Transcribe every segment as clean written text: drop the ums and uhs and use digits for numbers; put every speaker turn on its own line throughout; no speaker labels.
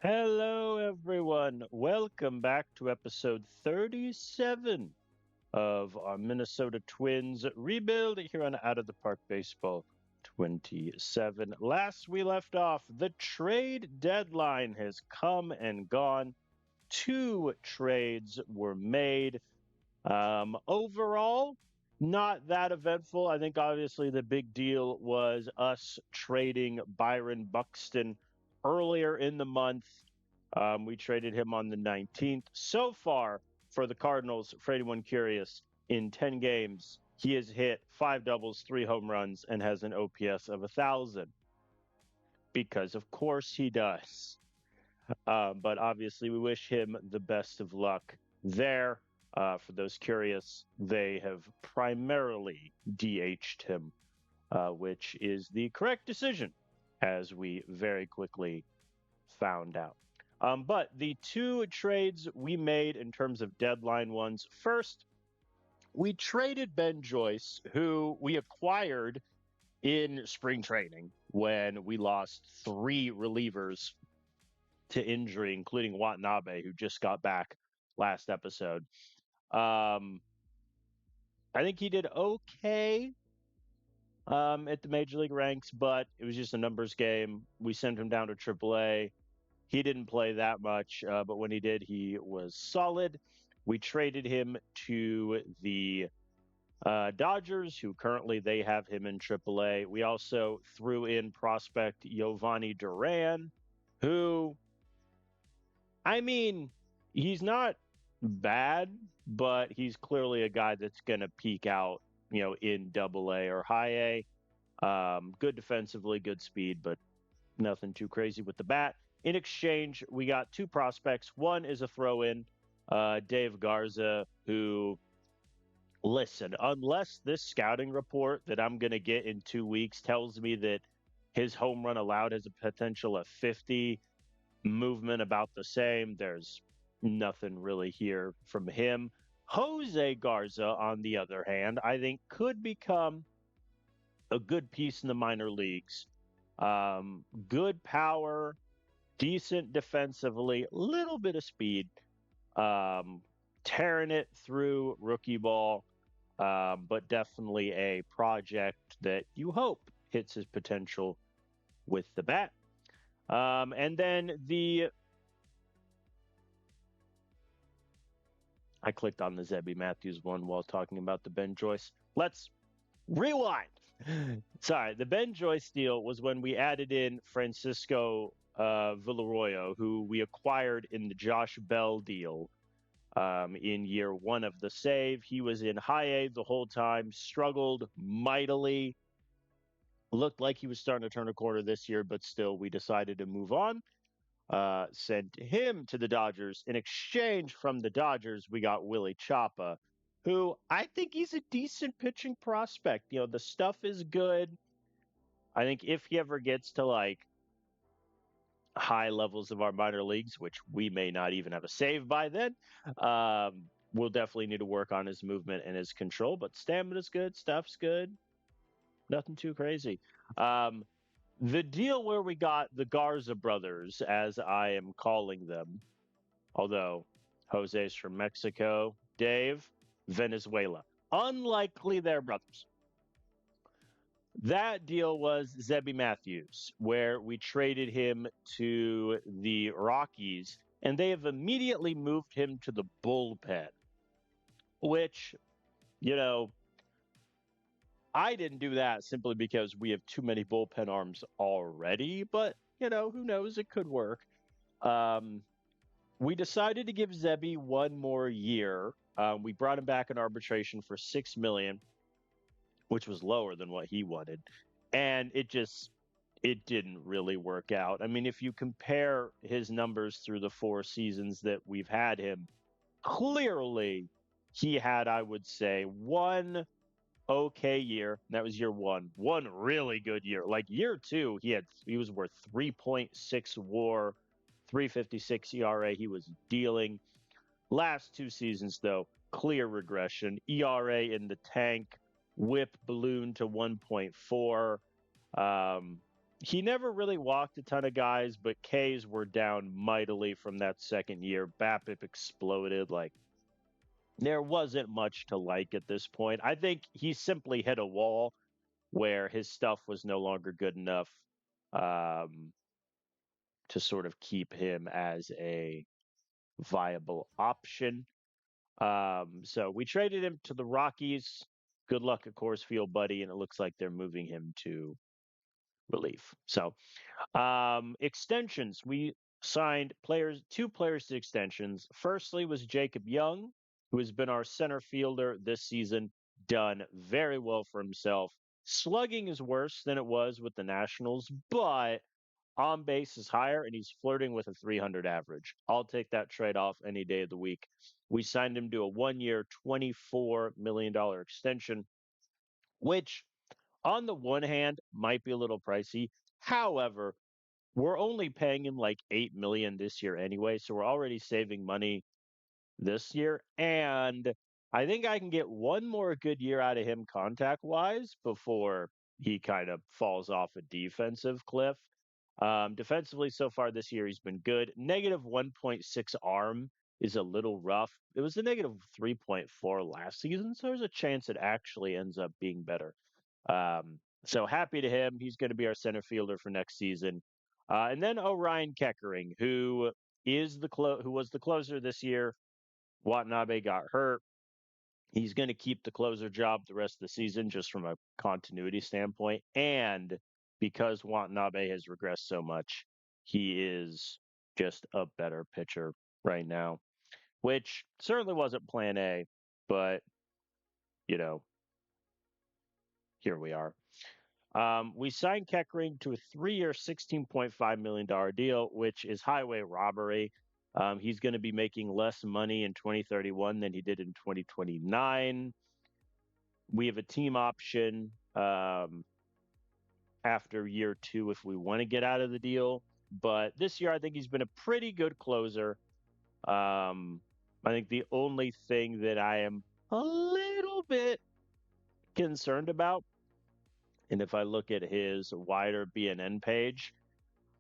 Hello, everyone. Welcome back to episode 37 of our Minnesota Twins rebuild here on Out of the Park Baseball 27. Last we left off, the trade deadline has come and gone. Two trades were made. Overall, not that eventful. I think obviously the big deal was us trading Byron Buxton earlier in the month. We traded him on the 19th. So far for the Cardinals, for anyone curious, in 10 games, he has hit five doubles, three home runs, and has an OPS of 1,000 because, of course, he does. But obviously, we wish him the best of luck there. For those curious, they have primarily DH'd him, which is the correct decision, as we very quickly found out. But the two trades we made in terms of deadline ones first, we traded Ben Joyce, who we acquired in spring training when we lost three relievers to injury, including Watanabe, who just got back last episode. Um, I think he did okay at the major league ranks, but it was just a numbers game. We sent him down to AAA. He didn't play that much, but when he did, he was solid. We traded him to the Dodgers, who currently they have him in AAA. We also threw in prospect Giovanni Duran, who, I mean, he's not bad, but he's clearly a guy that's going to peak out, in AA or high A. Good defensively, good speed, but nothing too crazy with the bat. In exchange, we got two prospects. One is a throw in, Dave Garza, who, listen, unless this scouting report that I'm going to get in 2 weeks tells me that his home run allowed has a potential of 50, movement about the same, there's nothing really here from him. Jose Garza, on the other hand, I think could become a good piece in the minor leagues. Good power, decent defensively, little bit of speed, um, tearing it through rookie ball, but definitely a project that you hope hits his potential with the bat. And then I clicked on the Zebby Matthews one while talking about the Ben Joyce. Let's rewind. Sorry, the Ben Joyce deal was when we added in Francisco Villarroyo, who we acquired in the Josh Bell deal in year one of the save. He was in high A the whole time, struggled mightily. Looked like he was starting to turn a corner this year, but still, we decided to move on. Sent him to the Dodgers. In exchange from the Dodgers, we got Willie Chapa, who I think he's a decent pitching prospect. The stuff is good. I think if he ever gets to like high levels of our minor leagues, which we may not even have a save by then, we'll definitely need to work on his movement and his control. But stamina's good, stuff's good, nothing too crazy. Um, the deal where we got the Garza brothers, as I am calling them, although Jose's from Mexico, Dave, Venezuela. Unlikely they're brothers. That deal was Zebby Matthews, where we traded him to the Rockies, and they have immediately moved him to the bullpen, which, you know, I didn't do that simply because we have too many bullpen arms already, but, who knows? It could work. Um, we decided to give Zebby one more year. We brought him back in arbitration for $6 million, which was lower than what he wanted, and it didn't really work out. I mean, if you compare his numbers through the four seasons that we've had him, clearly he had, I would say, one okay year. That was year one. One really good year. Like year two, he was worth 3.6 WAR, 356 ERA. He was dealing. Last two seasons, though, clear regression. ERA in the tank, whip balloon to 1.4. he never really walked a ton of guys, but Ks were down mightily from that second year. BAPIP exploded. Like, there wasn't much to like at this point. I think he simply hit a wall where his stuff was no longer good enough um, to sort of keep him as a viable option. So we traded him to the Rockies. Good luck at Coors Field, buddy. And it looks like they're moving him to relief. So extensions. We signed two players to extensions. Firstly was Jacob Young, who has been our center fielder this season, done very well for himself. Slugging is worse than it was with the Nationals, but on base is higher, and he's flirting with a 300 average. I'll take that trade off any day of the week. We signed him to a 1 year, $24 million extension, which on the one hand might be a little pricey. However, we're only paying him like 8 million this year anyway, so we're already saving money this year. And I think I can get one more good year out of him contact wise before he kind of falls off a defensive cliff. Defensively, so far this year, he's been good. Negative 1.6 arm is a little rough. It was a negative 3.4 last season, so there's a chance it actually ends up being better. So happy to him. He's going to be our center fielder for next season. And then Orion Keckering, who who was the closer this year. Watanabe got hurt. He's going to keep the closer job the rest of the season, just from a continuity standpoint. And because Watanabe has regressed so much, he is just a better pitcher right now, which certainly wasn't plan A, but, you know, here we are. We signed Keckering to a 3 year, $16.5 million deal, which is highway robbery. He's going to be making less money in 2031 than he did in 2029. We have a team option after year 2 if we want to get out of the deal. But this year, I think he's been a pretty good closer. I think the only thing that I am a little bit concerned about, and if I look at his wider BNN page,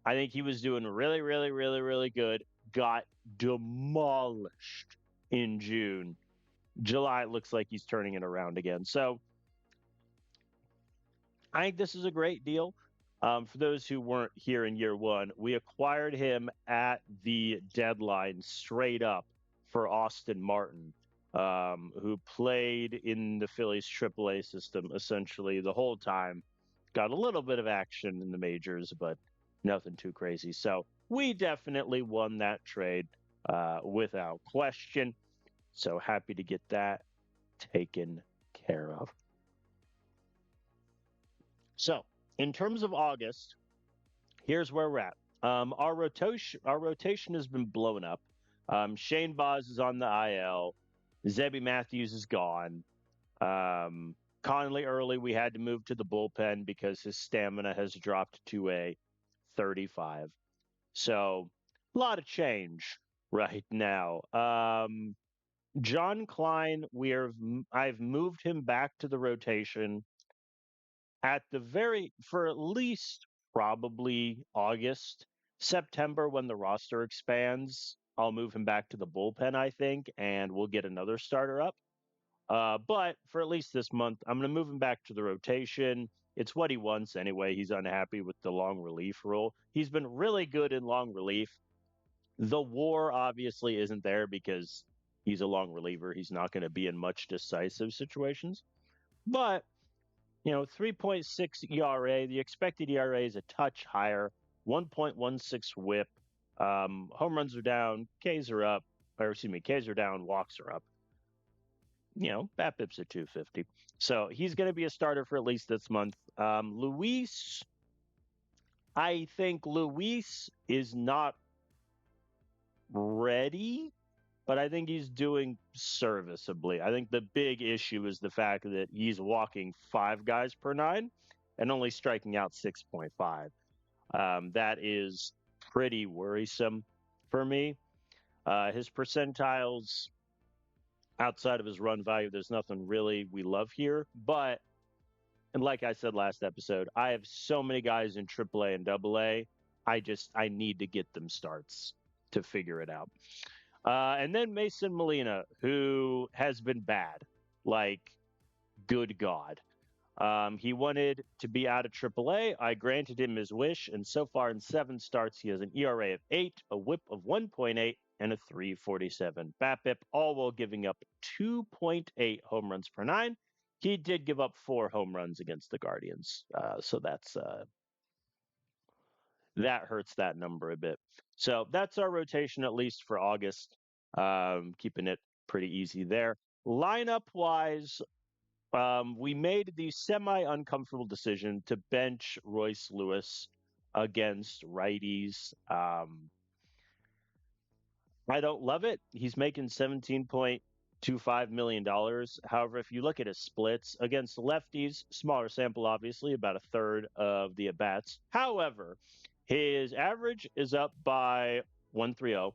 I think he was doing really, really, really, really good. Got demolished in June. July, it looks like he's turning it around again. So I think this is a great deal. For those who weren't here in year 1, we acquired him at the deadline straight up for Austin Martin, who played in the Phillies AAA system essentially the whole time. Got a little bit of action in the majors, but nothing too crazy. So we definitely won that trade without question. So happy to get that taken care of. So in terms of August, here's where we're at. Our rotation has been blown up. Shane Baz is on the IL. Zebby Matthews is gone. Conley early, we had to move to the bullpen because his stamina has dropped to a 35. So a lot of change right now. John Klein, I've moved him back to the rotation for at least probably August, September when the roster expands. I'll move him back to the bullpen, I think, and we'll get another starter up. But for at least this month, I'm going to move him back to the rotation. It's what he wants anyway. He's unhappy with the long relief rule. He's been really good in long relief. The WAR obviously isn't there because he's a long reliever. He's not going to be in much decisive situations. But 3.6 ERA. The expected ERA is a touch higher. 1.16 WHIP. Home runs are down. Ks are up. Ks are down. Walks are up. BAPIP's at 250. So he's going to be a starter for at least this month. Luis, I think Luis is not ready, but I think he's doing serviceably. I think the big issue is the fact that he's walking 5 guys per 9 and only striking out 6.5. That is pretty worrisome for me. His percentiles outside of his run value, there's nothing really we love here, but And like I said last episode, I have so many guys in AAA and AA. I need to get them starts to figure it out. And then Mason Molina, who has been bad, like good God. He wanted to be out of AAA. I granted him his wish, and so far in 7 starts, he has an ERA of 8, a WHIP of 1.8, and a 347 BABIP, all while giving up 2.8 home runs per 9. He did give up 4 home runs against the Guardians, so that hurts that number a bit. So that's our rotation, at least for August. Keeping it pretty easy there. Lineup wise, we made the semi uncomfortable decision to bench Royce Lewis against righties. I don't love it. He's making $17.25 million. However, if you look at his splits against lefties, smaller sample, obviously, about a third of the at bats. However, his average is up by 130,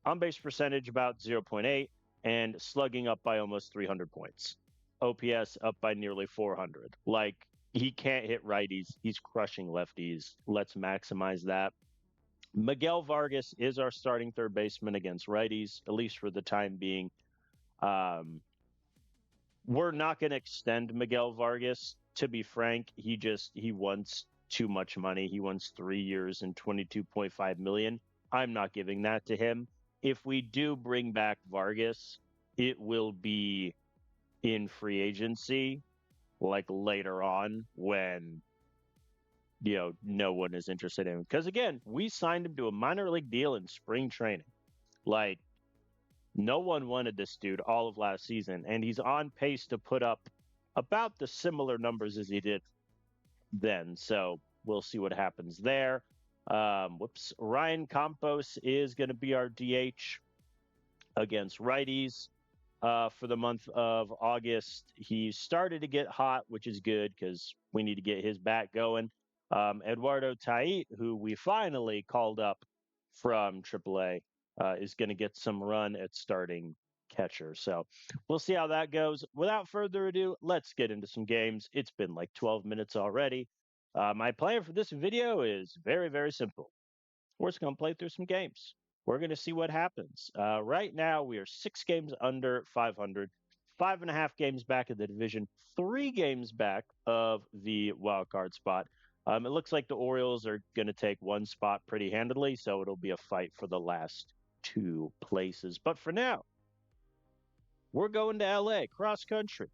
on base percentage about 0.8, and slugging up by almost 300 points. OPS up by nearly 400. Like, he can't hit righties. He's crushing lefties. Let's maximize that. Miguel Vargas is our starting third baseman against righties, at least for the time being. We're not going to extend Miguel Vargas. To be frank, he wants too much money. He wants 3 years and 22.5 million. I'm not giving that to him. If we do bring back Vargas, it will be in free agency, like later on when no one is interested in him. Because again, we signed him to a minor league deal in spring training. Like, no one wanted this dude all of last season, and he's on pace to put up about the similar numbers as he did then. So we'll see what happens there. Ryan Campos is going to be our DH against righties for the month of August. He started to get hot, which is good because we need to get his bat going. Eduardo Tait, who we finally called up from AAA, is going to get some run at starting catcher. So we'll see how that goes. Without further ado, let's get into some games. It's been like 12 minutes already. My plan for this video is very, very simple. We're just going to play through some games. We're going to see what happens. Right now, we are 6 games under 500, 5.5 games back of the division, 3 games back of the wild card spot. It looks like the Orioles are going to take 1 spot pretty handily, so it'll be a fight for the last 2 places. But for now, we're going to LA, cross country,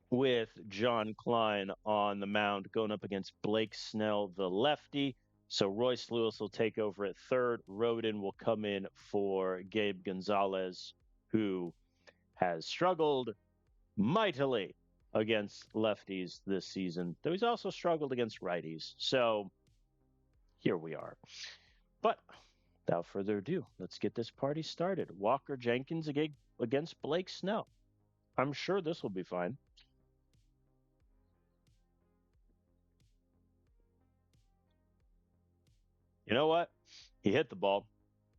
with John Klein on the mound going up against Blake Snell, the lefty. So Royce Lewis will take over at third. Rodon will come in for Gabe Gonzalez, who has struggled mightily against lefties this season, though he's also struggled against righties. So here we are. But without further ado, let's get this party started. Walker Jenkins against Blake Snell. I'm sure this will be fine. You know what? He hit the ball.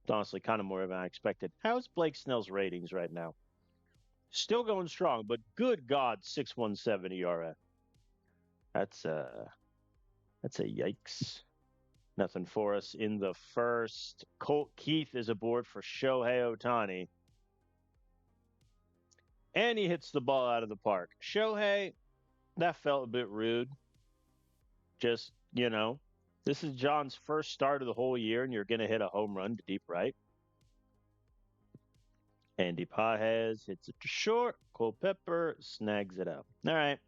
It's honestly kind of more than I expected. How's Blake Snell's ratings right now? Still going strong, but good God, 6.17 ERA. That's a yikes. Nothing for us in the first. Colt Keith is aboard for Shohei Ohtani. And he hits the ball out of the park. Shohei, that felt a bit rude. Just, this is John's first start of the whole year, and you're going to hit a home run to deep right. Andy Pages hits it to short. Culpepper snags it up. All right.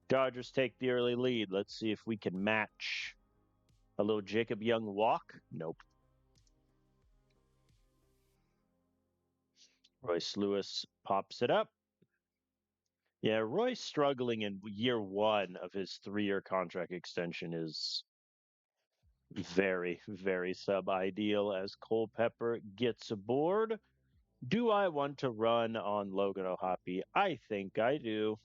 Dodgers take the early lead. Let's see if we can match a little Jacob Young walk. Nope. Royce Lewis pops it up. Yeah, Royce struggling in year 1 of his 3-year contract extension is very, very sub-ideal as Culpepper gets aboard. Do I want to run on Logan O'Hoppe? I think I do.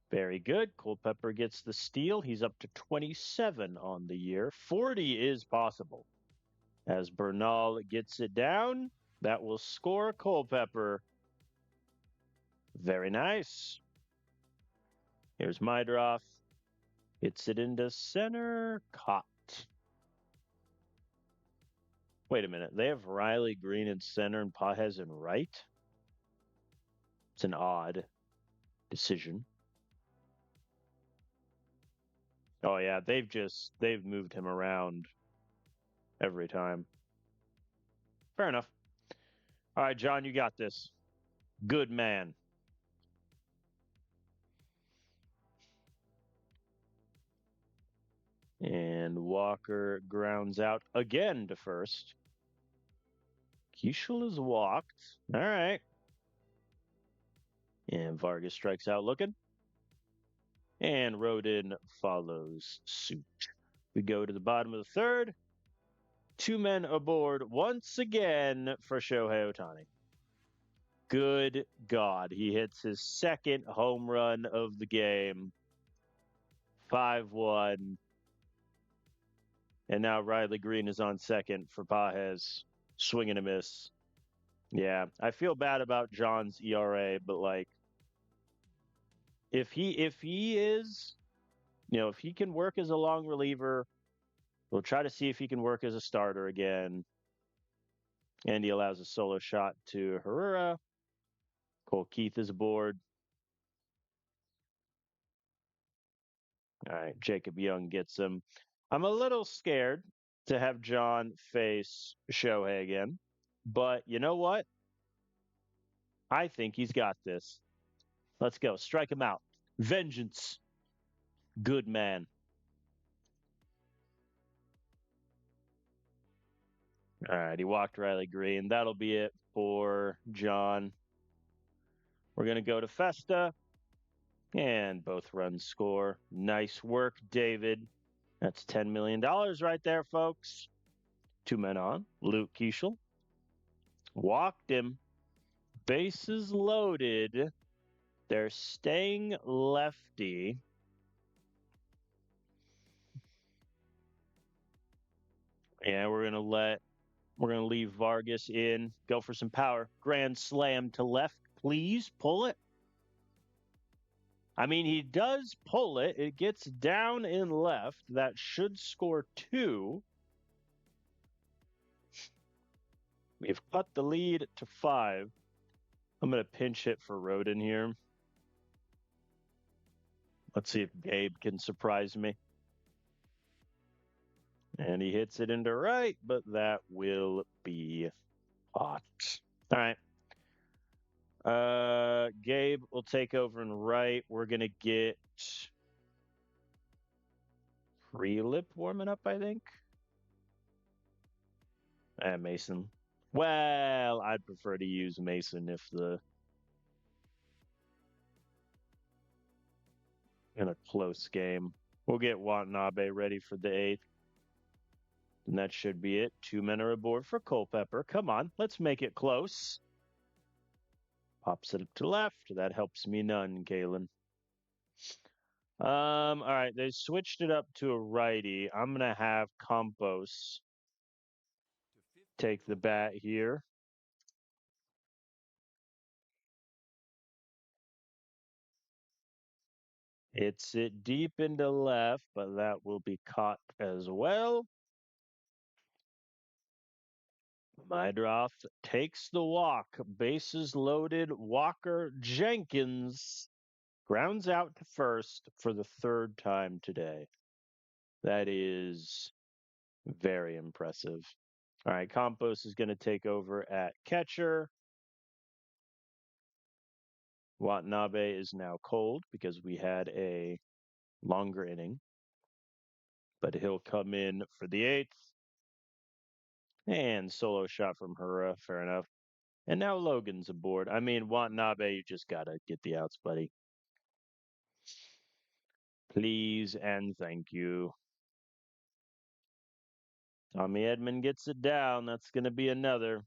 Very good. Culpepper gets the steal. He's up to 27 on the year. 40 is possible. As Bernal gets it down, that will score Culpepper. Very nice. Here's Mydroff. Hits it into center. Caught. Wait a minute. They have Riley Green in center and Pages in right? It's an odd decision. Oh yeah, they've moved him around every time. Fair enough. All right, John, you got this. Good man. And Walker grounds out again to first. Keishel is walked. All right. And Vargas strikes out looking. And Rodon follows suit. We go to the bottom of the third. 2 men aboard once again for Shohei Ohtani. Good God. He hits his second home run of the game. 5-1. And now Riley Green is on second for Pages. Swing and a miss. Yeah, I feel bad about John's ERA, but like if he is, if he can work as a long reliever, we'll try to see if he can work as a starter again. And he allows a solo shot to Herrera. Cole Keith is aboard. All right, Jacob Young gets him. I'm a little scared to have John face Shohei again, but you know what? I think he's got this. Let's go. Strike him out. Vengeance. Good man. All right, he walked Riley Green. That'll be it for John. We're going to go to Festa, and both runs score. Nice work, David. That's $10 million right there, folks. 2 men on. Luke Keishel. Walked him. Bases loaded. They're staying lefty. And we're gonna leave Vargas in. Go for some power. Grand slam to left. Please pull it. I mean, he does pull it. It gets down in left. That should score 2. We've cut the lead to 5. I'm going to pinch hit for Rodon here. Let's see if Gabe can surprise me. And he hits it into right, but that will be hot. All right. Gabe will take over in right. We're going to get Prelip warming up, I think. And Mason. Well, I'd prefer to use Mason if in a close game. We'll get Watanabe ready for the 8th. And that should be it. 2 men are aboard for Culpepper. Come on, let's make it close. Pops it up to left. That helps me none, Galen. All right, they switched it up to a righty. I'm gonna have Campos take the bat here. Hits it deep into left, but that will be caught as well. Mydroff takes the walk. Bases loaded. Walker Jenkins grounds out to first for the 3rd time today. That is very impressive. All right, Campos is going to take over at catcher. Watanabe is now cold because we had a longer inning, but he'll come in for the 8th. And solo shot from Herrera, fair enough. And now Logan's aboard. I mean, Watanabe, you just got to get the outs, buddy. Please and thank you. Tommy Edman gets it down. That's going to be another.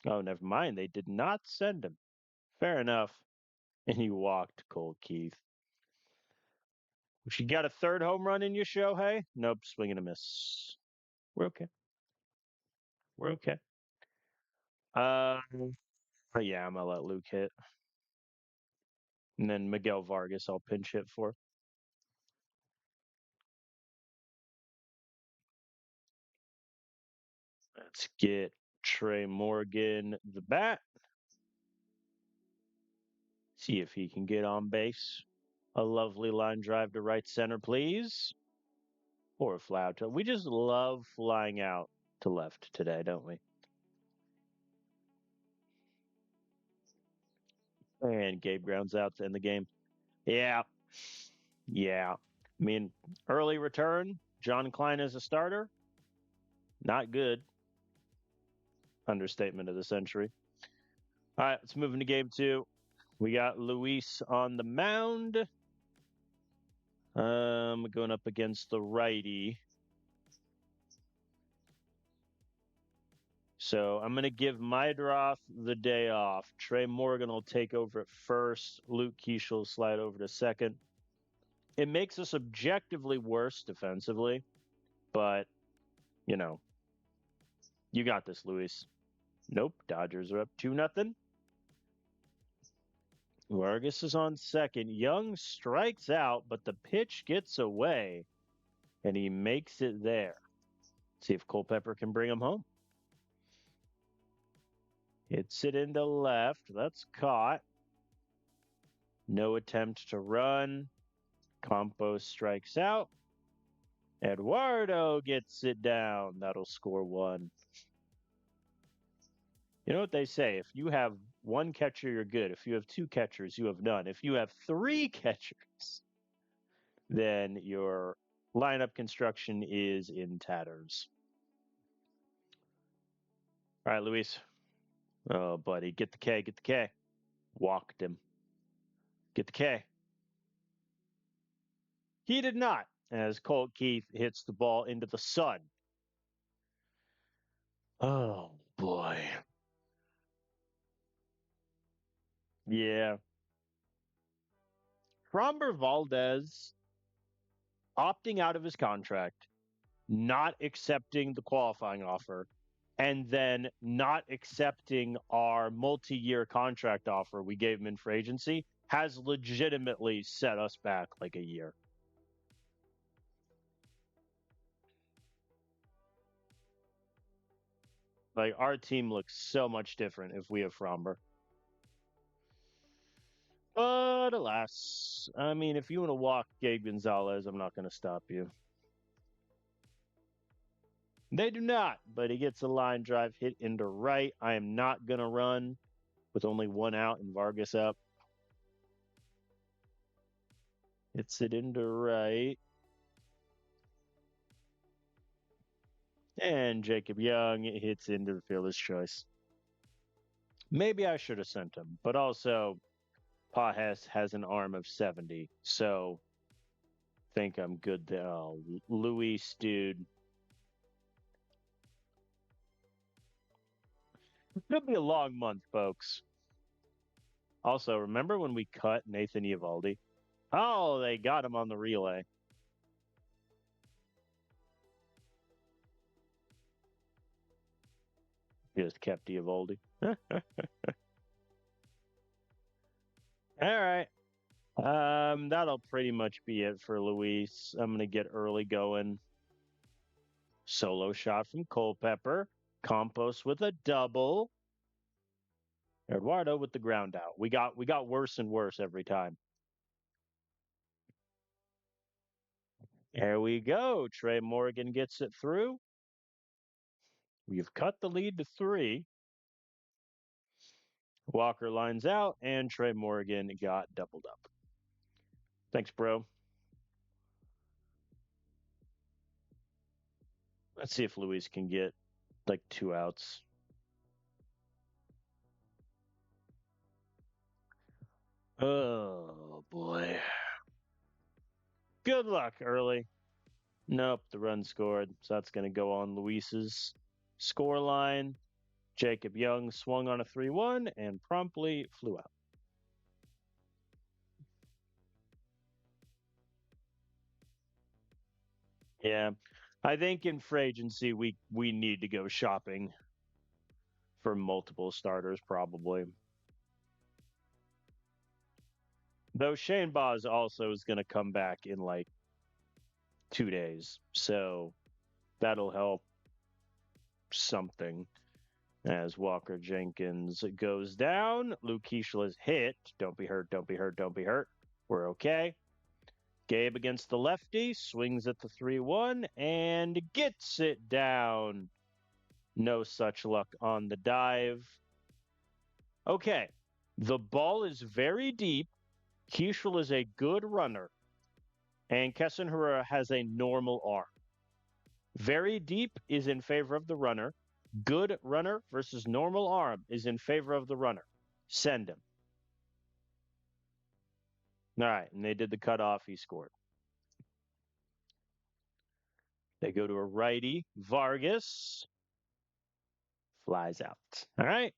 Oh, never mind. They did not send him. Fair enough. And he walked Cole Keith. If you got a 3rd home run in your Shohei? Nope, swing and a miss. We're okay. We're okay. Yeah, I'm gonna let Luke hit. And then Miguel Vargas, I'll pinch hit for. Let's get Trey Morgan the bat. See if he can get on base. A lovely line drive to right center, please. Or a fly out to. We just love flying out to left today, don't we? And Gabe grounds out to end the game. Yeah. Yeah. I mean, early return. John Klein as a starter. Not good. Understatement of the century. All right, let's move into game 2. We got Luis on the mound. Going up against the righty. So I'm going to give Mydroth the day off. Trey Morgan will take over at first. Luke Keesh will slide over to second. It makes us objectively worse defensively, but, you know, you got this, Luis. Nope, Dodgers are up 2-0. Vargas is on second. Young strikes out, but the pitch gets away, and he makes it there. See if Culpepper can bring him home. Hits it into left. That's caught. No attempt to run. Campos strikes out. Eduardo gets it down. That'll score 1. You know what they say? If you have one catcher, you're good. If you have 2 catchers, you have none. If you have 3 catchers, then your lineup construction is in tatters. All right, Luis. Oh, buddy. Get the K. Get the K. Walked him. Get the K. He did not, as Colt Keith hits the ball into the sun. Oh, boy. Yeah. Framber Valdez opting out of his contract, not accepting the qualifying offer, and then not accepting our multi-year contract offer we gave him in free agency has legitimately set us back like a year. Like, our team looks so much different if we have Fromber. But alas, I mean, if you want to walk Gabe Gonzalez, I'm not going to stop you. They do not, but he gets a line drive hit into right. I am not going to run with only 1 out and Vargas up. Hits it into right. And Jacob Young hits into the fielder's choice. Maybe I should have sent him, but also Pajes has an arm of 70, so think I'm good there. Oh, Luis, dude. It's going to be a long month, folks. Also, remember when we cut Nathan Eovaldi? Oh, they got him on the relay. Just kept Eovaldi. All right. That'll pretty much be it for Luis. I'm going to get early going. Solo shot from Culpepper. Campos with a double. Eduardo with the ground out. We got worse and worse every time. There we go. Trey Morgan gets it through. We've cut the lead to 3. Walker lines out, and Trey Morgan got doubled up. Thanks, bro. Let's see if Luis can get like 2 outs. Oh, boy. Good luck, early. Nope, the run scored. So that's going to go on Luis's score line. Jacob Young swung on a 3-1 and promptly flew out. Yeah. I think in free agency we need to go shopping for multiple starters, probably. Though Shane Boz also is going to come back in like 2 days. So that'll help something as Walker Jenkins goes down. Luke Keishel is hit. Don't be hurt. Don't be hurt. Don't be hurt. We're okay. Gabe against the lefty, swings at the 3-1 and gets it down. No such luck on the dive. Okay. The ball is very deep. Keishel is a good runner. And Keston Hiura has a normal arm. Very deep is in favor of the runner. Good runner versus normal arm is in favor of the runner. Send him. All right. And they did the cutoff. He scored. They go to a righty. Vargas flies out. All right.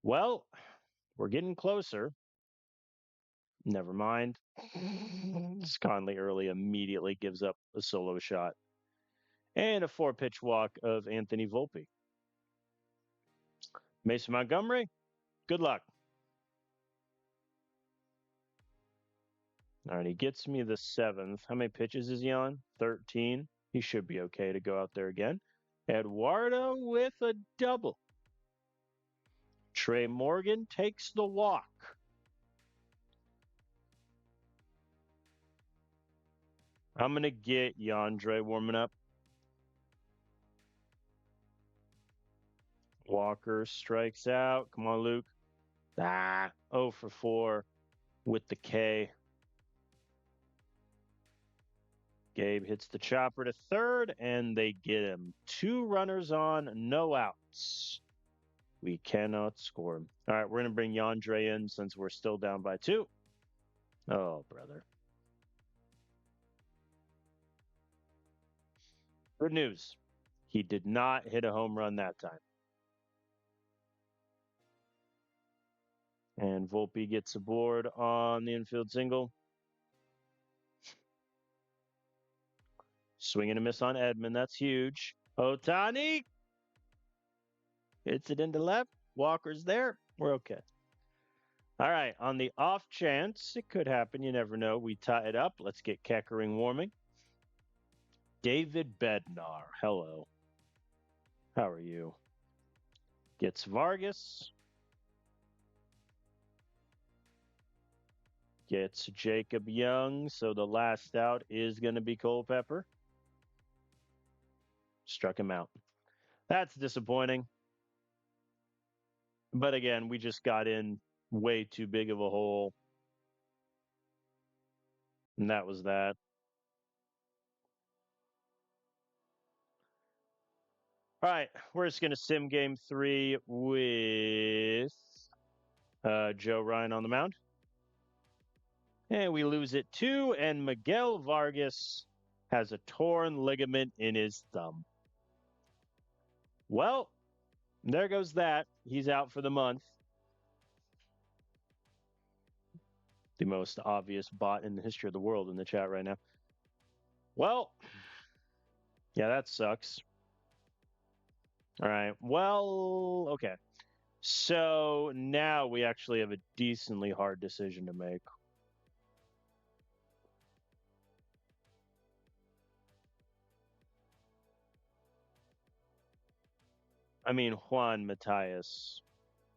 Well, we're getting closer. Never mind. Conley early immediately gives up a solo shot. And a 4-pitch walk of Anthony Volpe. Mason Montgomery, good luck. All right, he gets me the 7th. How many pitches is he on? 13. He should be okay to go out there again. Eduardo with a double. Trey Morgan takes the walk. I'm going to get Yandre warming up. Walker strikes out. Come on, Luke. 0 for 4 with the K. Gabe hits the chopper to third, and they get him. 2 runners on, no outs. We cannot score him. All right, we're going to bring Yandre in since we're still down by 2. Oh, brother. Good news. He did not hit a home run that time. And Volpe gets aboard on the infield single. Swing and a miss on Edman. That's huge. Ohtani hits it into left. Walker's there. We're okay. All right. On the off chance, it could happen. You never know. We tie it up. Let's get Keckering warming. David Bednar. Hello. How are you? Gets Vargas. Gets Jacob Young. So the last out is going to be Culpepper. Struck him out. That's disappointing. But again, we just got in way too big of a hole. And that was that. All right, we're just going to sim game 3 with Joe Ryan on the mound. And we lose it 2, and Miguel Vargas has a torn ligament in his thumb. Well, there goes that. He's out for the month. The most obvious bot in the history of the world in the chat right now. Well, yeah, that sucks. All right. Well, okay. So now we actually have a decently hard decision to make. I mean, Juan Matias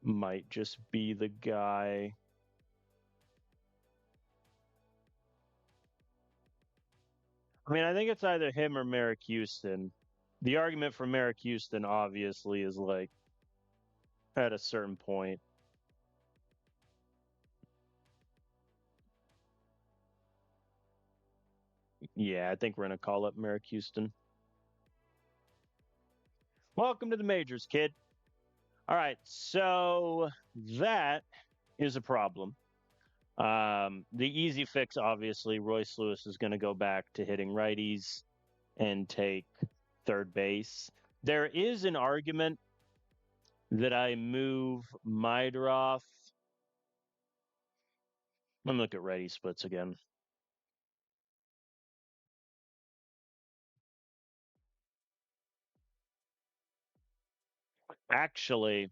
might just be the guy. I mean, I think it's either him or Merrick Houston. The argument for Merrick Houston, obviously, is like at a certain point. Yeah, I think we're going to call up Merrick Houston. Welcome to the majors, kid. All right, so that is a problem. The easy fix, obviously, Royce Lewis is going to go back to hitting righties and take third base. There is an argument that I move Maedroff. Let me look at righty splits again. Actually,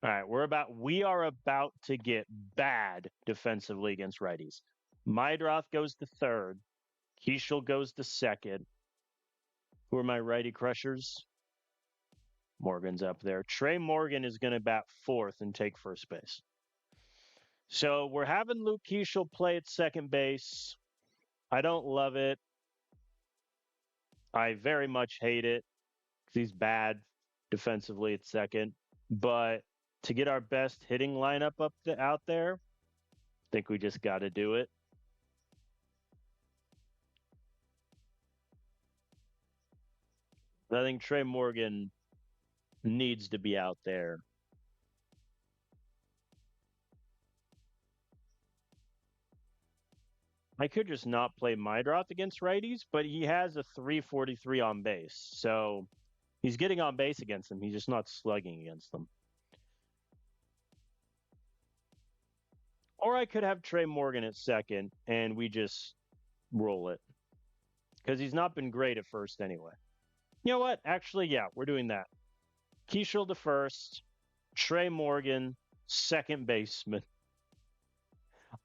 All right, we are about to get bad defensively against righties. Mydroth goes to third. Keishel goes to second. Who are my righty crushers? Morgan's up there. Trey Morgan is going to bat fourth and take first base. So we're having Luke Keishel play at second base. I don't love it. I very much hate it because he's bad defensively at second. But to get our best hitting lineup out there, I think we just got to do it. I think Trey Morgan needs to be out there. I could just not play Mydroth against righties, but he has a 343 on base. So he's getting on base against them. He's just not slugging against them. Or I could have Trey Morgan at second and we just roll it. Because he's not been great at first anyway. You know what? Actually, yeah, we're doing that. Keishel to first, Trey Morgan, second baseman.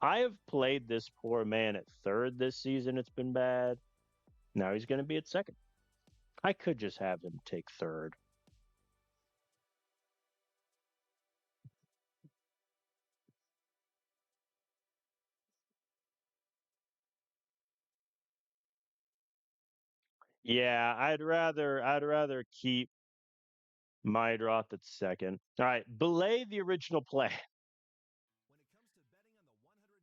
I have played this poor man at third this season. It's been bad. Now he's going to be at second. I could just have him take third. Yeah, I'd rather keep Mydroth at second. All right, belay the original play.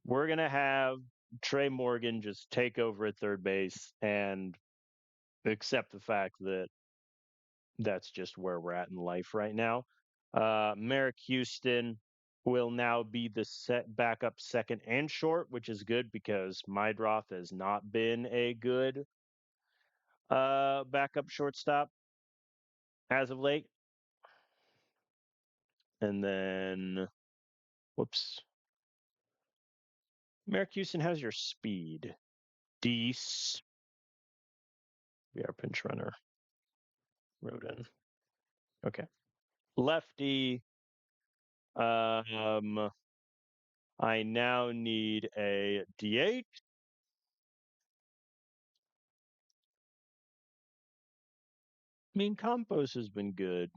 We're gonna have Trey Morgan just take over at third base and accept the fact that that's just where we're at in life right now. Merrick Houston will now be the backup second and short, which is good because Mydroth has not been a good backup shortstop as of late. And then, whoops. Merrick Houston, how's your speed? Deese. We are pinch runner. Rodin. Okay. Lefty. I now need a DH. I mean, Campos has been good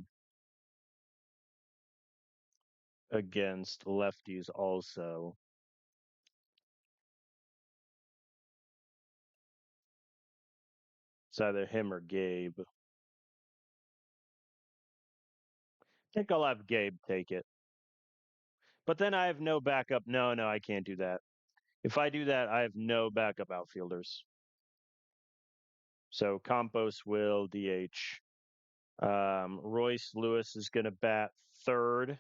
against lefties also. It's either him or Gabe. I think I'll have Gabe take it. But then I have no backup. No, I can't do that. If I do that, I have no backup outfielders. So Campos will DH. Royce Lewis is going to bat third.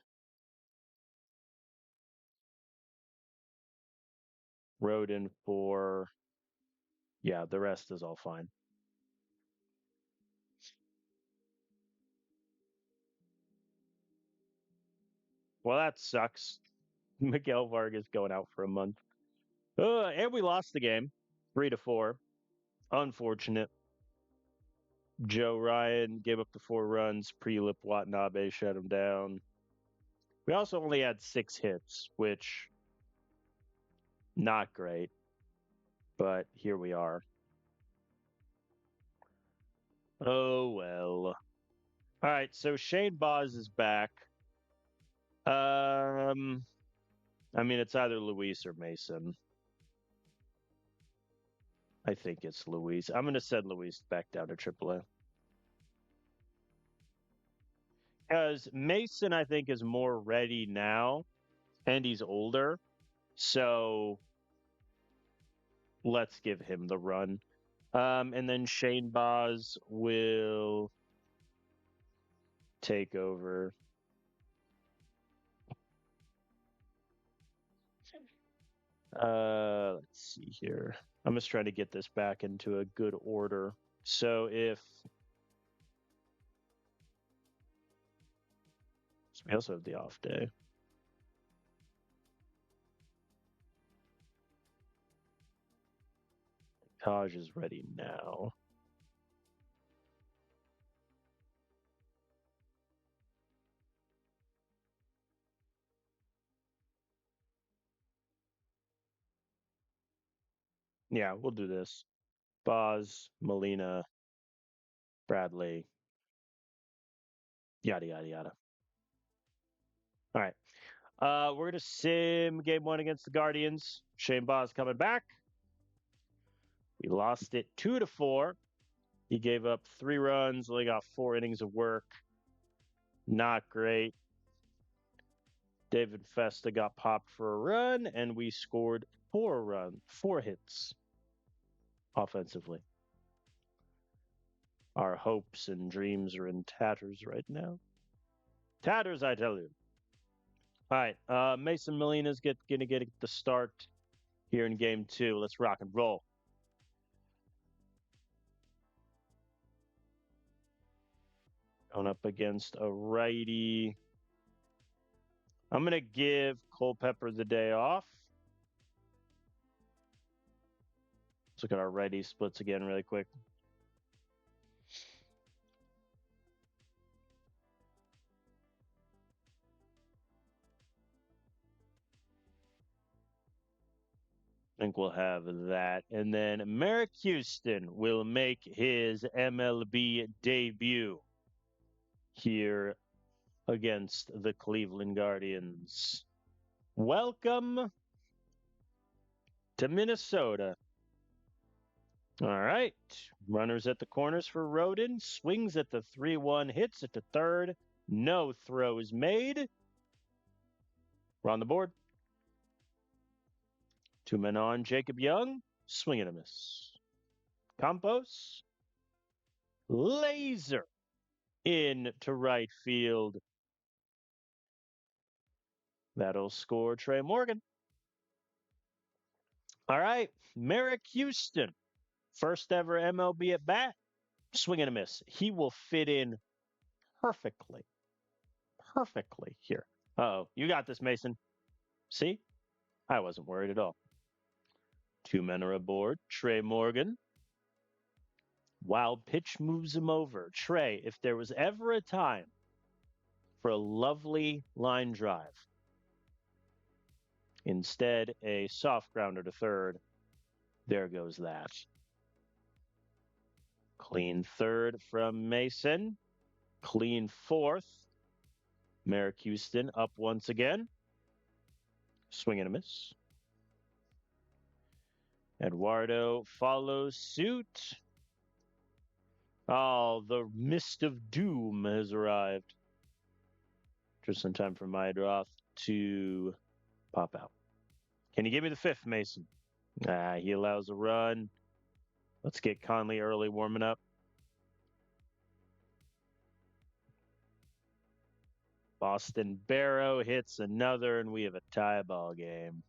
Rodin for, yeah, the rest is all fine. Well, that sucks. Miguel Vargas going out for a month. And we lost the game 3-4. Unfortunate. Joe Ryan gave up the 4 runs. Prelip Watanabe shut him down. We also only had 6 hits, which not great. But here we are. Oh well. All right, so Shane Boz is back. I mean it's either Luis or Mason. I think it's Luis. I'm gonna send Luis back down to AAA. Because Mason, I think, is more ready now, and he's older. So let's give him the run. And then Shane Boz will take over. Let's see here. I'm just trying to get this back into a good order. So if we also have the off day. Taj is ready now. Yeah, we'll do this. Boz, Molina, Bradley, yada, yada, yada. All right. We're going to sim game one against the Guardians. Shane Boz coming back. We lost it 2-4. He gave up 3 runs, only got 4 innings of work. Not great. David Festa got popped for a run, and we scored 4 hits offensively. Our hopes and dreams are in tatters right now. Tatters, I tell you. All right, Mason Molina's going to get the start here in game 2. Let's rock and roll. Going up against a righty. I'm going to give Culpepper the day off. Let's look at our righty splits again really quick. I think we'll have that. And then Merrick Houston will make his MLB debut here against the Cleveland Guardians. Welcome to Minnesota. All right. Runners at the corners for Rodin. Swings at the 3-1, hits at the third. No throws made. We're on the board. 2 men on. Jacob Young. Swing and a miss. Campos. Laser in to right field. That'll score Trey Morgan. All right. Merrick Houston. First ever MLB at bat. Swing and a miss. He will fit in perfectly. Perfectly here. Uh-oh. You got this, Mason. See? I wasn't worried at all. 2 men are aboard. Trey Morgan. Wild pitch moves him over. Trey, if there was ever a time for a lovely line drive, instead a soft grounder to third, there goes that. Clean third from Mason. Clean fourth. Merrick Houston up once again. Swing and a miss. Eduardo follows suit. Oh, the mist of doom has arrived. Just in time for Maedroth to pop out. Can you give me the 5th, Mason? He allows a run. Let's get Conley early warming up. Boston Barrow hits another, and we have a tie ball game.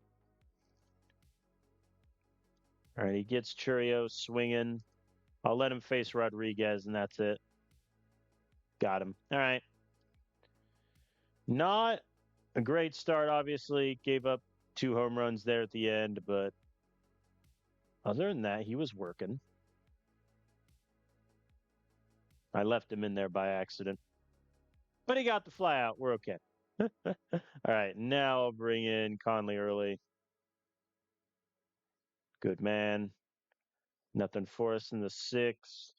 All right, he gets Churio swinging. I'll let him face Rodriguez, and that's it. Got him. All right. Not a great start, obviously. Gave up 2 home runs there at the end, but other than that, he was working. I left him in there by accident. But he got the fly out. We're okay. All right, now I'll bring in Conley early. Good man. Nothing for us in the 6th.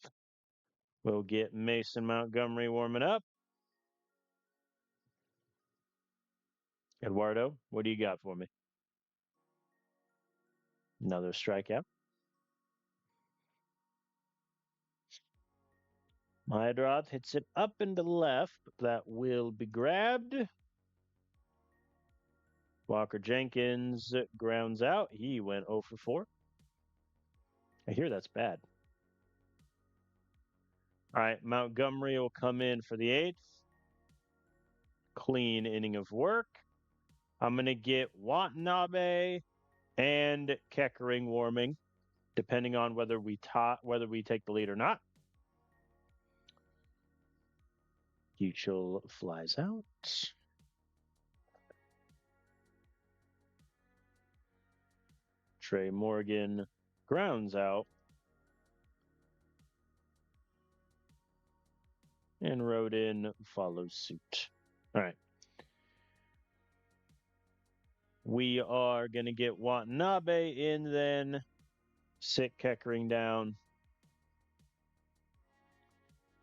We'll get Mason Montgomery warming up. Eduardo, what do you got for me? Another strikeout. Maedroth hits it up into the left. That will be grabbed. Walker Jenkins grounds out. He went 0 for 4. I hear that's bad. All right, Montgomery will come in for the 8th. Clean inning of work. I'm going to get Watanabe and Keckering warming, depending on whether we take the lead or not. Huchel flies out. Trey Morgan grounds out. And Rodin follows suit. All right. We are going to get Watanabe in then. Sit Keckering down.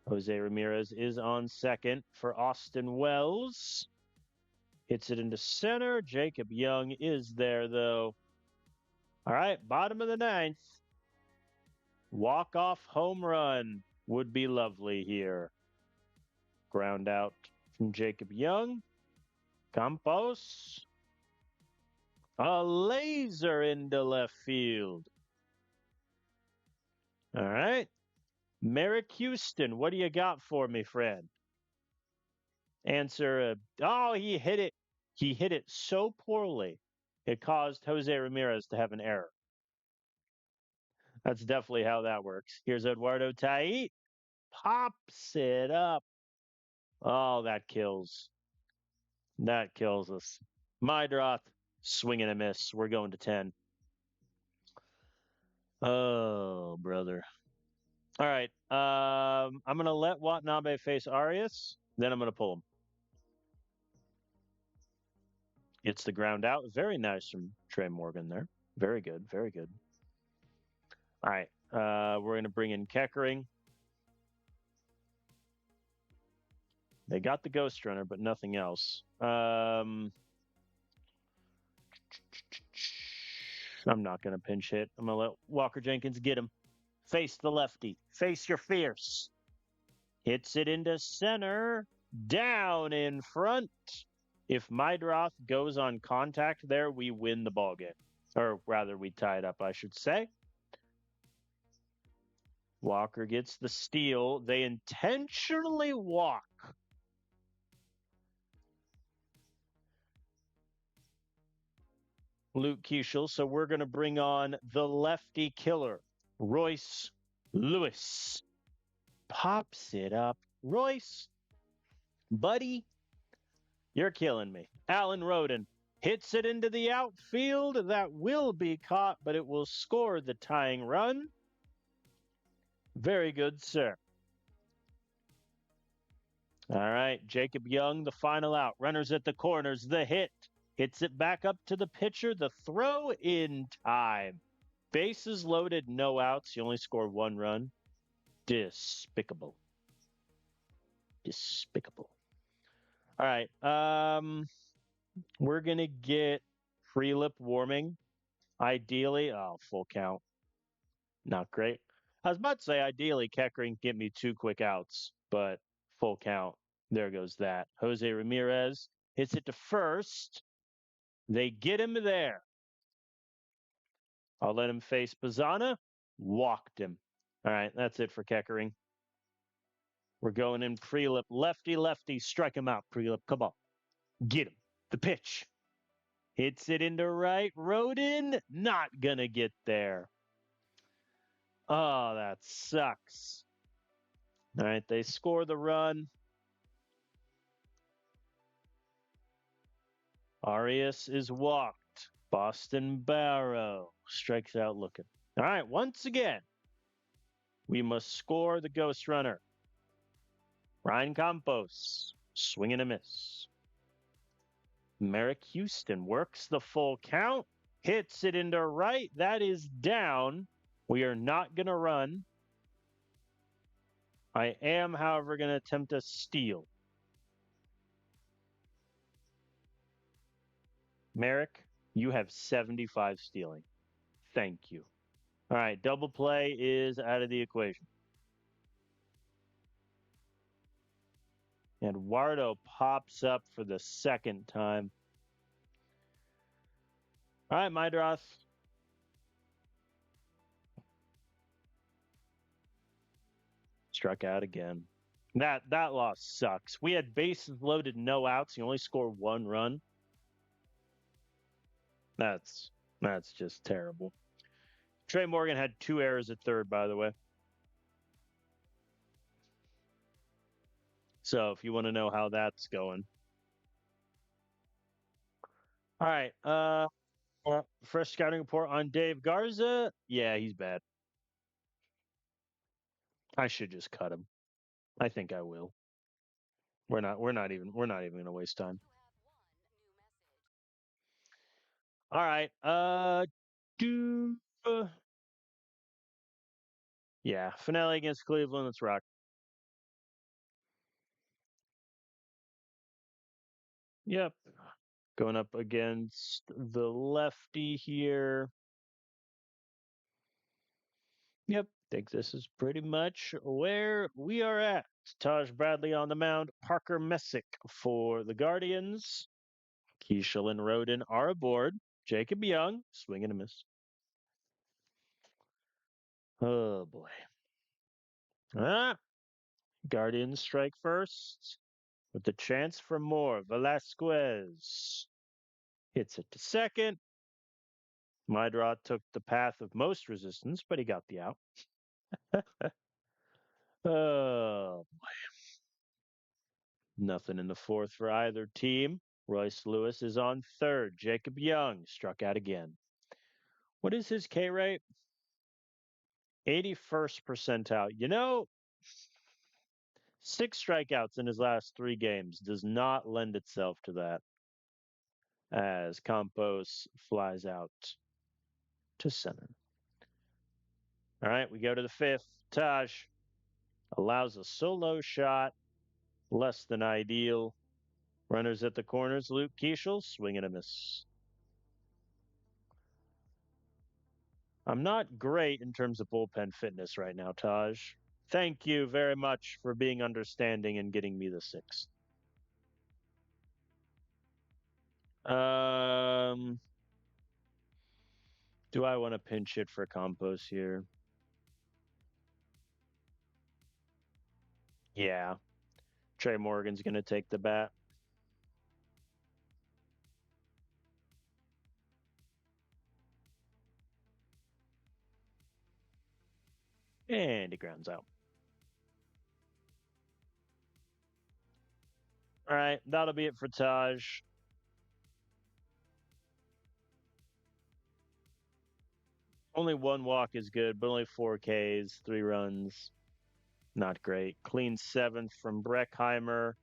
Jose Ramirez is on second for Austin Wells. Hits it into center. Jacob Young is there, though. All right, bottom of the ninth. Walk-off home run would be lovely here. Ground out from Jacob Young. Campos. A laser into left field. All right. Merrick Houston, what do you got for me, friend? Answer, oh, he hit it. He hit it so poorly, it caused Jose Ramirez to have an error. That's definitely how that works. Here's Eduardo Tait. Pops it up. Oh, that kills. That kills us. Meidroth, swing and a miss. We're going to 10. Oh, brother. All right. I'm going to let Watanabe face Arias. Then I'm going to pull him. It's the ground out. Very nice from Trey Morgan there. Very good. Very good. All right. We're going to bring in Keckering. They got the Ghost Runner, but nothing else. I'm not going to pinch hit. I'm going to let Walker Jenkins get him. Face the lefty. Face your fierce. Hits it into center. Down in front. If Meidroth goes on contact there, we win the ball game. Or rather, we tie it up, I should say. Walker gets the steal. They intentionally walk. Luke Keeschel. So we're going to bring on the lefty killer, Royce Lewis. Pops it up. Royce, buddy, you're killing me. Alan Roden hits it into the outfield. That will be caught, but it will score the tying run. Very good, sir. All right, Jacob Young, the final out. Runners at the corners, the hit. Hits it back up to the pitcher. The throw in time. Bases loaded, no outs. You only score one run. Despicable. Despicable. All right. We're going to get pre-lip warming. Ideally, full count. Not great. I was about to say, ideally, Keckering get me 2 quick outs, but full count. There goes that. Jose Ramirez hits it to first. They get him there. I'll let him face Bazana. Walked him. All right, that's it for Keckering. We're going in pre-lip. Lefty, lefty. Strike him out, pre-lip. Come on. Get him. The pitch. Hits it into right. Roden, not going to get there. Oh, that sucks. All right, they score the run. Arias is walked. Boston Barrow strikes out looking. All right, once again, we must score the Ghost Runner. Ryan Campos, swing and a miss. Merrick Houston works the full count, hits it into right. That is down. We are not going to run. I am, however, going to attempt a steal. Merrick, you have 75 stealing. Thank you. All right, double play is out of the equation. Eduardo pops up for the second time. All right, Meidroth. Struck out again. That loss sucks. We had bases loaded, no outs. You only score 1 run. That's just terrible. Trey Morgan had 2 errors at third, by the way. So if you want to know how that's going. All right. Fresh scouting report on Dave Garza. Yeah, he's bad. I should just cut him. I think I will. We're not even gonna waste time. All right. Do Yeah, finale against Cleveland. Let's rock. Yep. Going up against the lefty here. Yep. Think this is pretty much where we are at. Taj Bradley on the mound. Parker Messick for the Guardians. Keishel and Roden are aboard. Jacob Young, swing and a miss. Oh boy. Ah, Guardians strike first with the chance for more. Velasquez hits it to second. Mydrot took the path of most resistance, but he got the out. Oh, nothing in the fourth for either team. Royce Lewis is on third. Jacob Young struck out again. What is his K rate? 81st percentile. You know, 6 strikeouts in his last 3 games does not lend itself to that as Campos flies out to center. All right, we go to the fifth. Taj allows a solo shot, less than ideal. Runners at the corners. Luke Keishel, swing and a miss. I'm not great in terms of bullpen fitness right now, Taj. Thank you very much for being understanding and getting me the 6. Um, do I want to pinch hit for Campos here? Yeah. Trey Morgan's going to take the bat. And he grounds out. All right, that'll be it for Taj. Only 1 walk is good, but only 4 Ks, 3 runs. Not great. Clean 7th from Breckheimer.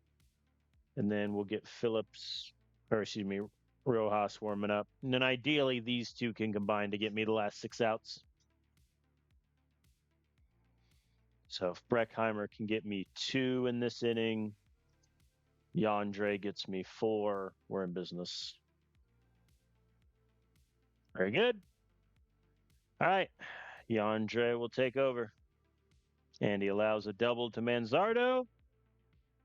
And then we'll get Phillips, or excuse me, Rojas warming up. And then ideally, these two can combine to get me the last 6 outs. So if Breckheimer can get me 2 in this inning, Yandre gets me 4, we're in business. Very good. All right. Yandre will take over. And he allows a double to Manzardo.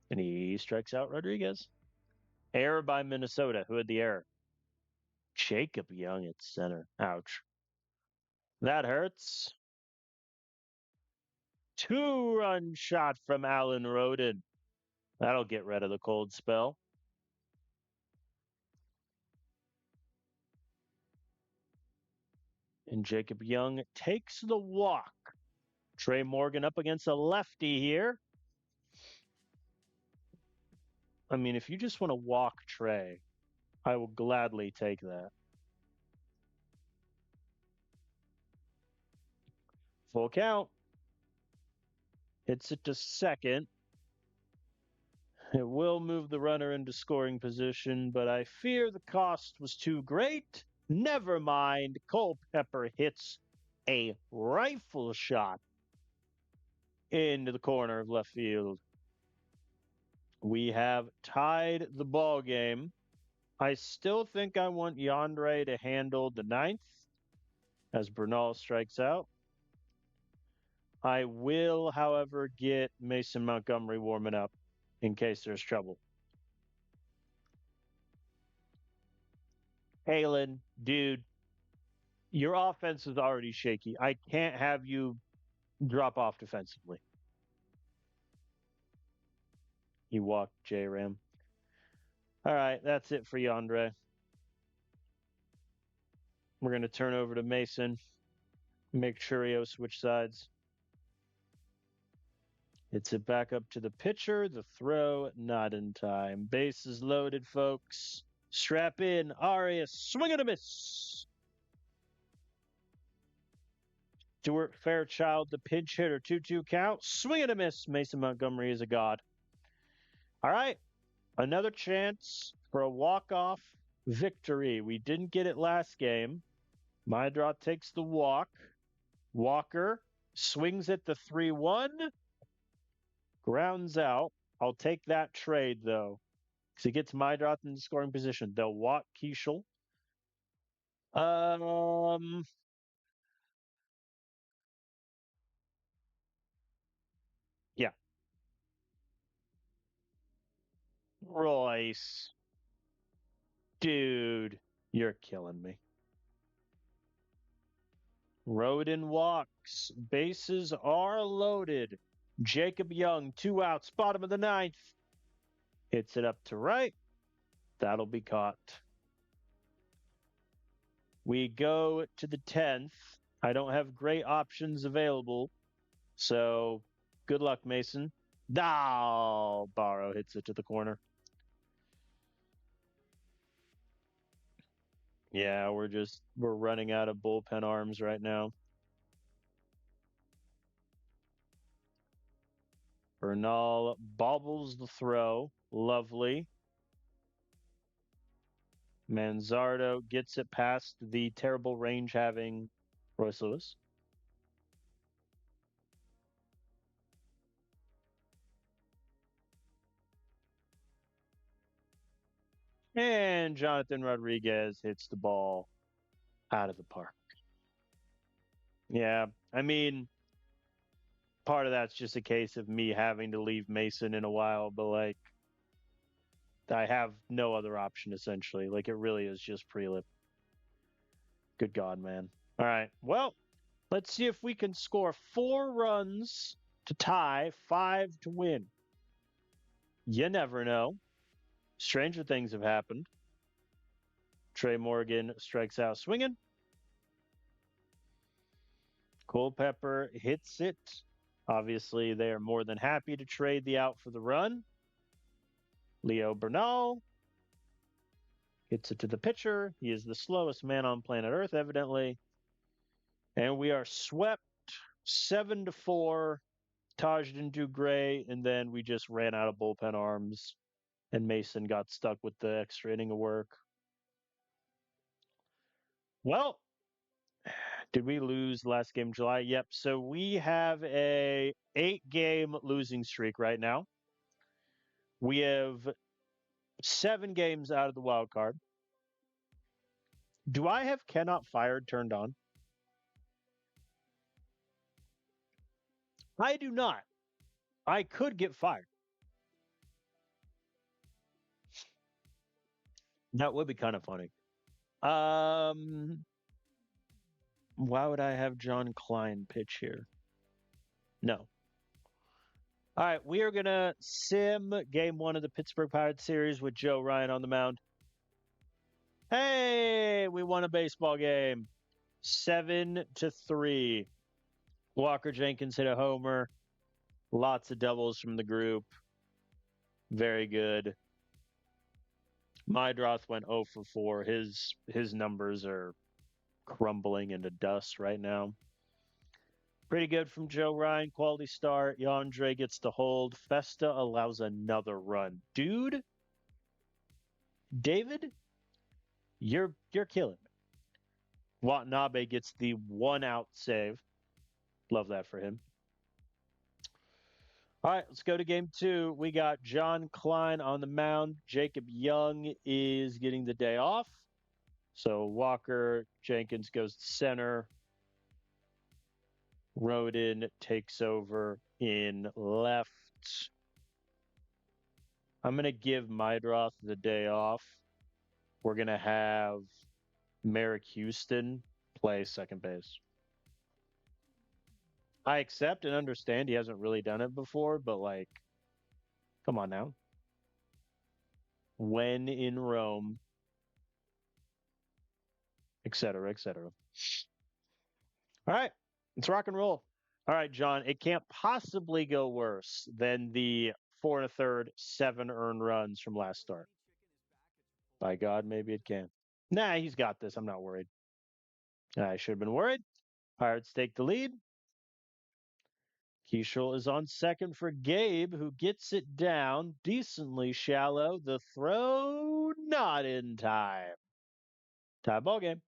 And he strikes out Rodriguez. Error by Minnesota. Who had the error? Jacob Young at center. Ouch. That hurts. 2-run shot from Alan Roden. That'll get rid of the cold spell. And Jacob Young takes the walk. Trey Morgan up against a lefty here. I mean, if you just want to walk Trey, I will gladly take that. Full count. Hits it to second. It will move the runner into scoring position, but I fear the cost was too great. Never mind. Culpepper hits a rifle shot into the corner of left field. We have tied the ball game. I still think I want Yandre to handle the 9th as Bernal strikes out. I will, however, get Mason Montgomery warming up in case there's trouble. Halen, dude, your offense is already shaky. I can't have you drop off defensively. He walked J Ram. All right, that's it for Yandre. We're going to turn over to Mason. Make sure he'll switch sides. Hits it back up to the pitcher. The throw, not in time. Bases loaded, folks. Strap in. Arias, swing and a miss. Stuart Fairchild, the pinch hitter, 2-2 count. Swing and a miss. Mason Montgomery is a god. All right, another chance for a walk-off victory. We didn't get it last game. Mydrot takes the walk. Walker Swings at the 3-1. Grounds out. I'll take that trade, though, because he gets Maedroth in the scoring position. They'll walk Keishel. Yeah. Royce. Dude, you're killing me. Roden walks. Bases are loaded. Jacob Young, 2 outs, bottom of the 9th. Hits it up to right. That'll be caught. We go to the 10th. I don't have great options available. So good luck, Mason. Barrow hits it to the corner. Yeah, we're running out of bullpen arms right now. Bernal bobbles the throw. Lovely. Manzardo gets it past the terrible range having Royce Lewis. And Jonathan Rodriguez hits the ball out of the park. Yeah, I mean, part of that's just a case of me having to leave Mason in a while, but like, I have no other option essentially. Like, it really is just Prelip. Good God, man. All right. Well, let's see if we can score 4 runs to tie, 5 to win. You never know. Stranger things have happened. Trey Morgan strikes out swinging. Culpepper hits it. Obviously, they are more than happy to trade the out for the run. Leo Bernal hits it to the pitcher. He is the slowest man on planet Earth, evidently. And we are swept 7-4. Taj didn't do great, and then we just ran out of bullpen arms, and Mason got stuck with the extra inning of work. Well, did we lose last game July? Yep. So we have a 8-game losing streak right now. We have 7 games out of the wild card. Do I have cannot fired turned on? I do not. I could get fired. That would be kind of funny. Why would I have John Klein pitch here? No. All right, we are gonna sim game 1 of the Pittsburgh Pirates series with Joe Ryan on the mound. Hey, we won a baseball game, 7-3. Walker Jenkins hit a homer. Lots of doubles from the group. Very good. Maedroth went 0 for 4. His numbers are crumbling into dust right now. Pretty good from Joe Ryan. Quality start. Yandre gets the hold. Festa allows another run. Dude, David, you're killing me. Watanabe gets the 1-out save. Love that for him. All right, let's go to game 2. We got John Klein on the mound. Jacob Young is getting the day off. So Walker Jenkins goes to center. Roden takes over in left. I'm going to give Maedroth the day off. We're going to have Merrick Houston play second base. I accept and understand he hasn't really done it before, but like, come on now. When in Rome, et cetera, et cetera. All right, let's rock and roll. All right, John, it can't possibly go worse than the 4 1/3, 7 earned runs from last start. By God, maybe it can. Nah, he's got this. I'm not worried. I should have been worried. Pirates take the lead. Keishel is on second for Gabe, who gets it down decently shallow. The throw not in time. Tie ball game.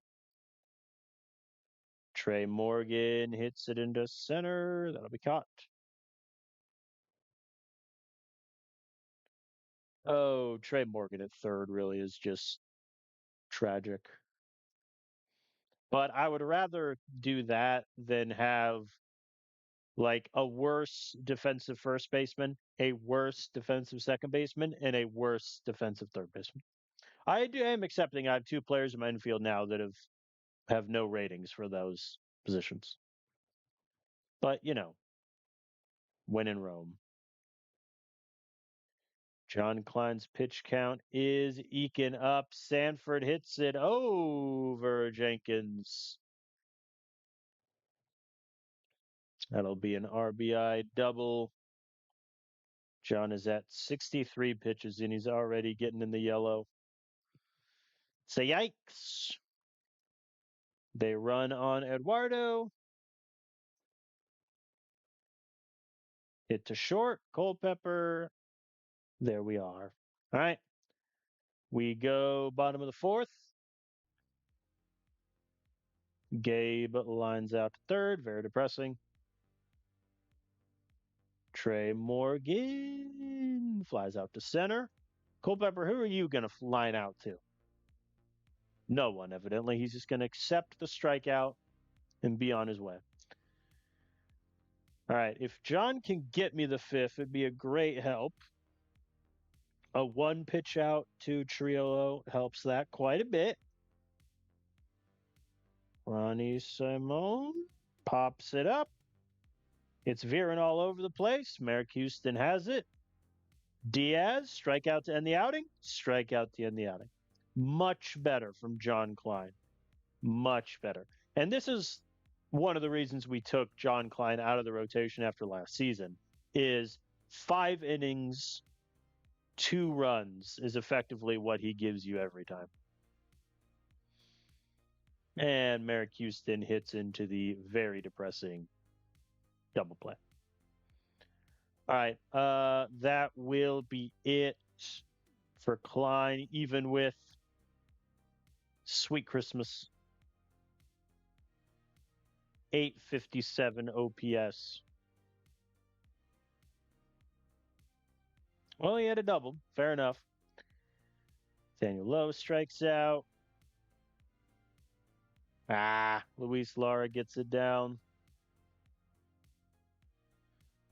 Trey Morgan hits it into center. That'll be caught. Oh, Trey Morgan at third really is just tragic. But I would rather do that than have like a worse defensive first baseman, a worse defensive second baseman, and a worse defensive third baseman. I am accepting I have two players in my infield now that have no ratings for those positions. But when in Rome. John Klein's pitch count is eking up. Sanford hits it over Jenkins. That'll be an RBI double. John is at 63 pitches and he's already getting in the yellow. Say yikes. They run on Eduardo. Hit to short. Culpepper. There we are. All right. We go bottom of the fourth. Gabe lines out to third. Very depressing. Trey Morgan flies out to center. Culpepper, who are you going to line out to? No one, evidently. He's just going to accept the strikeout and be on his way. All right. If John can get me the fifth, it'd be a great help. A one pitch out to Triolo helps that quite a bit. Ronnie Simone pops it up. It's veering all over the place. Merrick Houston has it. Diaz, strikeout to end the outing. Strikeout to end the outing. Much better from John Klein. Much better. And this is one of the reasons we took John Klein out of the rotation after last season is 5 innings, 2 runs is effectively what he gives you every time. And Merrick Houston hits into the very depressing double play. All right. That will be it for Klein, even with Sweet Christmas. 857 OPS. Well, he had a double. Fair enough. Daniel Lowe strikes out. Luis Lara gets it down.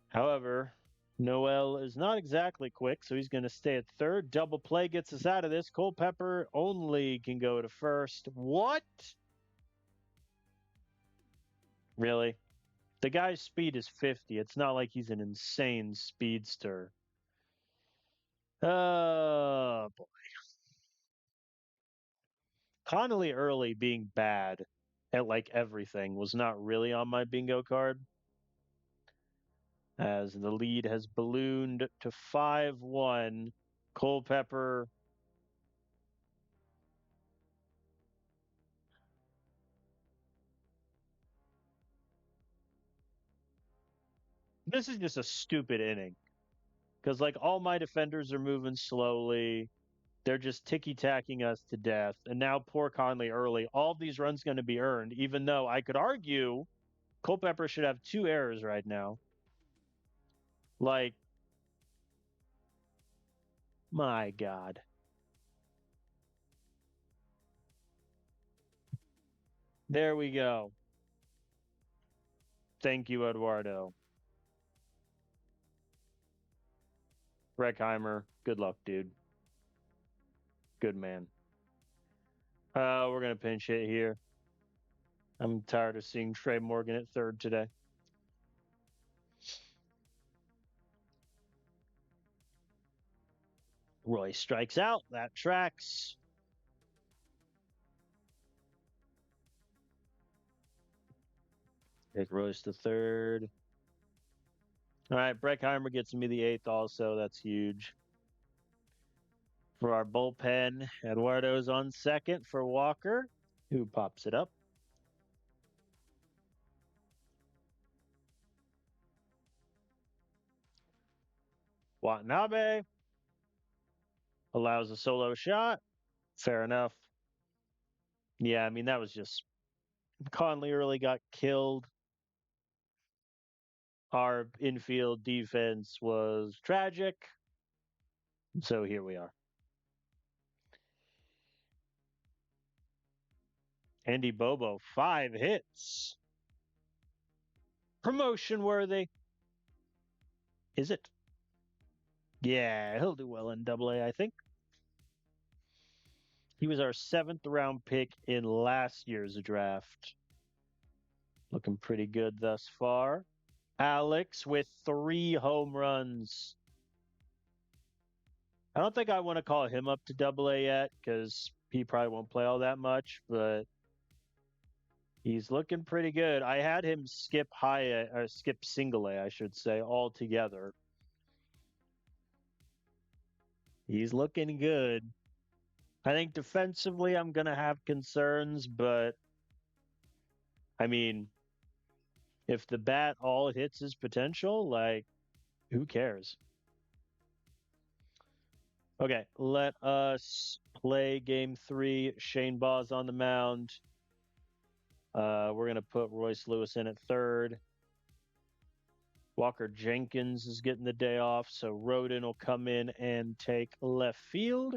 However, Noel is not exactly quick, so he's going to stay at third. Double play gets us out of this. Culpepper only can go to first. What? Really? The guy's speed is 50. It's not like he's an insane speedster. Oh, boy. Connolly early being bad at like everything was not really on my bingo card. As the lead has ballooned to 5-1. Culpepper. This is just a stupid inning. Because like all my defenders are moving slowly. They're just ticky-tacking us to death. And now poor Conley early. All these runs going to be earned, even though I could argue Culpepper should have 2 errors right now. Like, my God. There we go. Thank you, Eduardo. Reckheimer, good luck, dude. Good man. We're going to pinch hit here. I'm tired of seeing Trey Morgan at third today. Roy strikes out. That tracks. Take Royce to third. All right, Breckheimer gets me the 8th also. That's huge. For our bullpen, Eduardo's on second for Walker, who pops it up. Watanabe allows a solo shot. Fair enough. Yeah, I mean, that was just Conley early got killed. Our infield defense was tragic. So here we are. Andy Bobo, 5 hits. Promotion worthy. Is it? Yeah, he'll do well in AA, I think. He was our 7th round pick in last year's draft. Looking pretty good thus far. Alex with 3 home runs. I don't think I want to call him up to AA yet because he probably won't play all that much, but he's looking pretty good. I had him skip skip single A, I should say, altogether. He's looking good. I think defensively I'm going to have concerns, but I mean, if the bat all hits his potential, like, who cares? Okay, let us play game 3. Shane Baz on the mound. We're going to put Royce Lewis in at third. Walker Jenkins is getting the day off, so Rodin will come in and take left field.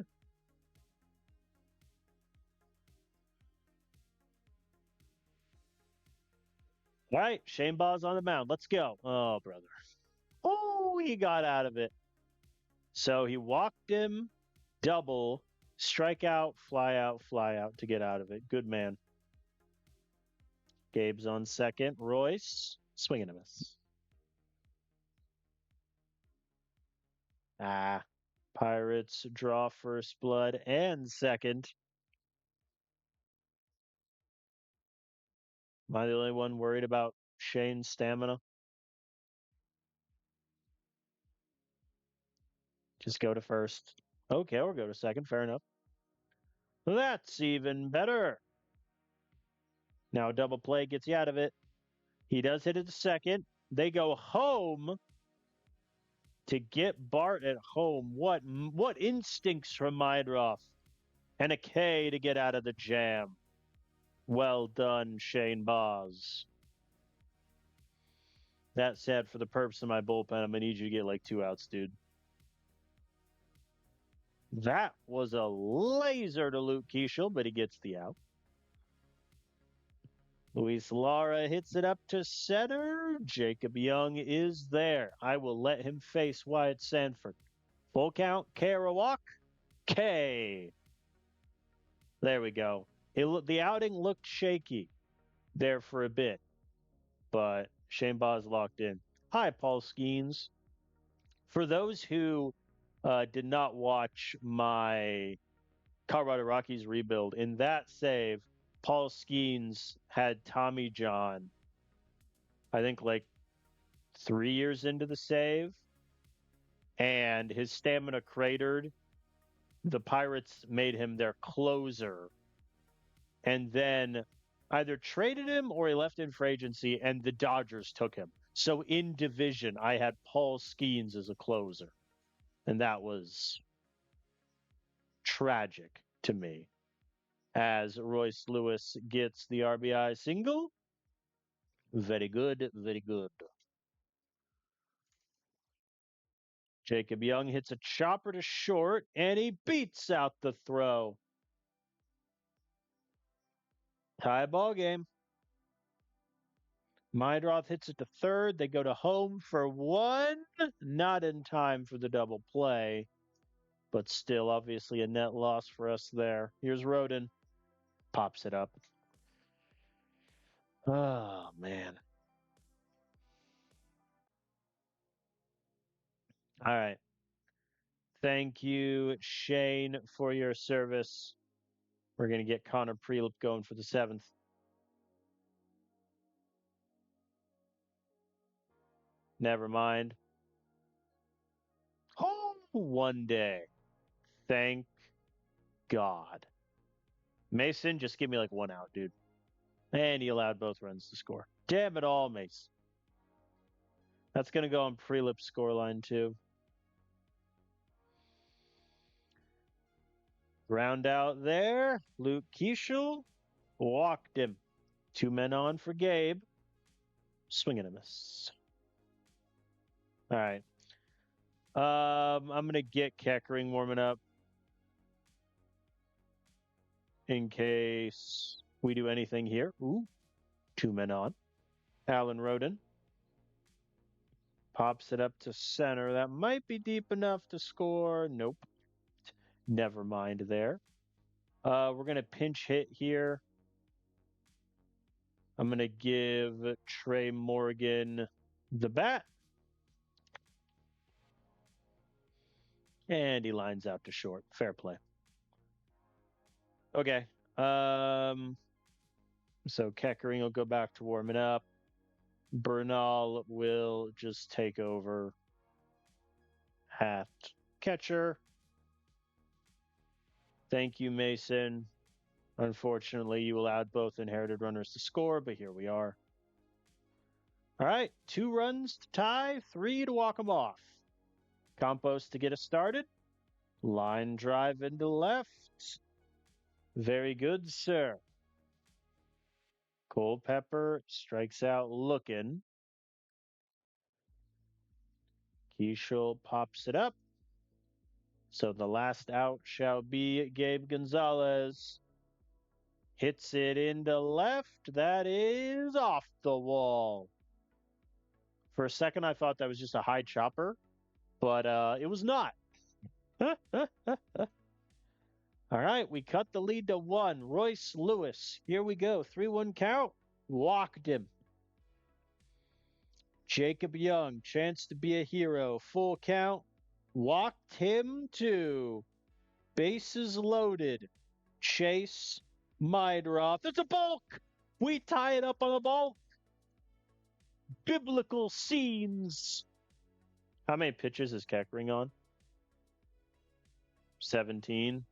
All right, Shane Baz on the mound. Let's go. Oh, brother. Oh, he got out of it. So he walked him, double, strike out, fly out to get out of it. Good man. Gabe's on second. Royce, swing and a miss. Pirates draw first blood and second. Am I the only one worried about Shane's stamina? Just go to first. Okay, we'll go to second. Fair enough. That's even better. Now double play gets you out of it. He does hit it to second. They go home to get Bart at home. What instincts from Mydroff. And a K to get out of the jam. Well done, Shane Baz. That said, for the purpose of my bullpen, I'm going to need you to get like 2 outs, dude. That was a laser to Luke Keeschel, but he gets the out. Luis Lara hits it up to center. Jacob Young is there. I will let him face Wyatt Sanford. Full count, Kerouac, K. There we go. The outing looked shaky there for a bit, but Shane Baz locked in. Hi, Paul Skeens. For those who did not watch my Colorado Rockies rebuild, in that save, Paul Skeens had Tommy John, I think like 3 years into the save, and his stamina cratered. The Pirates made him their closer, and then either traded him or he left in free agency, and the Dodgers took him. So in division, I had Paul Skeens as a closer, and that was tragic to me. As Royce Lewis gets the RBI single. Very good, very good. Jacob Young hits a chopper to short, and he beats out the throw. Tie ball game. Mydroth hits it to third. They go to home for 1. Not in time for the double play, but still obviously a net loss for us there. Here's Rodin. Pops it up. Oh, man. All right. Thank you, Shane, for your service. We're going to get Connor Prelip going for the 7th. Never mind. Oh, one day. Thank God. Mason, just give me like 1 out, dude. And he allowed both runs to score. Damn it all, Mace. That's going to go on Prelip scoreline, too. Round out there. Luke Keeschel walked him. 2 men on for Gabe. Swing and a miss. All right. I'm gonna get Keckering warming up in case we do anything here. Ooh, 2 men on. Alan Roden pops it up to center. That might be deep enough to score. Nope. Never mind there. We're gonna pinch hit here. I'm gonna give Trey Morgan the bat. And he lines out to short. Fair play. Okay. So Keckering will go back to warming up. Bernal will just take over at catcher. Thank you, Mason. Unfortunately, you allowed both inherited runners to score, but here we are. All right, 2 runs to tie, 3 to walk them off. Campos to get us started. Line drive into left. Very good, sir. Culpepper strikes out looking. Keishel pops it up. So the last out shall be Gabe Gonzalez. Hits it into left. That is off the wall. For a second, I thought that was just a high chopper, but it was not. All right, we cut the lead to 1. Royce Lewis. Here we go. 3-1 count. Walked him. Jacob Young, chance to be a hero. Full count. Walked him too. Bases loaded. Chase Mydroth. It's a bulk. We tie it up on a bulk. Biblical scenes. How many pitches is Keckering on? 17.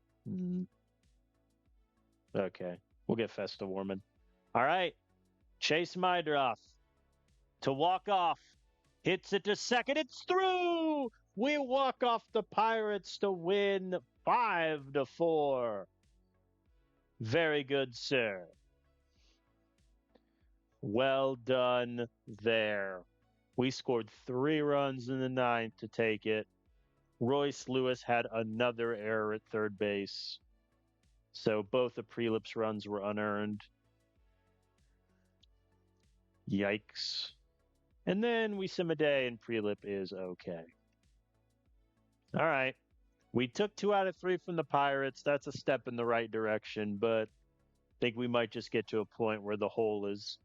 Okay. We'll get Festa warming. All right. Chase Mydroth to walk off. Hits it to second. It's through. We walk off the Pirates to win 5-4. Very good, sir. Well done there. We scored 3 runs in the 9th to take it. Royce Lewis had another error at third base. So both the Prelips runs were unearned. Yikes. And then we sim a day and Prelip is okay. All right. We took 2 out of 3 from the Pirates. That's a step in the right direction, but I think we might just get to a point where the hole is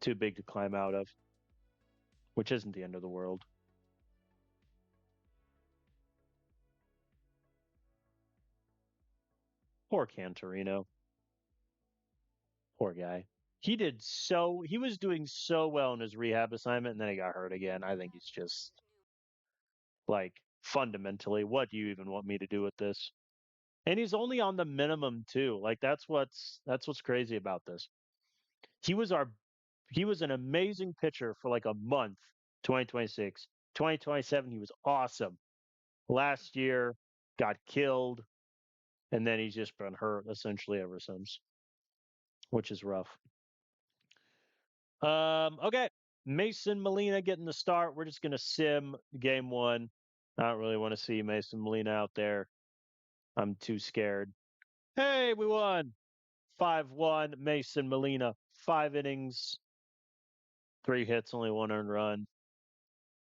too big to climb out of, which isn't the end of the world. Poor Cantorino. Poor guy. He was doing so well in his rehab assignment, and then he got hurt again. I think he's just like fundamentally, what do you even want me to do with this? And he's only on the minimum too. Like that's what's crazy about this. He was an amazing pitcher for like a month, 2026. 2027, he was awesome. Last year, got killed, and then he's just been hurt essentially ever since, which is rough. Okay. Mason Molina getting the start. We're just gonna sim game 1. I don't really want to see Mason Molina out there. I'm too scared. Hey, we won. 5-1. Mason Molina. 5 innings, 3 hits, only 1 earned run.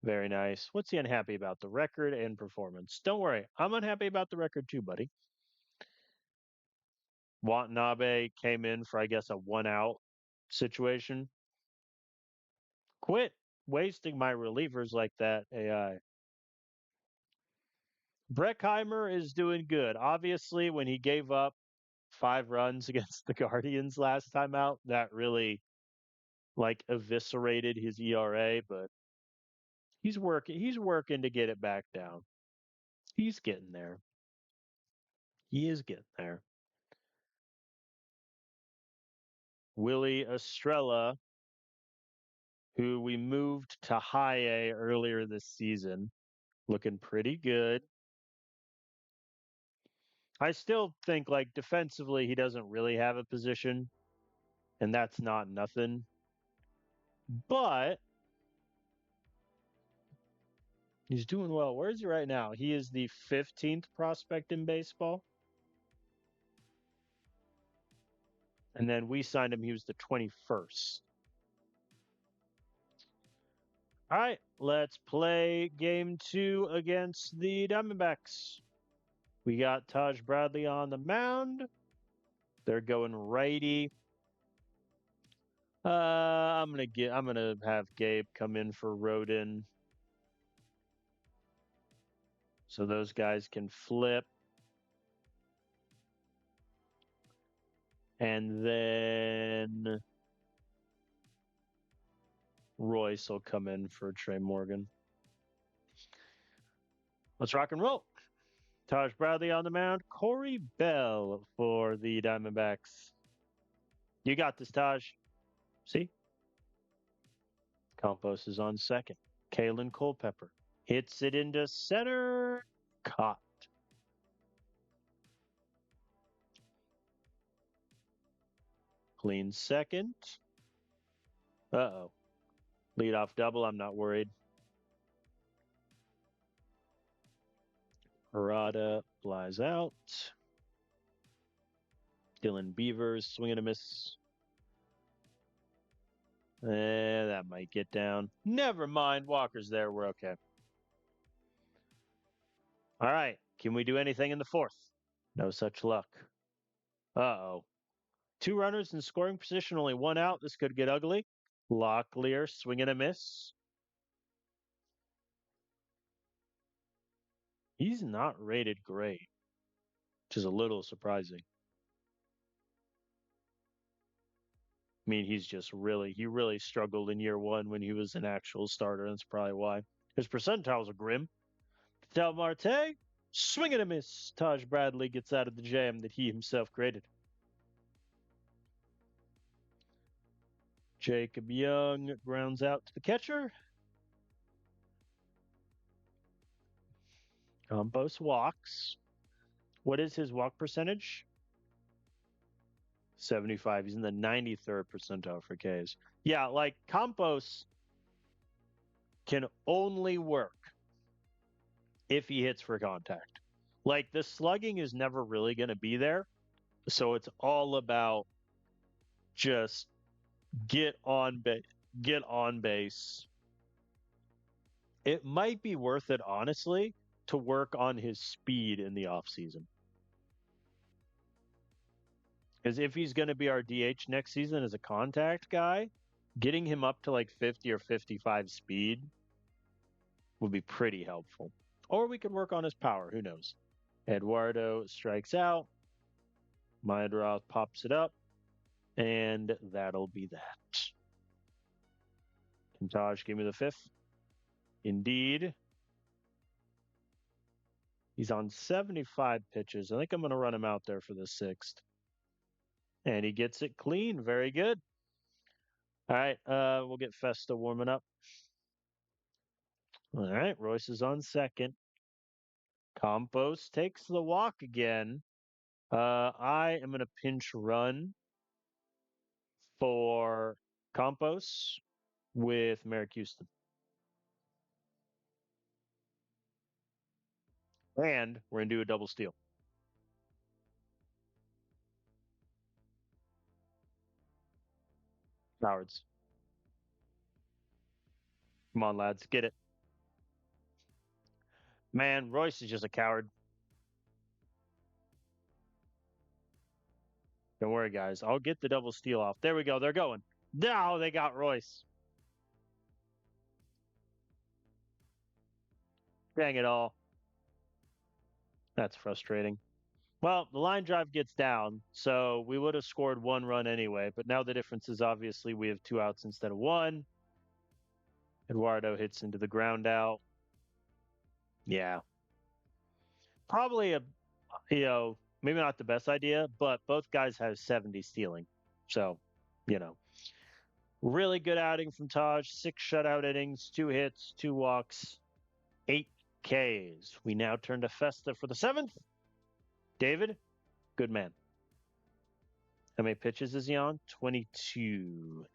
Very nice. What's he unhappy about? The record and performance. Don't worry. I'm unhappy about the record too, buddy. Watanabe came in for, I guess, a 1-out situation. Quit wasting my relievers like that, AI. Breckheimer is doing good. Obviously, when he gave up 5 runs against the Guardians last time out, that really like eviscerated his ERA, but he's working to get it back down. He's getting there. He is getting there. Willie Estrella, who we moved to high A earlier this season, looking pretty good. I still think like defensively he doesn't really have a position. and that's not nothing. But he's doing well. Where is he right now? He is the 15th prospect in baseball. And then we signed him, he was the 21st. All right, let's play game 2 against the Diamondbacks. We got Taj Bradley on the mound. They're going righty. I'm gonna have Gabe come in for Rodin, so those guys can flip. And then Royce will come in for Trey Morgan. Let's rock and roll. Taj Bradley on the mound. Corey Bell for the Diamondbacks. You got this, Taj. See? Campos is on second. Kalen Culpepper hits it into center. Caught. Clean second. Uh-oh. Leadoff double. I'm not worried. Harada flies out. Dylan Beavers swinging a miss. That might get down. Never mind. Walker's there. We're okay. All right. Can we do anything in the fourth? No such luck. Uh-oh. 2 runners in scoring position, only 1 out. This could get ugly. Locklear swinging a miss. He's not rated great, which is a little surprising. I mean, he really struggled in year 1 when he was an actual starter. That's probably why. His percentiles are grim. Del Marte, swing and a miss. Taj Bradley gets out of the jam that he himself created. Jacob Young grounds out to the catcher. Campos walks. What is his walk percentage? 75. He's in the 93rd percentile for Ks. Yeah, like Campos can only work if he hits for contact. Like the slugging is never really going to be there. So it's all about just get on base. It might be worth it, honestly, to work on his speed in the offseason. Because if he's going to be our DH next season as a contact guy, getting him up to like 50 or 55 speed would be pretty helpful. Or we could work on his power. Who knows? Eduardo strikes out. Maedroth pops it up. And that'll be that. Can Taj give me the 5th? Indeed. He's on 75 pitches. I think I'm going to run him out there for the 6th. And he gets it clean. Very good. All right. We'll get Festa warming up. All right. Royce is on second. Campos takes the walk again. I am going to pinch run for Campos with Merrick Houston. And we're going to do a double steal. Cowards. Come on, lads. Get it. Man, Royce is just a coward. Don't worry, guys. I'll get the double steal off. There we go. They're going. No, they got Royce. Dang it all. That's frustrating. Well, the line drive gets down, so we would have scored 1 run anyway. But now the difference is obviously we have 2 outs instead of 1. Eduardo hits into the ground out. Yeah. Probably maybe not the best idea, but both guys have 70 stealing. So, really good outing from Taj. 6 shutout innings, 2 hits, 2 walks, 8 Ks. We now turn to Festa for the 7th. David, good man. How many pitches is he on? 22.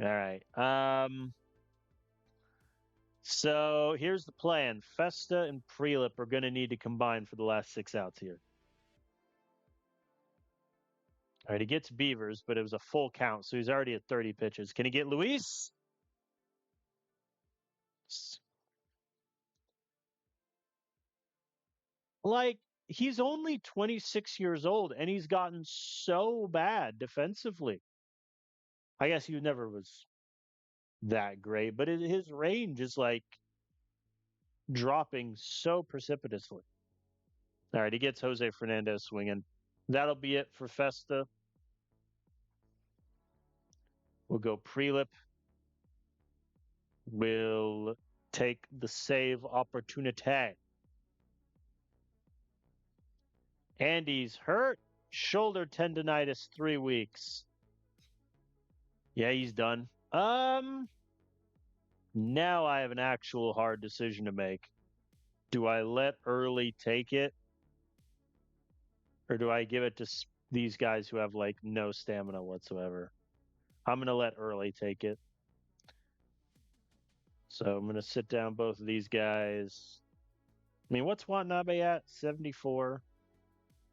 All right. So here's the plan. Festa and Prelip are going to need to combine for the last 6 outs here. All right, he gets Beavers, but it was a full count, so he's already at 30 pitches. Can he get Luis? Like, he's only 26 years old, and he's gotten so bad defensively. I guess he never was that great, but his range is like dropping so precipitously. All right, he gets Jose Fernandez swinging. That'll be it for Festa. We'll go Prelip. Will take the save opportunity. Andy's hurt. Shoulder tendonitis, 3 weeks. Yeah, he's done. Now I have an actual hard decision to make. Do I let Early take it? Or do I give it to these guys who have like no stamina whatsoever? I'm going to let Early take it. So I'm going to sit down both of these guys. I mean, what's Watanabe at? 74.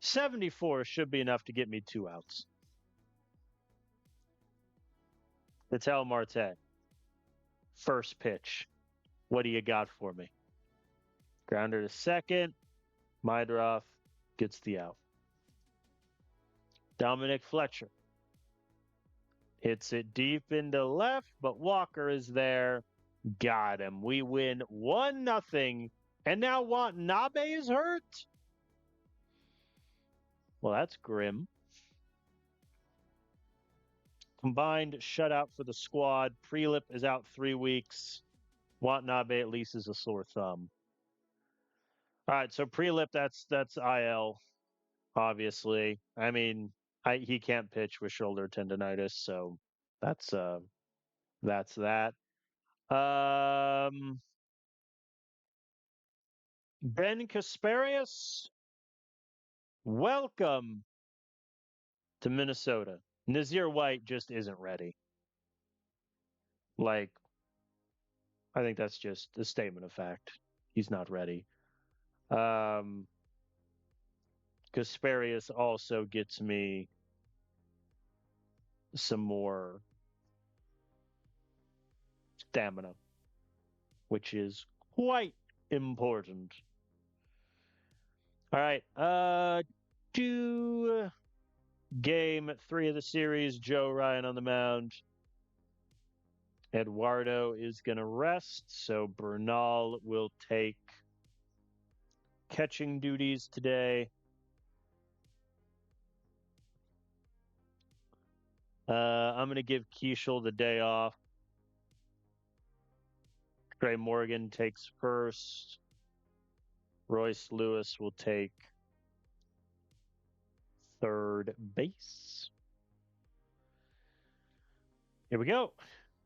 74 should be enough to get me 2 outs. Vital Marte. First pitch. What do you got for me? Grounder to second. Maedroff gets the out. Dominic Fletcher hits it deep into left, but Walker is there. Got him. We win 1-0. And now Watanabe is hurt? Well, that's grim. Combined shutout for the squad. Prelip is out 3 weeks. Watanabe at least is a sore thumb. All right, so Prelip, that's IL, obviously. I mean, he can't pitch with shoulder tendonitis, so that's that. Ben Kasparius, welcome to Minnesota. Nazir White just isn't ready. Like, I think that's just a statement of fact. He's not ready. Kasparius also gets me some more stamina, which is quite important. All right. Game 3 of the series. Joe Ryan on the mound. Eduardo is going to rest, so Bernal will take catching duties today. I'm going to give Keishel the day off. Trey Morgan takes first. Royce Lewis will take third base. Here we go.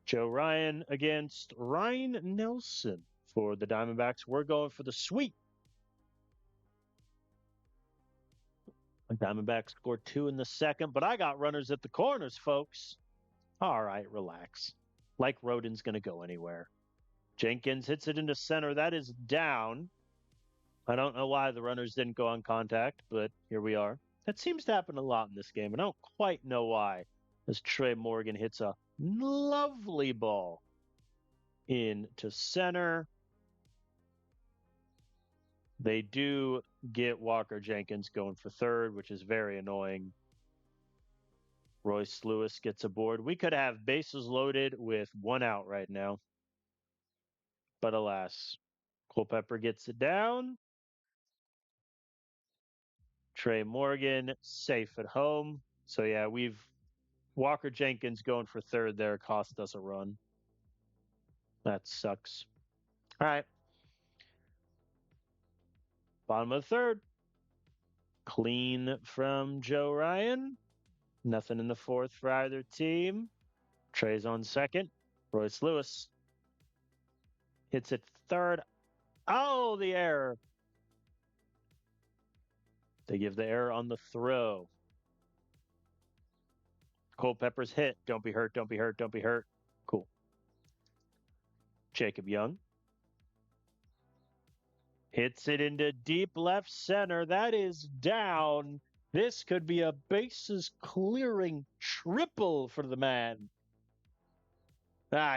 Joe Ryan against Ryan Nelson for the Diamondbacks. We're going for the sweep. The Diamondbacks scored 2 in the second, but I got runners at the corners, folks. All right, relax. Like Rodin's going to go anywhere. Jenkins hits it into center. That is down. I don't know why the runners didn't go on contact, but here we are. That seems to happen a lot in this game. I don't quite know why. As Trey Morgan hits a lovely ball into center. They do get Walker Jenkins going for third, which is very annoying. Royce Lewis gets aboard. We could have bases loaded with 1 out right now. But alas, Culpepper gets it down. Trey Morgan safe at home. So yeah, Walker Jenkins going for third there cost us a run. That sucks. All right. Bottom of the third. Clean from Joe Ryan. Nothing in the fourth for either team. Trey's on second. Royce Lewis hits it third. Oh, the error. They give the error on the throw. Culpepper's hit. Don't be hurt. Don't be hurt. Don't be hurt. Cool. Jacob Young hits it into deep left center. That is down. This could be a bases clearing triple for the man.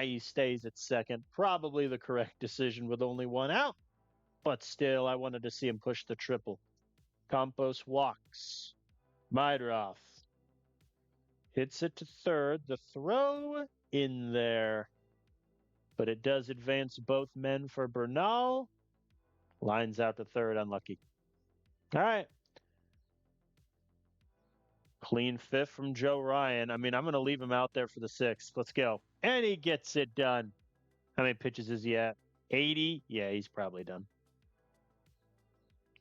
He stays at second. Probably the correct decision with only one out. But still, I wanted to see him push the triple. Campos walks. Mydroff hits it to third. The throw in there. But it does advance both men for Bernal. Lines out to third. Unlucky. All right. Clean fifth from Joe Ryan. I mean, I'm going to leave him out there for the sixth. Let's go. And he gets it done. How many pitches is he at? 80? Yeah, he's probably done.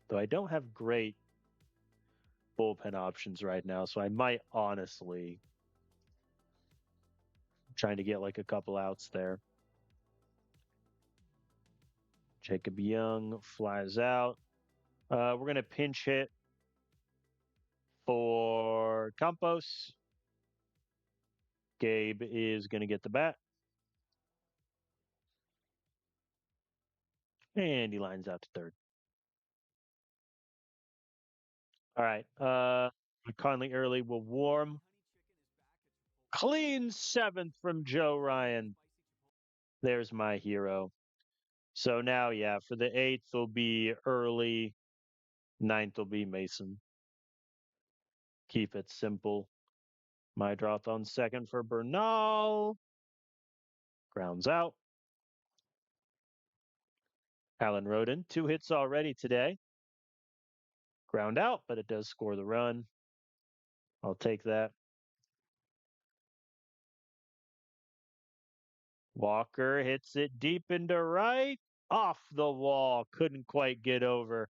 Though I don't have great bullpen options right now, so I might honestly trying to get like a couple outs there. Jacob Young flies out. We're going to pinch hit for Campos. Gabe is going to get the bat. And he lines out to third. All right. Conley early will warm. Clean seventh from Joe Ryan. There's my hero. So now, yeah, for the eighth will be early. Ninth will be Mason. Keep it simple. Mydroth on second for Bernal. Grounds out. Alan Roden, 2 hits already today. Ground out, but it does score the run. I'll take that. Walker hits it deep into right. Off the wall. Couldn't quite get over.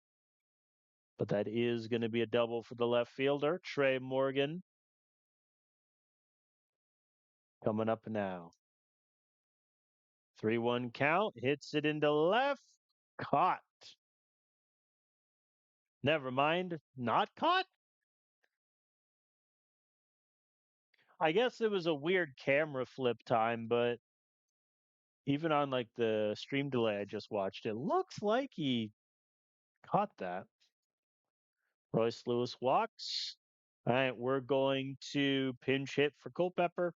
But that is going to be a double for the left fielder, Trey Morgan. Coming up now. 3-1 count. Hits it into left. Caught. Never mind. Not caught? I guess it was a weird camera flip time, but even on like the stream delay I just watched, it looks like he caught that. Royce Lewis walks. All right, we're going to pinch hit for Culpepper.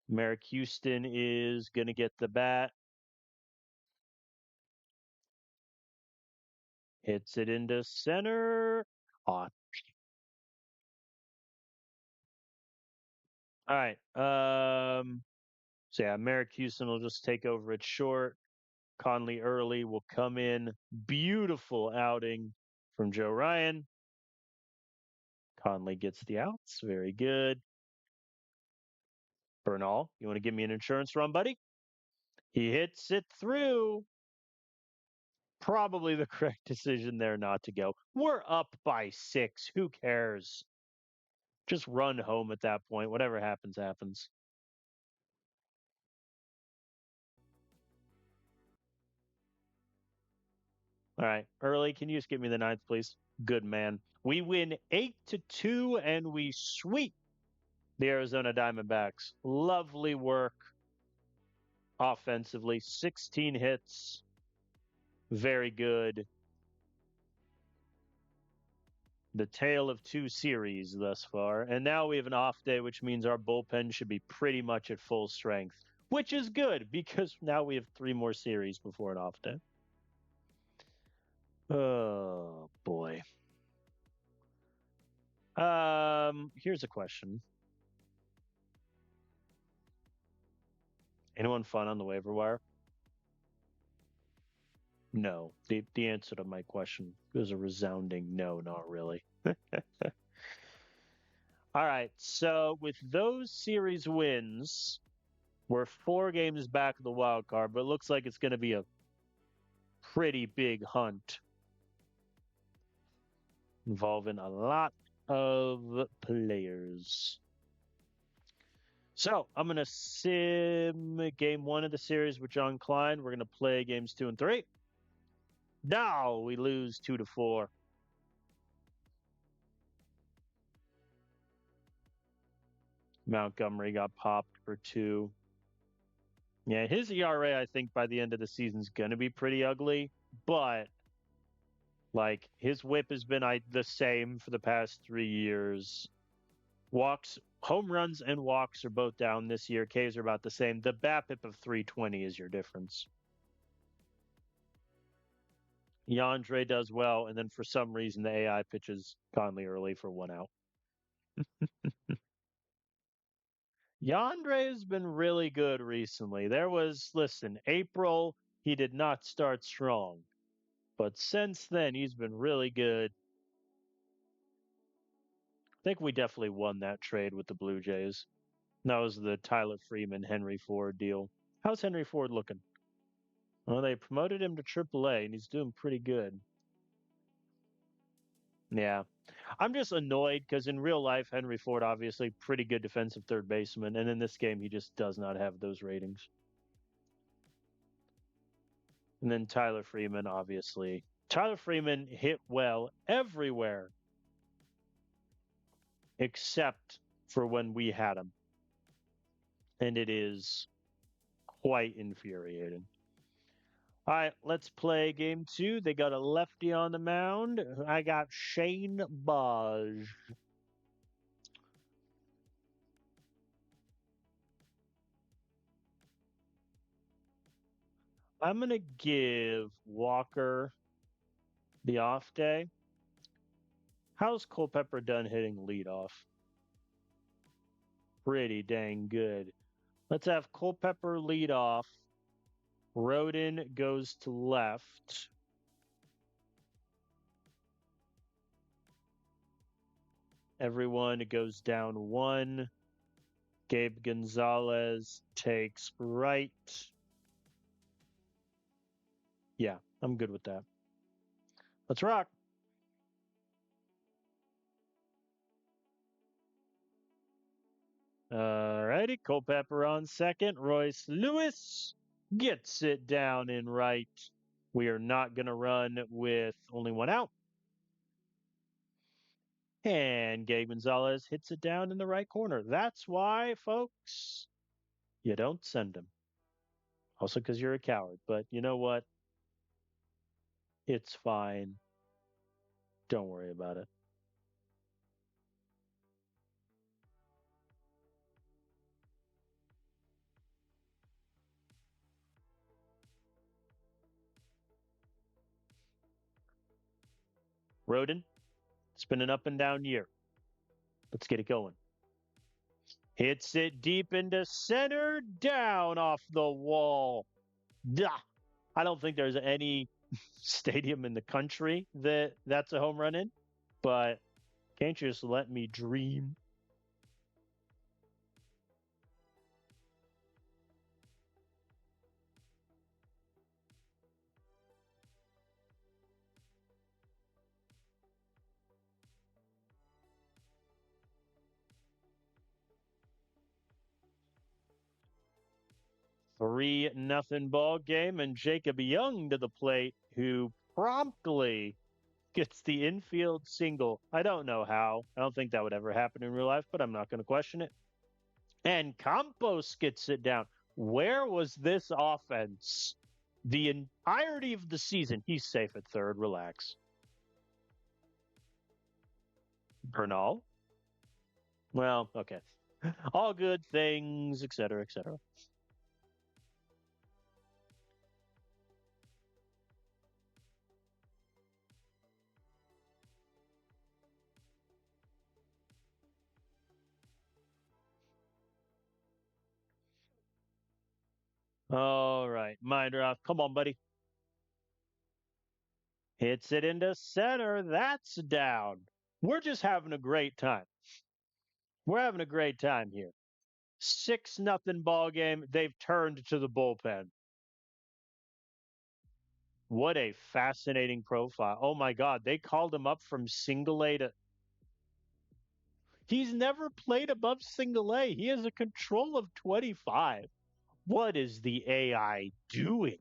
Merrick Houston is going to get the bat. Hits it into center. All right. So yeah, Merrick Houston will just take over at short. Conley early will come in. Beautiful outing from Joe Ryan. Conley gets the outs. Very good. Bernal, you want to give me an insurance run, buddy? He hits it through. Probably the correct decision there not to go. We're up by 6. Who cares? Just run home at that point. Whatever happens, happens. All right. Early, can you just give me the ninth, please? Good man. We win 8-2 and we sweep the Arizona Diamondbacks. Lovely work offensively. 16 hits. Very good. The tale of 2 series thus far. And now we have an off day, which means our bullpen should be pretty much at full strength, which is good because now we have 3 more series before an off day. Oh, boy. Here's a question. Anyone fun on the waiver wire? No. The answer to my question is a resounding no, not really. All right. So with those series wins, we're 4 games back of the wild card, but it looks like it's going to be a pretty big hunt involving a lot of players. So I'm going to sim game 1 of the series with John Klein. We're going to play games 2 and 3. Now we lose 2-4. Montgomery got popped for 2. Yeah, his ERA, I think, by the end of the season is going to be pretty ugly, but like his whip has been the same for the past 3 years. Walks, home runs, and walks are both down this year. Ks are about the same. The BABIP of 320 is your difference. Yandre does well, and then for some reason the AI pitches Conley early for 1 out. Yandre has been really good recently. Listen, April, he did not start strong, but since then, he's been really good. I think we definitely won that trade with the Blue Jays. That was the Tyler Freeman, Henry Ford deal. How's Henry Ford looking? Well, they promoted him to AAA, and he's doing pretty good. Yeah. I'm just annoyed because in real life, Henry Ford, obviously, pretty good defensive third baseman. And in this game, he just does not have those ratings. And then Tyler Freeman, obviously. Tyler Freeman hit well everywhere except for when we had him. And it is quite infuriating. All right, let's play game 2. They got a lefty on the mound. I got Shane Baz. I'm going to give Walker the off day. How's Culpepper done hitting leadoff? Pretty dang good. Let's have Culpepper lead off. Roden goes to left. Everyone goes down 1. Gabe Gonzalez takes right. Yeah, I'm good with that. Let's rock. All righty, Culpepper on second. Royce Lewis gets it down in right. We are not going to run with only 1 out. And Gabe Gonzalez hits it down in the right corner. That's why, folks, you don't send him. Also because you're a coward. But you know what? It's fine. Don't worry about it. Roden, it's been an up and down year. Let's get it going. Hits it deep into center, down off the wall. Duh. I don't think there's any stadium in the country that's a home run in, but can't you just let me dream? Three nothing ball game, and Jacob Young to the plate, who promptly gets the infield single. I don't know how. I don't think that would ever happen in real life, but I'm not going to question it. And Campos gets it down. Where was this offense the entirety of the season? He's safe at third. Relax. Bernal. Well, okay. All good things, etc., etc. All right. Mindroth, come on, buddy. Hits it into center. That's down. We're just having a great time. We're having a great time here. 6-0 ball game. They've turned to the bullpen. What a fascinating profile. Oh my God. They called him up from single A to. He's never played above single A. He has a control of 25. What is the AI doing?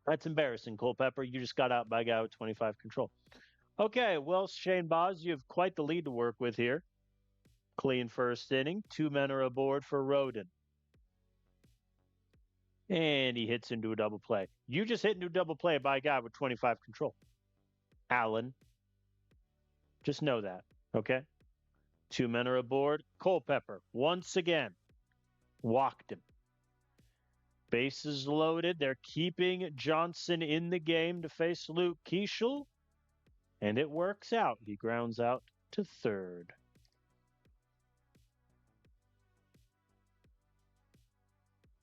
That's embarrassing, Culpepper. You just got out by a guy with 25 control. Okay, well, Shane Boz, you have quite the lead to work with here. Clean first inning. 2 men are aboard for Roden. And he hits into a double play. You just hit into a double play by a guy with 25 control. Allen. Just know that. Okay? 2 men are aboard. Culpepper, once again, walked him. Bases loaded. They're keeping Johnson in the game to face Luke Keeschel. And it works out. He grounds out to third.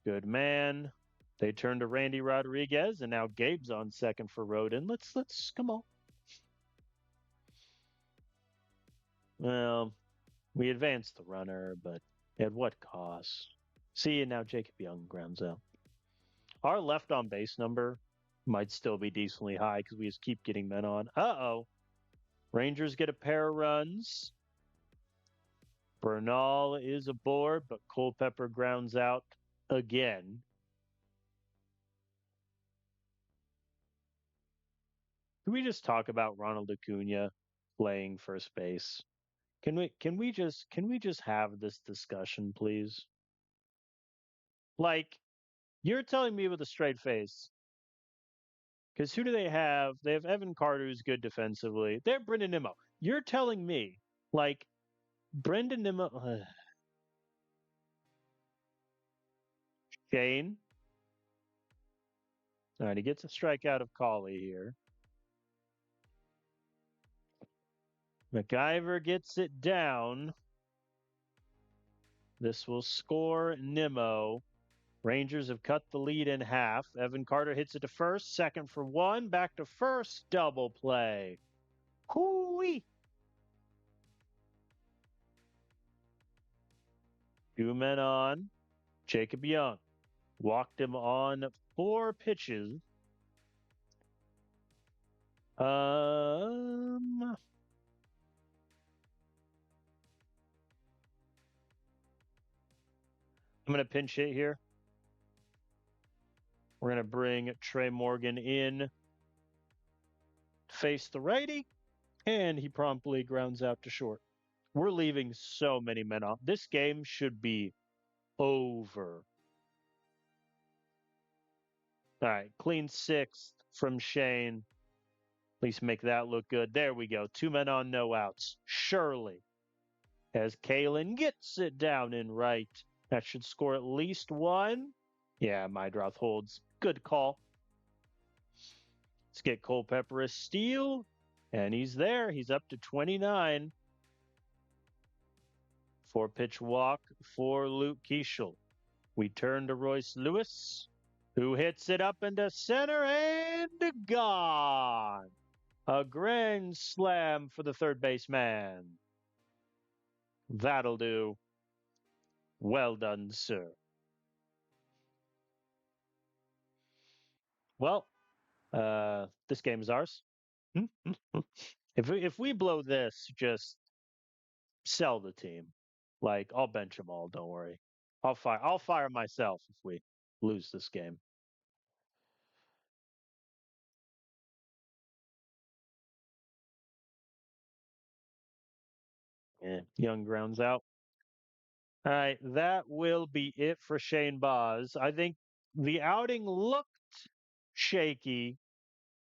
Good man. They turn to Randy Rodriguez, and now Gabe's on second for Roden. Let's come on. Well, we advanced the runner, but at what cost? See, and now Jacob Young grounds out. Our left on base number might still be decently high because we just keep getting men on. Uh-oh. Rangers get a pair of runs. Bernal is aboard, but Culpepper grounds out again. Can we just talk about Ronald Acuna playing first base? Can we just have this discussion, please? Like, you're telling me with a straight face, because who do they have? They have Evan Carter, who's good defensively. They have Brendan Nimmo. You're telling me, like, Brendan Nimmo, Shane. All right, he gets a strikeout of Cauley here. McIver gets it down. This will score Nimmo. Rangers have cut the lead in half. Evan Carter hits it to first, second for one, back to first, double play. Hoo-wee. 2 men on. Jacob Young walked him on 4 pitches. I'm going to pinch hit here. We're going to bring Trey Morgan in, face the righty, and he promptly grounds out to short. We're leaving so many men off. This game should be over. All right, clean 6th from Shane. At least make that look good. There we go. 2 men on, no outs. Shirley, as Kalen gets it down in right. That should score at least 1. Yeah, Mydroth holds. Good call. Let's get Culpepper a steal. And he's there. He's up to 29. 4-pitch walk for Luke Keeschel. We turn to Royce Lewis, who hits it up into center and gone. A grand slam for the third baseman. That'll do. Well done, sir. Well, this game is ours. If we blow this, just sell the team. Like, I'll bench them all. Don't worry. I'll fire myself if we lose this game. Yeah, Young grounds out. All right, that will be it for Shane Boz. I think the outing looked shaky.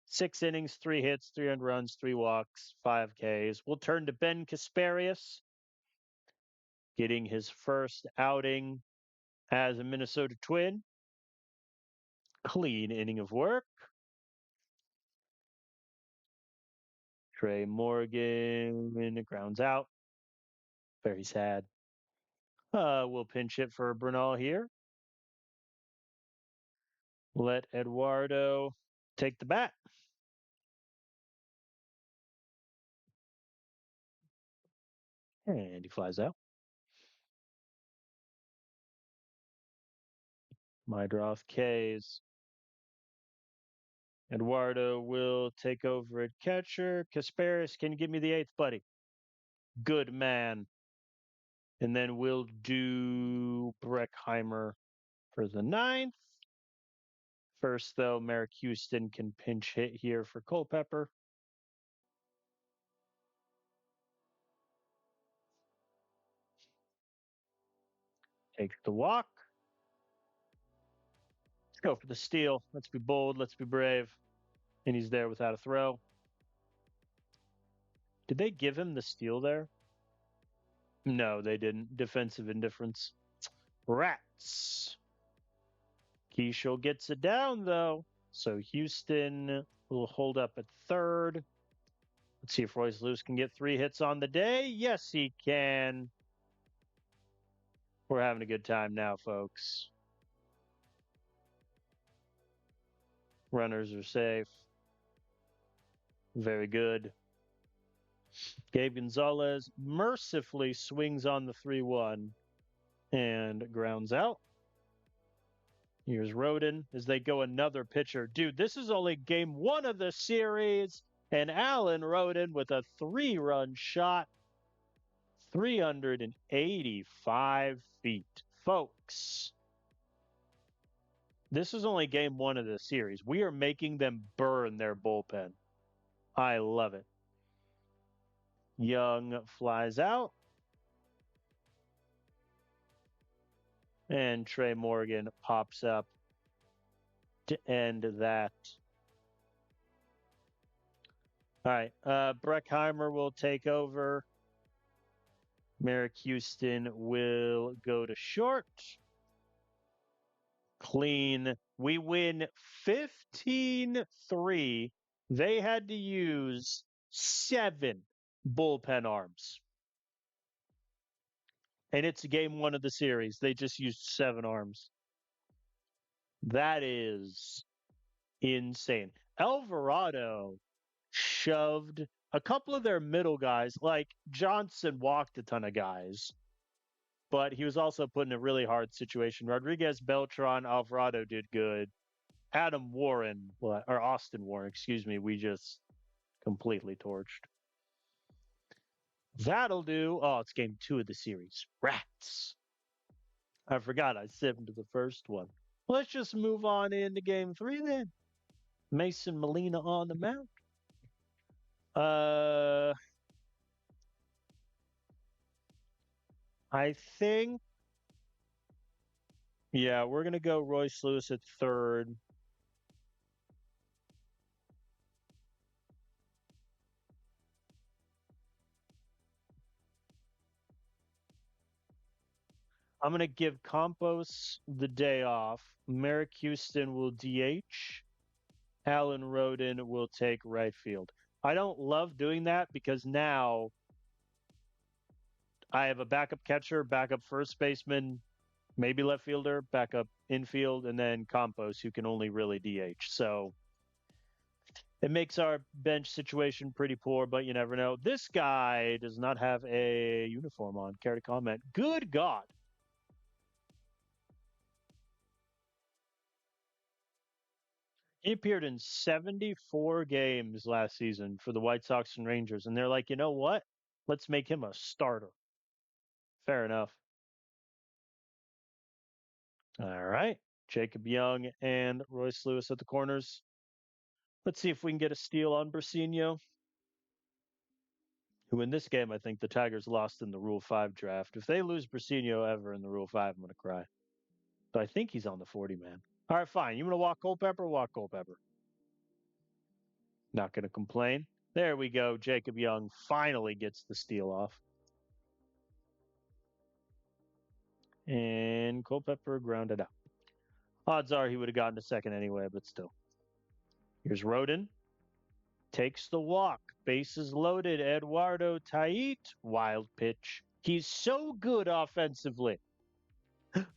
6 innings, 3 hits, 3 runs, 3 walks, 5 Ks. We'll turn to Ben Kasparius, getting his first outing as a Minnesota Twin. Clean inning of work. Trey Morgan grounds out. Very sad. We'll pinch hit for Bernal here. Let Eduardo take the bat. And he flies out. Mydroth Ks. Eduardo will take over at catcher. Kasparis, can you give me the 8th, buddy? Good man. And then we'll do Breckheimer for the 9th. First, though, Merrick Houston can pinch hit here for Culpepper. Takes the walk. Let's go for the steal. Let's be bold. Let's be brave. And he's there without a throw. Did they give him the steal there? No, they didn't. Defensive indifference. Rats. Keishel gets it down, though. So Houston will hold up at third. Let's see if Royce Lewis can get 3 hits on the day. Yes, he can. We're having a good time now, folks. Runners are safe. Very good. Gabe Gonzalez mercifully swings on the 3-1 and grounds out. Here's Rodin as they go another pitcher. Dude, this is only game 1 of the series. And Alan Rodin with a 3-run shot. 385 feet. Folks, this is only game 1 of the series. We are making them burn their bullpen. I love it. Young flies out. And Trey Morgan pops up to end that. All right. Breckheimer will take over. Merrick Houston will go to short. Clean. We win 15-3. They had to use 7 bullpen arms. And it's game 1 of the series. They just used 7 arms. That is insane. Alvarado shoved a couple of their middle guys. Like Johnson walked a ton of guys, but he was also put in a really hard situation. Rodriguez, Beltran, Alvarado did good. Adam Warren, or Austin Warren, excuse me, we just completely torched. That'll do. Oh, it's game 2 of the series. Rats. I forgot I sipped the first one. Let's just move on into game 3 then. Mason Molina on the mound. I think, yeah, we're going to go Royce Lewis at third. I'm going to give Campos the day off. Merrick Houston will DH. Alan Rodin will take right field. I don't love doing that because now I have a backup catcher, backup first baseman, maybe left fielder, backup infield, and then Campos, who can only really DH. So it makes our bench situation pretty poor, but you never know. This guy does not have a uniform on. Care to comment? Good God. He appeared in 74 games last season for the White Sox and Rangers, and they're like, you know what? Let's make him a starter. Fair enough. All right. Jacob Young and Royce Lewis at the corners. Let's see if we can get a steal on Brasinho, who in this game, I think the Tigers lost in the Rule 5 draft. If they lose Brasinho ever in the Rule 5, I'm going to cry. But I think he's on the 40-man. All right, fine. You want to walk Culpepper? Walk Culpepper. Not going to complain. There we go. Jacob Young finally gets the steal off. And Culpepper grounded out. Odds are he would have gotten to second anyway, but still. Here's Rodin. Takes the walk. Bases loaded. Eduardo Tait. Wild pitch. He's so good offensively.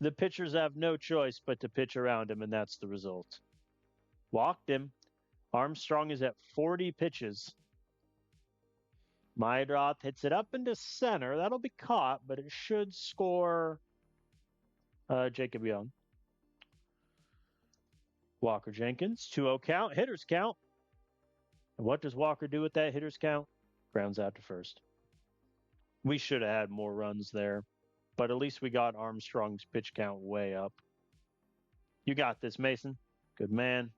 The pitchers have no choice but to pitch around him, and that's the result. Walked him. Armstrong is at 40 pitches. Meidroth hits it up into center. That'll be caught, but it should score Jacob Young. Walker Jenkins, 2-0 count, hitters count. And what does Walker do with that hitters count? Grounds out to first. We should have had more runs there, but at least we got Armstrong's pitch count way up. You got this, Mason. Good man.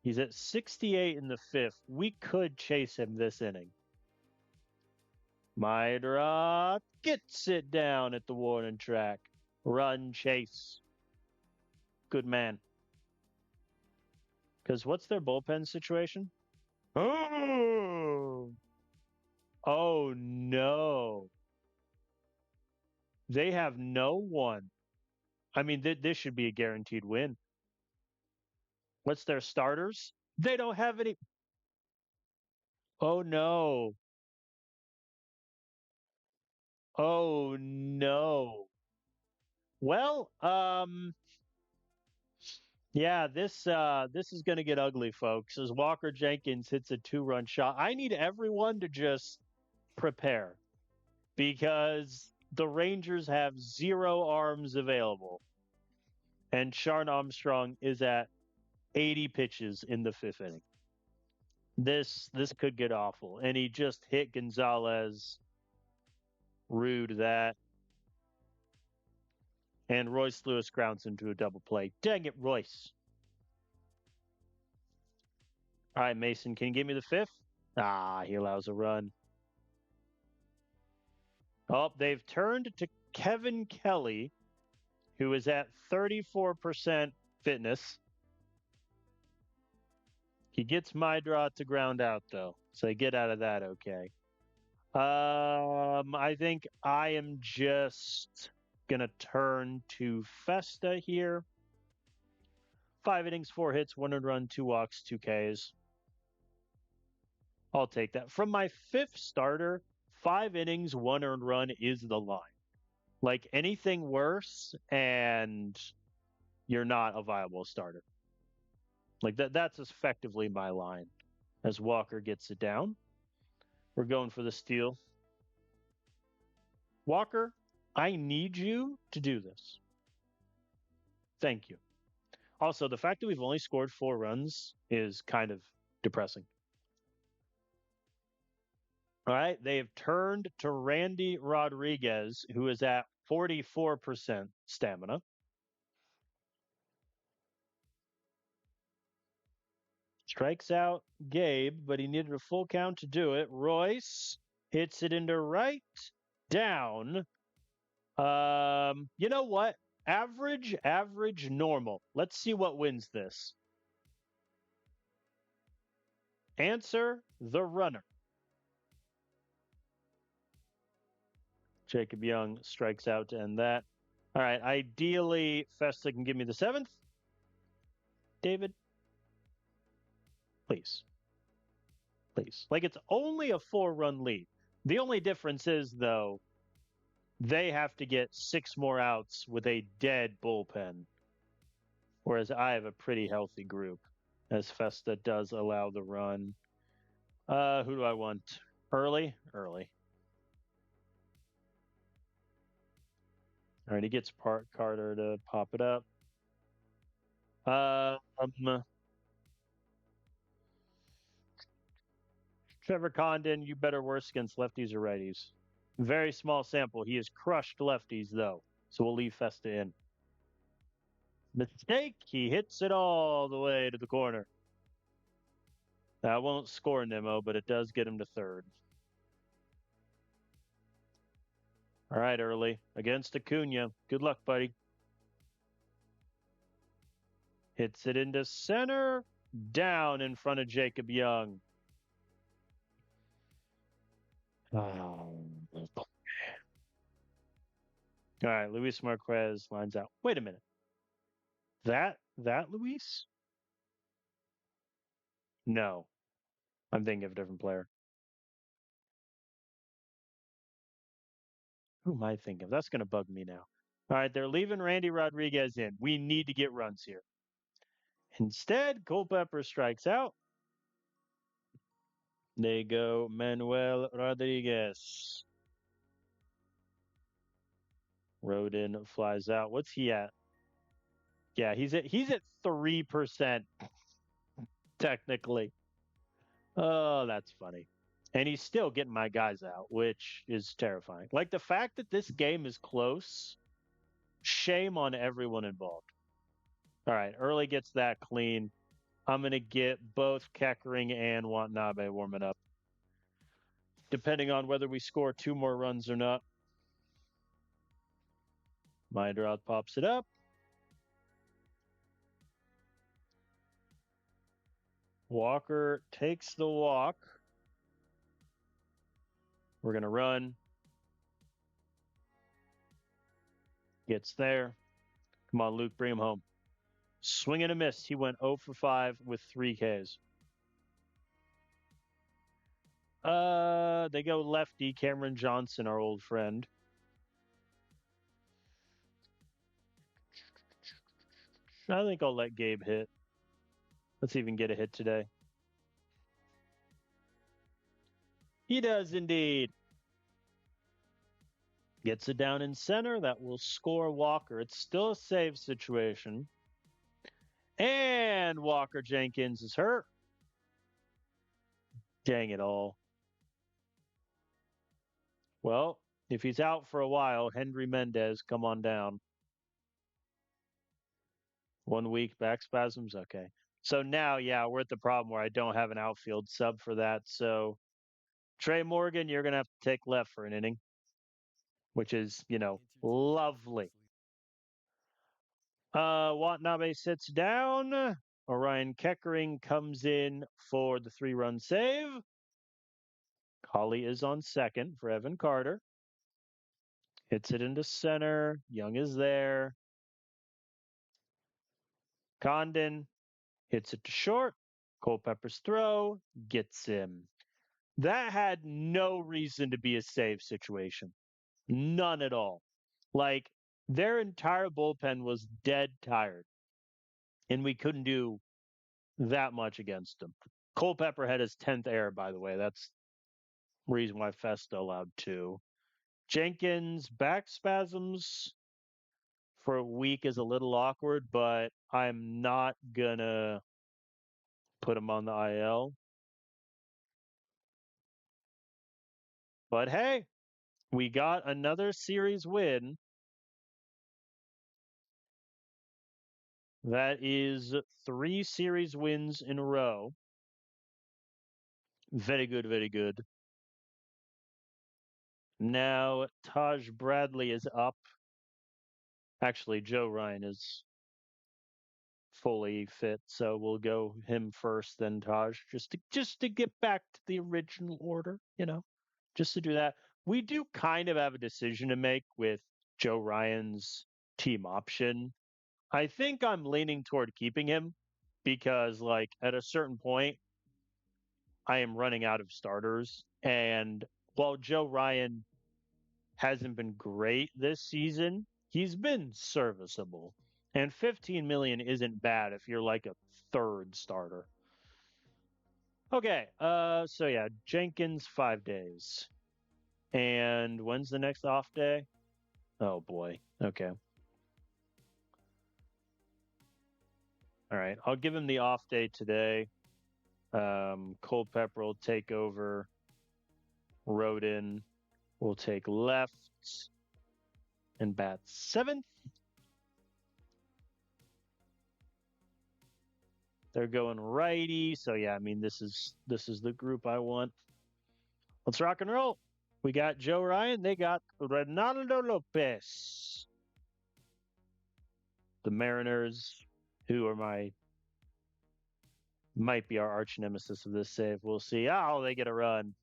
He's at 68 in the 5th. We could chase him this inning. Maedra gets it down at the warning track. Run, Chase. Good man. Because what's their bullpen situation? Oh, oh no. They have no one. I mean, this should be a guaranteed win. What's their starters? They don't have any. Oh no. Oh no. Well, yeah, this is going to get ugly, folks. As Walker Jenkins hits a 2-run shot, I need everyone to just prepare because the Rangers have 0 arms available, and Sharn Armstrong is at 80 pitches in the 5th inning. This could get awful, and he just hit Gonzalez. Rude that. And Royce Lewis grounds into a double play. Dang it, Royce. All right, Mason, can you give me the 5th? Ah, he allows a run. Oh, they've turned to Kevin Kelly, who is at 34% fitness. He gets my draw to ground out, though, so I get out of that okay. I think I am just going to turn to Festa here. 5 innings, 4 hits, 1 earned run, 2 walks, 2 Ks. I'll take that. From my 5th starter, 5 innings, 1 earned run is the line. Like anything worse, and you're not a viable starter. Like that's effectively my line. As Walker gets it down, we're going for the steal. Walker, I need you to do this. Thank you. Also, the fact that we've only scored 4 runs is kind of depressing. All right, they have turned to Randy Rodriguez, who is at 44% stamina. Strikes out Gabe, but he needed a full count to do it. Royce hits it into right, down. You know what? Average, normal. Let's see what wins this. Answer, the runner. Jacob Young strikes out to end that. All right, ideally, Festa can give me the 7th. David, please. Please. Like, it's only a 4-run lead. The only difference is, though, they have to get 6 more outs with a dead bullpen, whereas I have a pretty healthy group, as Festa does allow the run. Who do I want? Early? Early. All right, he gets Carter to pop it up. Trevor Condon, you better worse against lefties or righties. Very small sample. He has crushed lefties, though. So we'll leave Festa in. Mistake. He hits it all the way to the corner. That won't score Nimmo, but it does get him to 3rd. All right, Early. Against Acuna. Good luck, buddy. Hits it into center. Down in front of Jacob Young. Oh. All right, Luis Marquez lines out. Wait a minute. That Luis? No. I'm thinking of a different player. Who am I thinking of? That's going to bug me now. All right, they're leaving Randy Rodriguez in. We need to get runs here. Instead, Culpepper strikes out. They go Manuel Rodriguez. Rodin flies out. What's he at? Yeah, he's at 3% technically. Oh, that's funny. And he's still getting my guys out, which is terrifying. Like the fact that this game is close, shame on everyone involved. All right, Early gets that clean. I'm going to get both Keckering and Watanabe warming up. depending on whether we score 2 more runs or not. Meidroth pops it up. Walker takes the walk. We're going to run. Gets there. Come on, Luke, bring him home. Swing and a miss. He went 0 for 5 with 3 Ks. They go lefty. Cameron Johnson, our old friend. I think I'll let Gabe hit. Let's even get a hit today. He does indeed. Gets it down in center. That will score Walker. It's still a save situation. And Walker Jenkins is hurt. Dang it all. Well, if he's out for a while, Henry Mendez, come on down. 1 week back spasms. Okay. So now, yeah, we're at the problem where I don't have an outfield sub for that. So Trey Morgan, you're going to have to take left for an inning, which is, lovely. Watanabe sits down. Orion Keckering comes in for the 3-run save. Colley is on second for Evan Carter. Hits it into center. Young is there. Condon hits it to short. Culpepper's throw gets him. That had no reason to be a save situation. None at all. Like, their entire bullpen was dead tired. And we couldn't do that much against them. Culpepper had his 10th error, by the way. That's the reason why Festa allowed 2. Jenkins, back spasms for a week is a little awkward, but I'm not going to put him on the IL. But hey, we got another series win. That is 3 series wins in a row. Very good, very good. Now, Taj Bradley is up. Actually, Joe Ryan is fully fit, so we'll go him first, then Taj, just to get back to the original order, just to do that. We do kind of have a decision to make with Joe Ryan's team option. I think I'm leaning toward keeping him because, like, at a certain point, I am running out of starters. And while Joe Ryan hasn't been great this season, he's been serviceable. And 15 million isn't bad if you're like a 3rd starter. Okay, so yeah, Jenkins 5 days. And when's the next off day? Oh boy. Okay. All right, I'll give him the off day today. Culpepper will take over. Rodin will take left and bat 7th. They're going righty, so yeah, I mean this is the group I want. Let's rock and roll. We got Joe Ryan. They got Reynaldo Lopez. The Mariners, who are might be our arch nemesis of this save. We'll see. Oh, they get a run.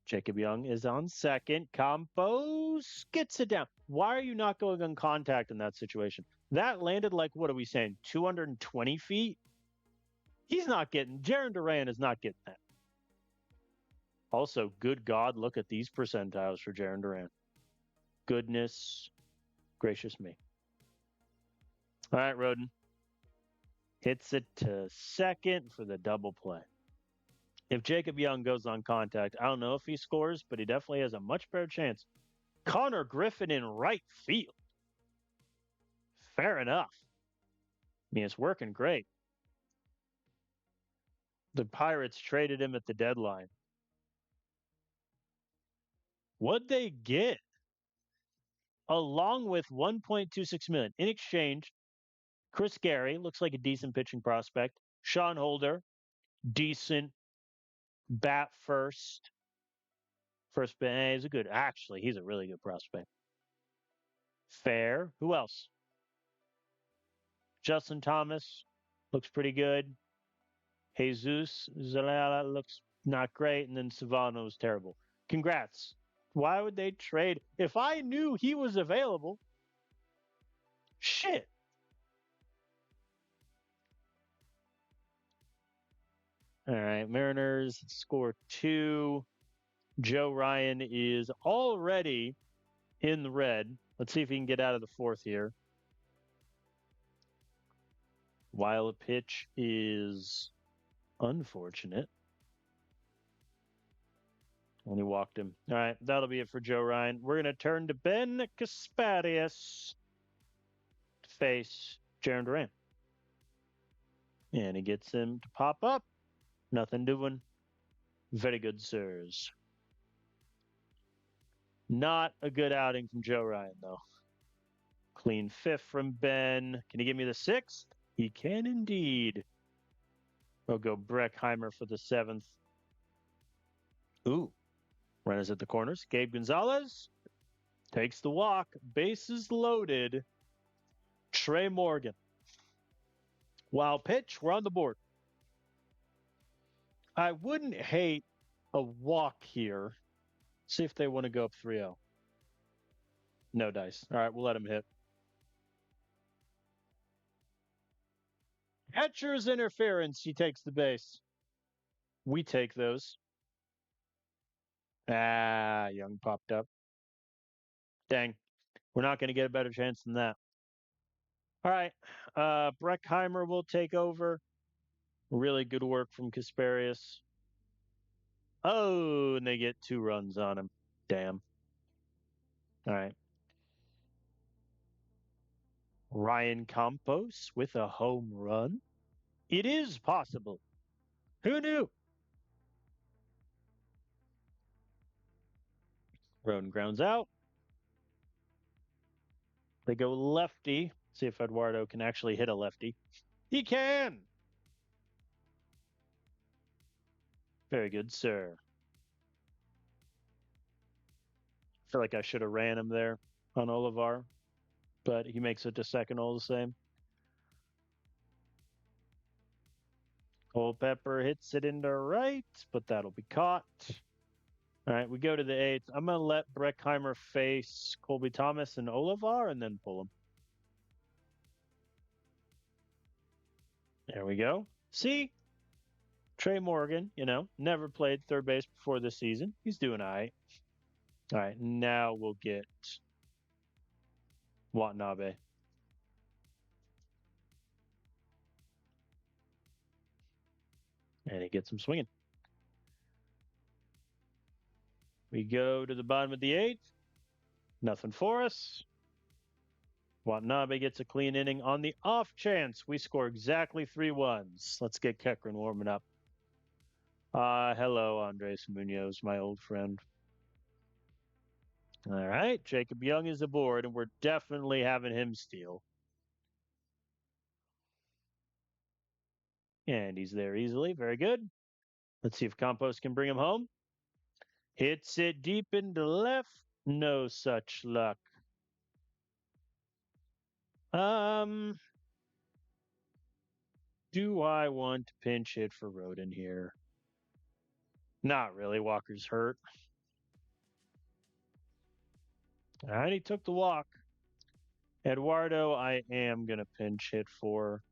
Jacob Young is on second. Campos gets it down. Why are you not going on contact in that situation? That landed like, what are we saying, 220 feet? He's not getting, Jarren Duran is not getting that. Also, good God, look at these percentiles for Jarren Duran. Goodness gracious me. All right, Rodin. Hits it to second for the double play. If Jacob Young goes on contact, I don't know if he scores, but he definitely has a much better chance. Connor Griffin in right field. Fair enough. I mean, it's working great. The Pirates traded him at the deadline. What'd they get? Along with $1.26 million. In exchange, Chris Gary looks like a decent pitching prospect. Sean Holder, decent bat first. First, he's he's a really good prospect. Fair. Who else? Justin Thomas looks pretty good. Jesus Zalala looks not great. And then Savano was terrible. Congrats. Why would they trade? If I knew he was available, shit. All right. Mariners score 2. Joe Ryan is already in the red. Let's see if he can get out of the 4th here. While a pitch is unfortunate. And he walked him. All right, that'll be it for Joe Ryan. We're going to turn to Ben Kasparius to face Jarren Duran. And he gets him to pop up. Nothing doing. Very good, sirs. Not a good outing from Joe Ryan, though. Clean 5th from Ben. Can he give me the 6th? He can indeed. We'll go Breckheimer for the 7th. Ooh. Runners at the corners. Gabe Gonzalez takes the walk. Bases loaded. Trey Morgan. Wild pitch. We're on the board. I wouldn't hate a walk here. See if they want to go up 3-0. No dice. All right, we'll let him hit. Catcher's interference. He takes the base. We take those. Young popped up. Dang. We're not going to get a better chance than that. All right. Breckheimer will take over. Really good work from Kasparius. Oh, and they get 2 runs on him. Damn. All right. Ryan Campos with a home run. It is possible. Who knew? Roan grounds out. They go lefty. See if Eduardo can actually hit a lefty. He can. Very good, sir. I feel like I should have ran him there on Olivar, but he makes it to second all the same. Culpepper hits it into right, but that'll be caught. All right, we go to the 8th. I'm going to let Breckheimer face Colby Thomas and Olivar and then pull him. There we go. See? Trey Morgan, never played third base before this season. He's doing all right. All right, now we'll get Watanabe. And he gets him swinging. We go to the bottom of the 8th. Nothing for us. Watanabe gets a clean inning on the off chance we score exactly 3 runs. Let's get Kekrin warming up. Hello, Andres Munoz, my old friend. All right, Jacob Young is aboard, and we're definitely having him steal. And he's there easily. Very good. Let's see if Campos can bring him home. Hits it deep into left. No such luck. Do I want to pinch hit for Rodon here? Not really. Walker's hurt. All right, he took the walk. Eduardo, I am going to pinch hit for.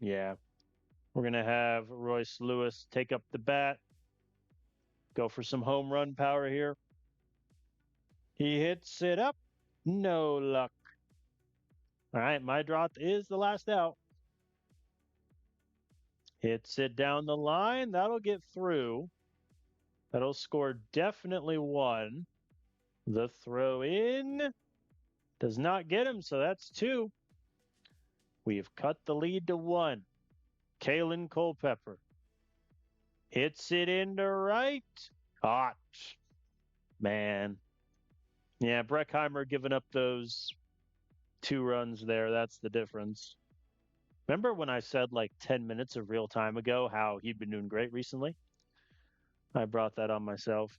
Yeah. We're going to have Royce Lewis take up the bat. Go for some home run power here. He hits it up. No luck. All right, my drop is the last out. Hits it down the line. That'll get through. That'll score definitely 1. The throw in does not get him, so that's 2. We've cut the lead to 1. Kalen Culpepper hits it into right. Hot. Man. Yeah, Breckheimer giving up those 2 runs there. That's the difference. Remember when I said like 10 minutes of real time ago how he'd been doing great recently? I brought that on myself.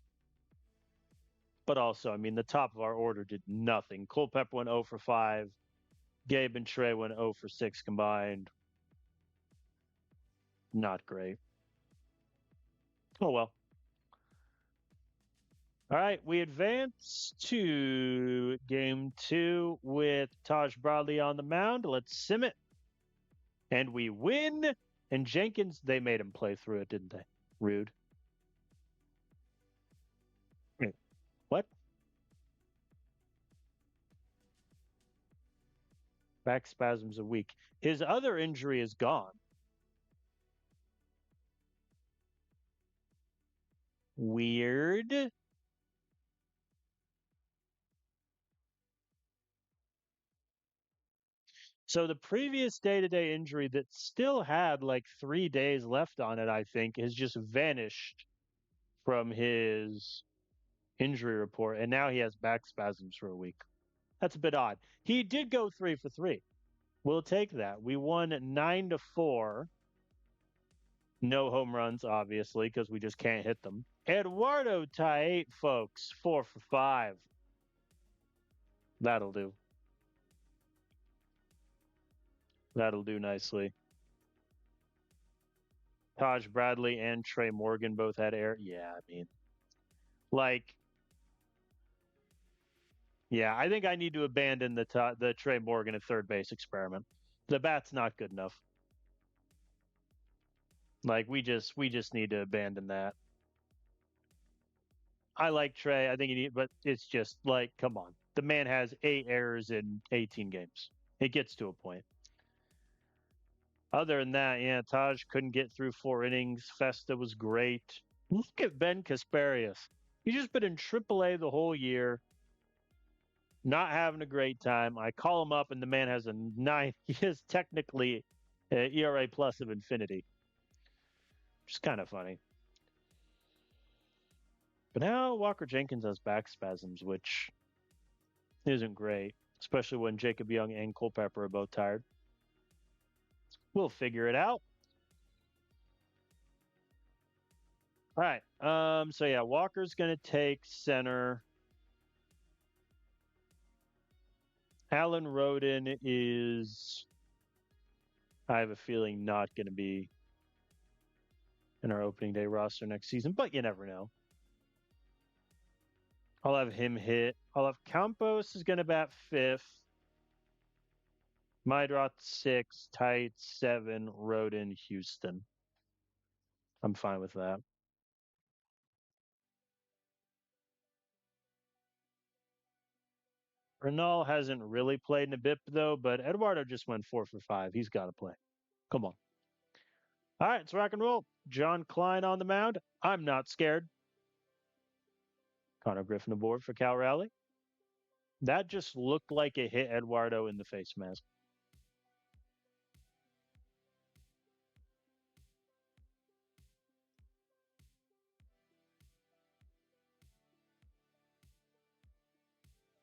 But also, I mean, the top of our order did nothing. Culpepper went 0 for 5. Gabe and Trey went 0 for 6 combined. Not great. Oh, well. All right, we advance to game 2 with Taj Bradley on the mound. Let's sim it. And we win. And Jenkins, they made him play through it, didn't they? Rude. Wait, what? Back spasms a week. His other injury is gone. Weird. So the previous day-to-day injury that still had like 3 days left on it, I think, has just vanished from his injury report, and now he has back spasms for a week. That's a bit odd. He did go 3 for 3. We'll take that. We won 9-4. No home runs, obviously, because we just can't hit them. Eduardo Taete, folks, 4 for 5. That'll do. That'll do nicely. Taj Bradley and Trey Morgan both had air. Yeah, I mean, like, yeah, I think I need to abandon the Trey Morgan at third base experiment. The bat's not good enough. Like we just need to abandon that. I like Trey. I think he need, but it's just like, come on. The man has 8 errors in 18 games. It gets to a point. Other than that, yeah, Taj couldn't get through 4 innings. Festa was great. Look at Ben Kasparius. He's just been in AAA the whole year, not having a great time. I call him up, and the man has a 9. He is technically ERA plus of infinity, which is kind of funny. But now Walker Jenkins has back spasms, which isn't great, especially when Jacob Young and Culpepper are both tired. We'll figure it out. All right. So yeah, Walker's gonna take center. Alan Roden is, I have a feeling, not gonna be in our opening day roster next season, but you never know. I'll have him hit. I'll have Campos is gonna bat 5th. Meidroth 6, Tight 7, Roden, Houston. I'm fine with that. Renal hasn't really played in a bit though, but Eduardo just went 4 for 5. He's got to play. Come on. All right, it's rock and roll. John Klein on the mound. I'm not scared. Connor Griffin aboard for Cal Raleigh. That just looked like it hit Eduardo in the face mask.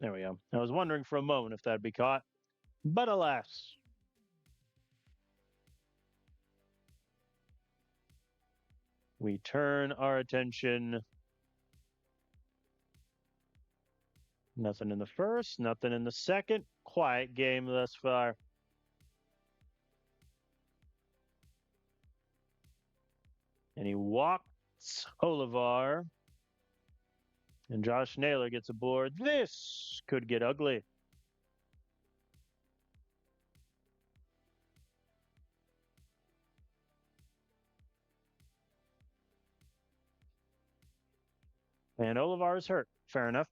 There we go. I was wondering for a moment if that'd be caught, but alas. We turn our attention. Nothing in the first, nothing in the second. Quiet game thus far. And he walks Olivar. And Josh Naylor gets aboard. This could get ugly. And Olivar is hurt. Fair enough.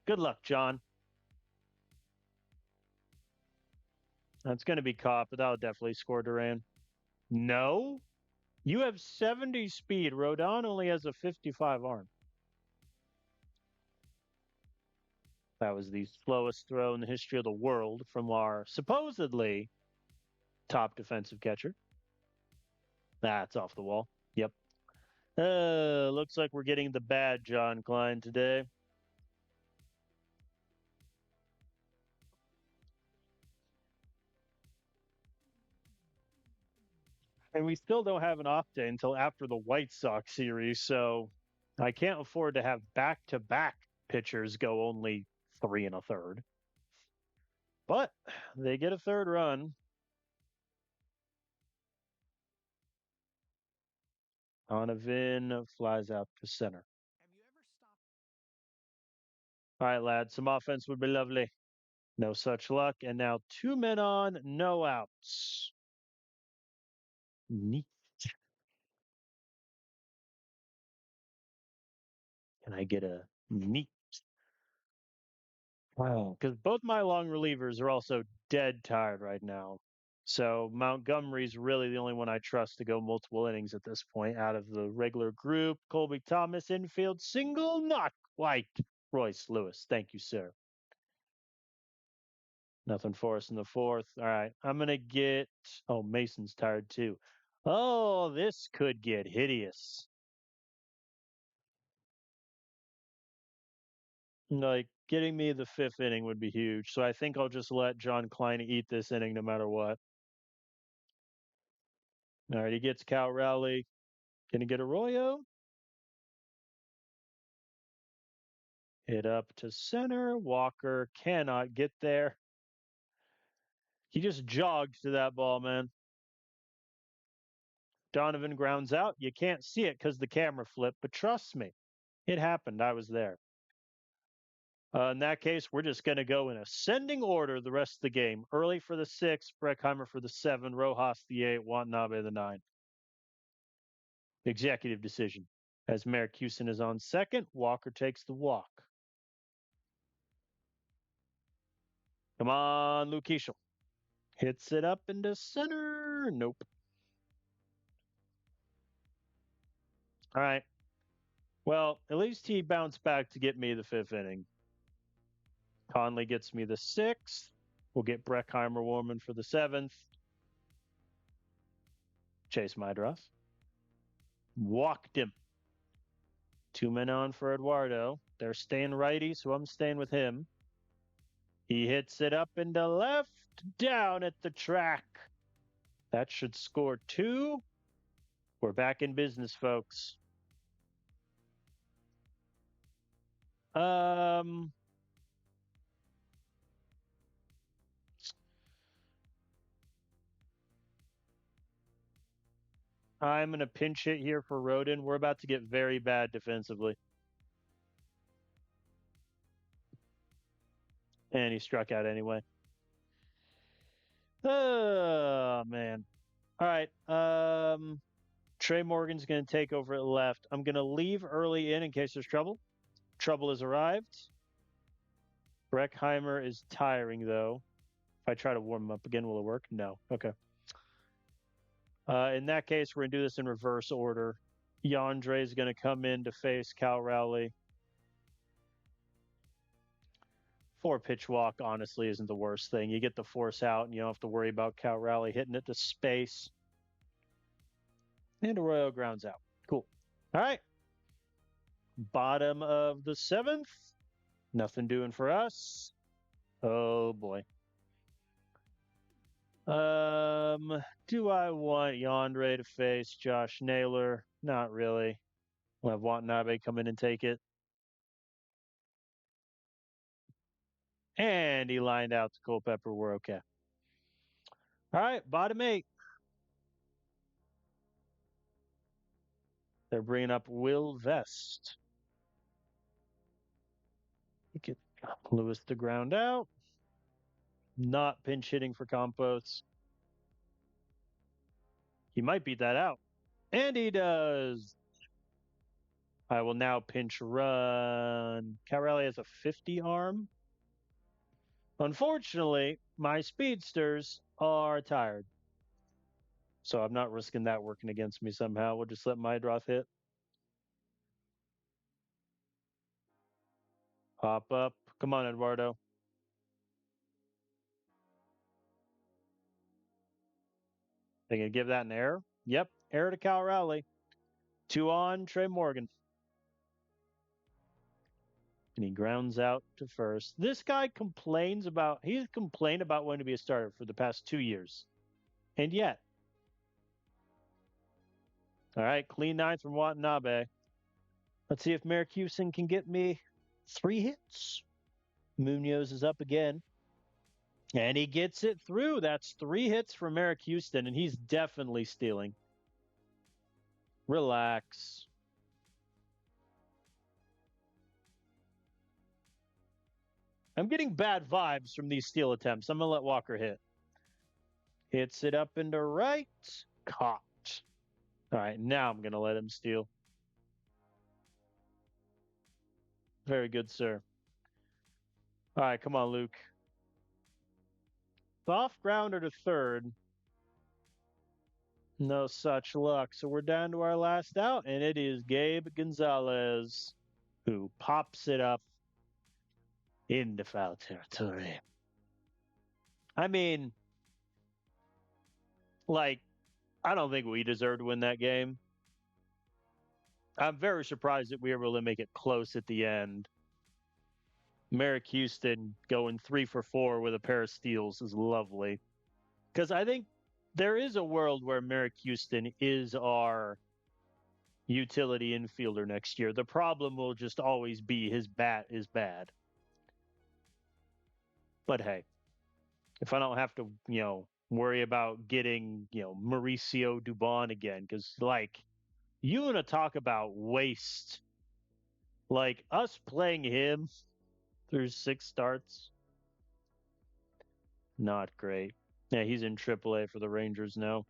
Good luck, John. That's going to be caught, but that'll definitely score Duran. No? You have 70 speed. Rodon only has a 55 arm. That was the slowest throw in the history of the world from our supposedly top defensive catcher. That's off the wall. Yep. Looks like we're getting the bad John Klein today. And we still don't have an off day until after the White Sox series, so I can't afford to have back-to-back pitchers go only 3 1/3. But they get a third run. Donovan flies out to center. All right, lads, some offense would be lovely. No such luck. And now 2 men on, no outs. Neat. Can I get a neat? Wow. Because both my long relievers are also dead tired right now. So Montgomery's really the only one I trust to go multiple innings at this point out of the regular group. Colby Thomas, infield single, not quite. Royce Lewis, thank you, sir. Nothing for us in the fourth. All right, I'm going to get. Oh, Mason's tired too. Oh, this could get hideous. Like, getting me the fifth inning would be huge. So I think I'll just let John Klein eat this inning no matter what. All right, he gets Cal Rowley. Can he get Arroyo? Hit up to center. Walker cannot get there. He just jogged to that ball, man. Donovan grounds out. You can't see it because the camera flipped, but trust me, it happened. I was there. In that case, we're just going to go in ascending order the rest of the game. Early for the 6, Breckheimer for the 7, Rojas the 8, Watanabe the 9. Executive decision. As Marcuson is on second, Walker takes the walk. Come on, Luke Keishel. Hits it up into center. Nope. All right. Well, at least he bounced back to get me the 5th inning. Conley gets me the 6th. We'll get Breckheimer Warman for the 7th. Chase Maedroff. Walked him. 2 men on for Eduardo. They're staying righty, so I'm staying with him. He hits it up into left, down at the track. That should score 2. We're back in business, folks. I'm going to pinch hit here for Rodon. We're about to get very bad defensively. And he struck out anyway. Oh, man. All right. Trey Morgan's going to take over at left. I'm going to leave early in case there's trouble. Trouble has arrived. Breckheimer is tiring, though. If I try to warm him up again, will it work? No. Okay. In that case, we're going to do this in reverse order. Yandre is going to come in to face Cal Rowley. 4-pitch walk, honestly, isn't the worst thing. You get the force out, and you don't have to worry about Cal Rowley hitting it to space. And Arroyo grounds out. Cool. All right. Bottom of the 7th. Nothing doing for us. Oh, boy. Do I want Yandre to face Josh Naylor? Not really. We'll have Watanabe come in and take it. And he lined out to Culpepper. We're okay. All right, bottom 8. They're bringing up Will Vest. Get Lewis to ground out. Not pinch hitting for Campos. He might beat that out. And he does. I will now pinch run. Carelli has a 50 arm. Unfortunately, my speedsters are tired. So I'm not risking that working against me somehow. We'll just let Maedroff hit. Pop up. Come on, Eduardo. They gonna give that an error? Yep, error to Cal Rowley. 2 on, Trey Morgan. And he grounds out to first. This guy he's complained about wanting to be a starter for the past 2 years. And yet, All right, clean ninth from Watanabe. Let's see if Merrick Houston can get me 3 hits. Munoz is up again. And he gets it through. That's 3 hits for Merrick Houston, and he's definitely stealing. Relax. I'm getting bad vibes from these steal attempts. I'm going to let Walker hit. Hits it up into right. Caught. All right, now I'm going to let him steal. Very good, sir. All right, come on, Luke. Soft grounder to third. No such luck. So we're down to our last out, and it is Gabe Gonzalez who pops it up into foul territory. I mean, like, I don't think we deserve to win that game. I'm very surprised that we were able to make it close at the end. Merrick Houston going 3 for 4 with a pair of steals is lovely. Because I think there is a world where Merrick Houston is our utility infielder next year. The problem will just always be his bat is bad. But hey, if I don't have to, worry about getting, Mauricio Dubon again, because you want to talk about waste. Like us playing him through 6 starts, not great. Yeah, he's in AAA for the Rangers now.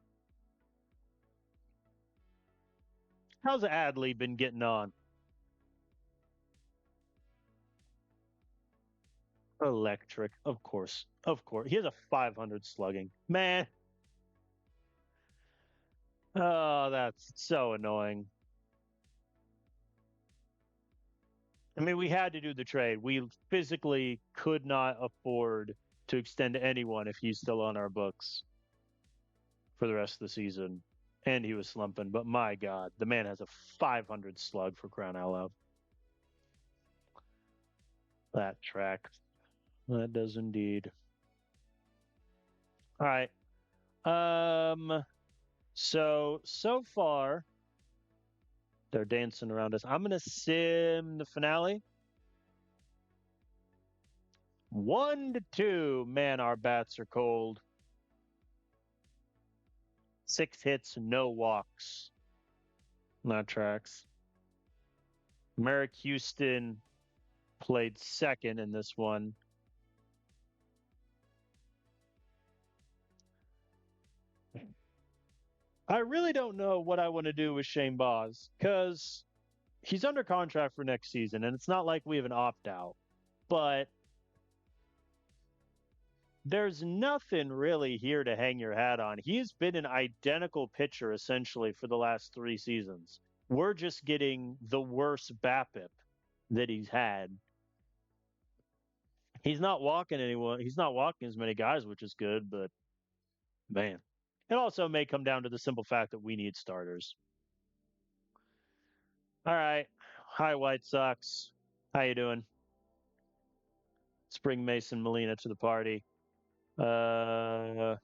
How's Adley been getting on? Electric, of course. Of course. He has a 500 slugging. Man. Oh, that's so annoying. I mean, we had to do the trade. We physically could not afford to extend anyone if he's still on our books for the rest of the season. And he was slumping. But my God, the man has a 500 slug for crying out loud. That tracks. That does indeed. All right. So far, they're dancing around us. I'm gonna sim the finale. 1-2. Man, our bats are cold. 6 hits, no walks. That tracks. Merrick Houston played second in this one. I really don't know what I want to do with Shane Baz because he's under contract for next season, and it's not like we have an opt out. But there's nothing really here to hang your hat on. He's been an identical pitcher essentially for the last 3 seasons. We're just getting the worst BABIP that he's had. He's not walking anyone. He's not walking as many guys, which is good, but man. It also may come down to the simple fact that we need starters. All right. Hi, White Sox. How you doing? Let's bring Mason Molina to the party. I'll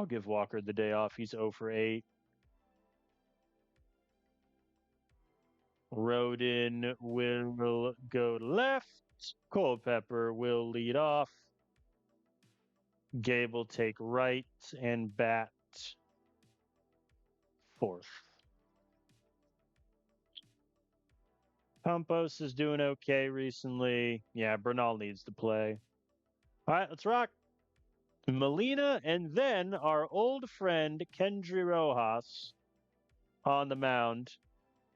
give Walker the day off. He's 0 for 8. Rodin will go left. Culpepper will lead off. Gabe will take right and bat 4th. Campos is doing okay recently. Yeah, Bernal needs to play. All right, let's rock. Molina and then our old friend Kendry Rojas on the mound,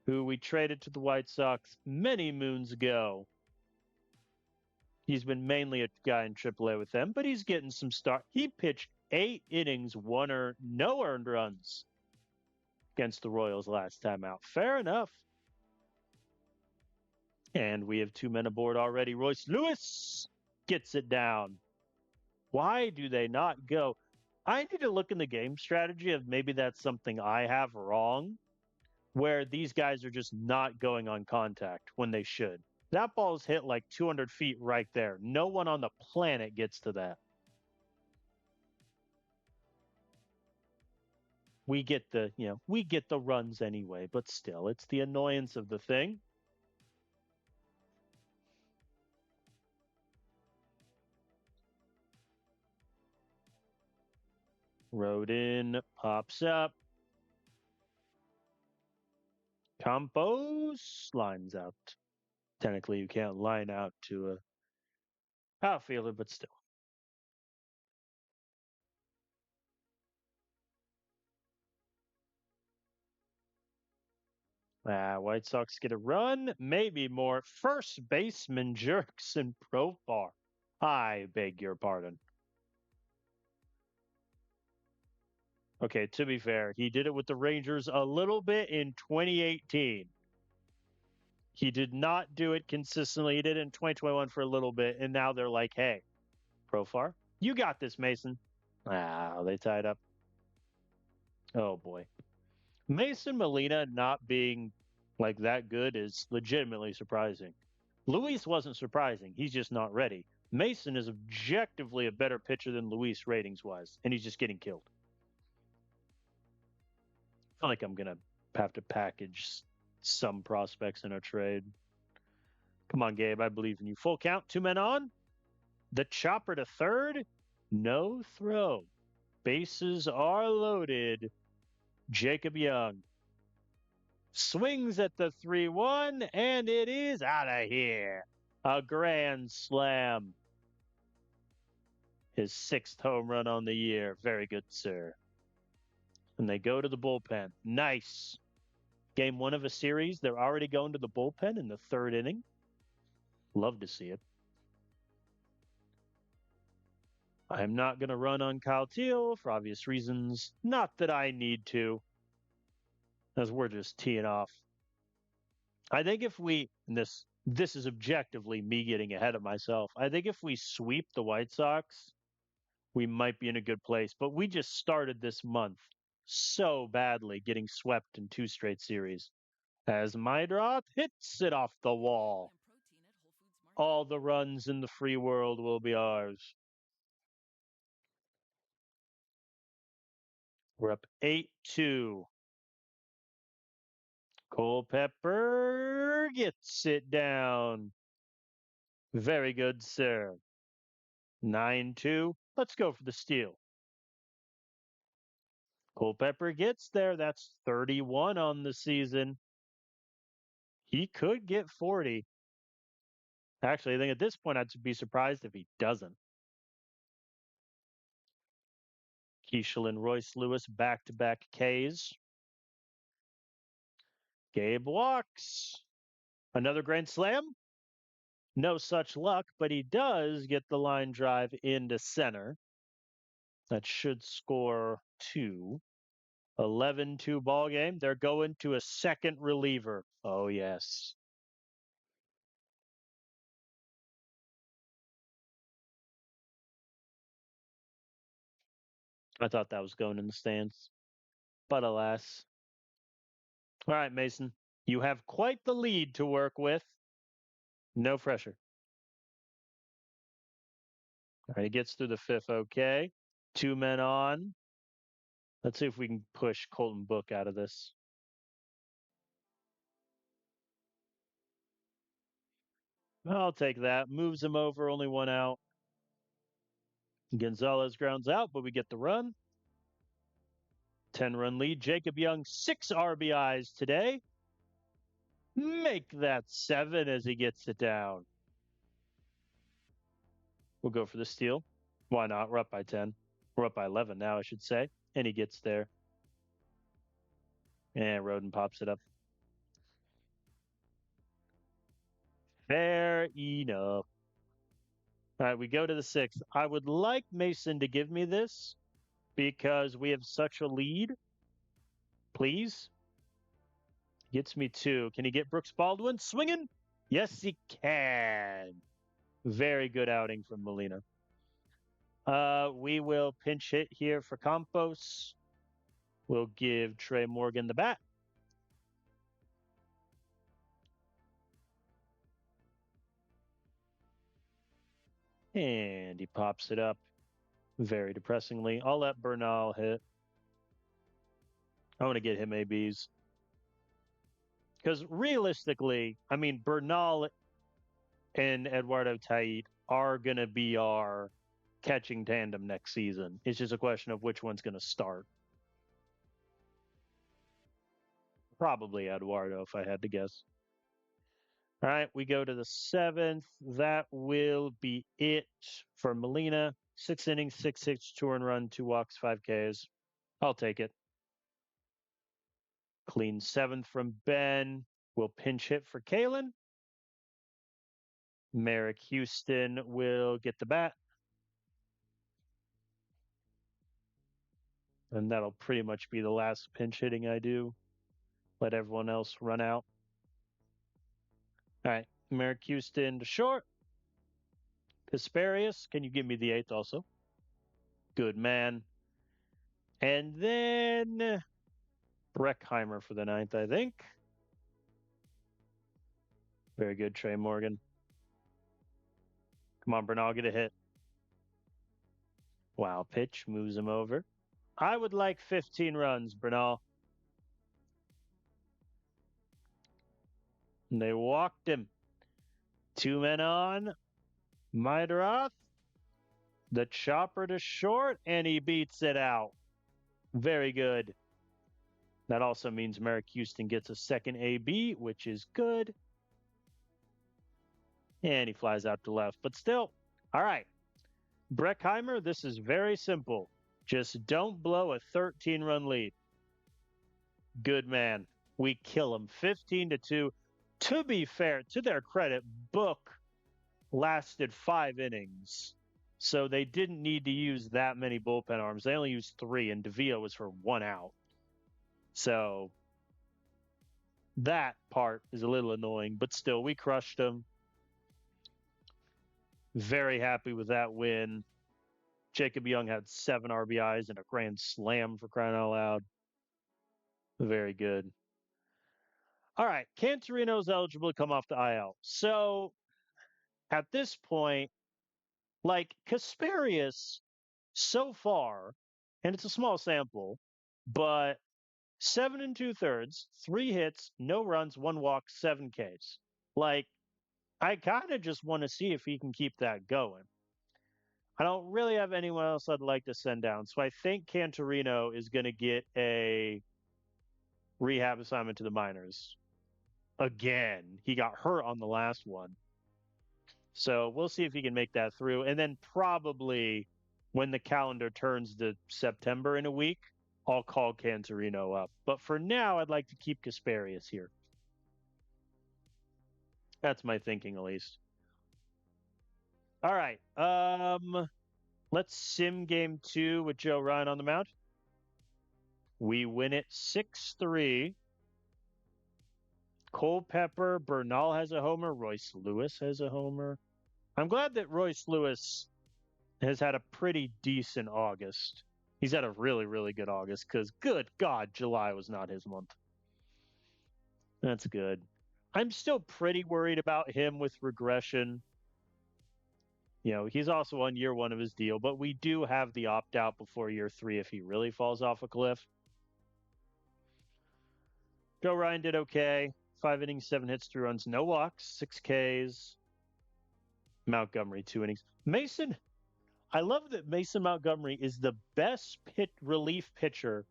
who we traded to the White Sox many moons ago. He's been mainly a guy in AAA with them, but he's getting some start. He pitched 8 innings, no earned runs against the Royals last time out. Fair enough. And we have 2 men aboard already. Royce Lewis gets it down. Why do they not go? I need to look in the game strategy of maybe that's something I have wrong, where these guys are just not going on contact when they should. That ball's hit like 200 feet right there. No one on the planet gets to that. we get the, we get the runs anyway, but still, it's the annoyance of the thing. Rodin pops up. Campos lines out. Technically, you can't line out to a outfielder, but still. White Sox get a run, maybe more. First baseman jerks and Profar. I beg your pardon. Okay, to be fair, he did it with the Rangers a little bit in 2018. He did not do it consistently. He did it in 2021 for a little bit, and now they're like, hey, Profar, you got this, Mason. They tied up. Oh, boy. Mason Molina not being like that good is legitimately surprising. Luis wasn't surprising. He's just not ready. Mason is objectively a better pitcher than Luis ratings wise, and he's just getting killed. I feel like I'm going to have to package some prospects in a trade. Come on, Gabe. I believe in you. Full count. 2 men on. The chopper to third. No throw. Bases are loaded. Jacob Young swings at the 3-1, and it is out of here. A grand slam. His 6th home run on the year. Very good, sir. And they go to the bullpen. Nice. Game 1 of a series. They're already going to the bullpen in the 3rd inning. Love to see it. I'm not going to run on Kyle Teal for obvious reasons. Not that I need to, as we're just teeing off. I think if we, and this is objectively me getting ahead of myself. I think if we sweep the White Sox, we might be in a good place. But we just started this month so badly, getting swept in 2 straight series. As Maedroth hits it off the wall. All the runs in the free world will be ours. We're up 8-2. Culpepper gets it down. Very good, sir. 9-2. Let's go for the steal. Culpepper gets there. That's 31 on the season. He could get 40. Actually, I think at this point, I'd be surprised if he doesn't. Keishel and Royce Lewis back-to-back Ks. Gabe walks. Another grand slam. No such luck, but he does get the line drive into center. That should score 2. 11-2 ball game. They're going to a second reliever. Oh, yes. I thought that was going in the stands. But alas. All right, Mason. You have quite the lead to work with. No pressure. All right, he gets through the 5th. Okay. 2 men on. Let's see if we can push Colton Book out of this. I'll take that. Moves him over. Only 1 out. Gonzalez grounds out, but we get the run. 10-run lead. Jacob Young, 6 RBIs today. Make that 7 as he gets it down. We'll go for the steal. Why not? We're up by 10. We're up by 11 now, I should say. And he gets there. And Rodin pops it up. Fair enough. All right, we go to the 6th. I would like Mason to give me this because we have such a lead. Please. Gets me 2. Can he get Brooks Baldwin swinging? Yes, he can. Very good outing from Molina. We will pinch hit here for Campos. We'll give Trey Morgan the bat. And he pops it up very depressingly. I'll let Bernal hit. I want to get him ABs. Because realistically, I mean, Bernal and Eduardo Tait are going to be our catching tandem next season. It's just a question of which one's going to start. Probably Eduardo, if I had to guess. All right, we go to the 7th. That will be it for Molina. 6 innings, 6 hits, 2 run, 2 walks, 5 Ks. I'll take it. Clean 7th from Ben. We'll pinch hit for Kalen. Merrick Houston will get the bat. And that'll pretty much be the last pinch hitting I do. Let everyone else run out. All right, Merrick Houston to short. Kasparius, can you give me the 8th also? Good man. And then Breckheimer for the 9th, I think. Very good, Trey Morgan. Come on, Bernal, get a hit. Wow, pitch moves him over. I would like 15 runs, Bernal. And they walked him. 2 men on. Meideroth. The chopper to short, and he beats it out. Very good. That also means Merrick Houston gets a second AB, which is good. And he flies out to left. But still, all right. Breckheimer, this is very simple. Just don't blow a 13-run lead. Good man. We kill him 15-2. To be fair, to their credit, Book lasted 5 innings. So they didn't need to use that many bullpen arms. They only used 3, and DeVio was for 1 out. So that part is a little annoying, but still, we crushed them. Very happy with that win. Jacob Young had 7 RBIs and a grand slam, for crying out loud. Very good. All right, Cantorino's eligible to come off the IL. So at this point, like Kasparius, so far, and it's a small sample, but 7 2/3, 3 hits, no runs, 1 walk, 7 Ks. Like, I kind of just want to see if he can keep that going. I don't really have anyone else I'd like to send down. So I think Cantorino is going to get a rehab assignment to the minors. Again, he got hurt on the last one. So we'll see if he can make that through. And then probably when the calendar turns to September in a week, I'll call Cantorino up. But for now, I'd like to keep Kasparius here. That's my thinking, at least. All right. Let's sim game 2 with Joe Ryan on the mound. We win it 6-3. Culpepper, Bernal has a homer. Royce Lewis has a homer. I'm glad that Royce Lewis has had a pretty decent August. He's had a really, really good August because, good God, July was not his month. That's good. I'm still pretty worried about him with regression. You know, he's also on year 1 of his deal, but we do have the opt out before year 3 if he really falls off a cliff. Joe Ryan did okay. 5 innings, 7 hits, 3 runs, no walks, 6 Ks. Montgomery, 2 innings. Mason, I love that Mason Montgomery is the best relief pitcher,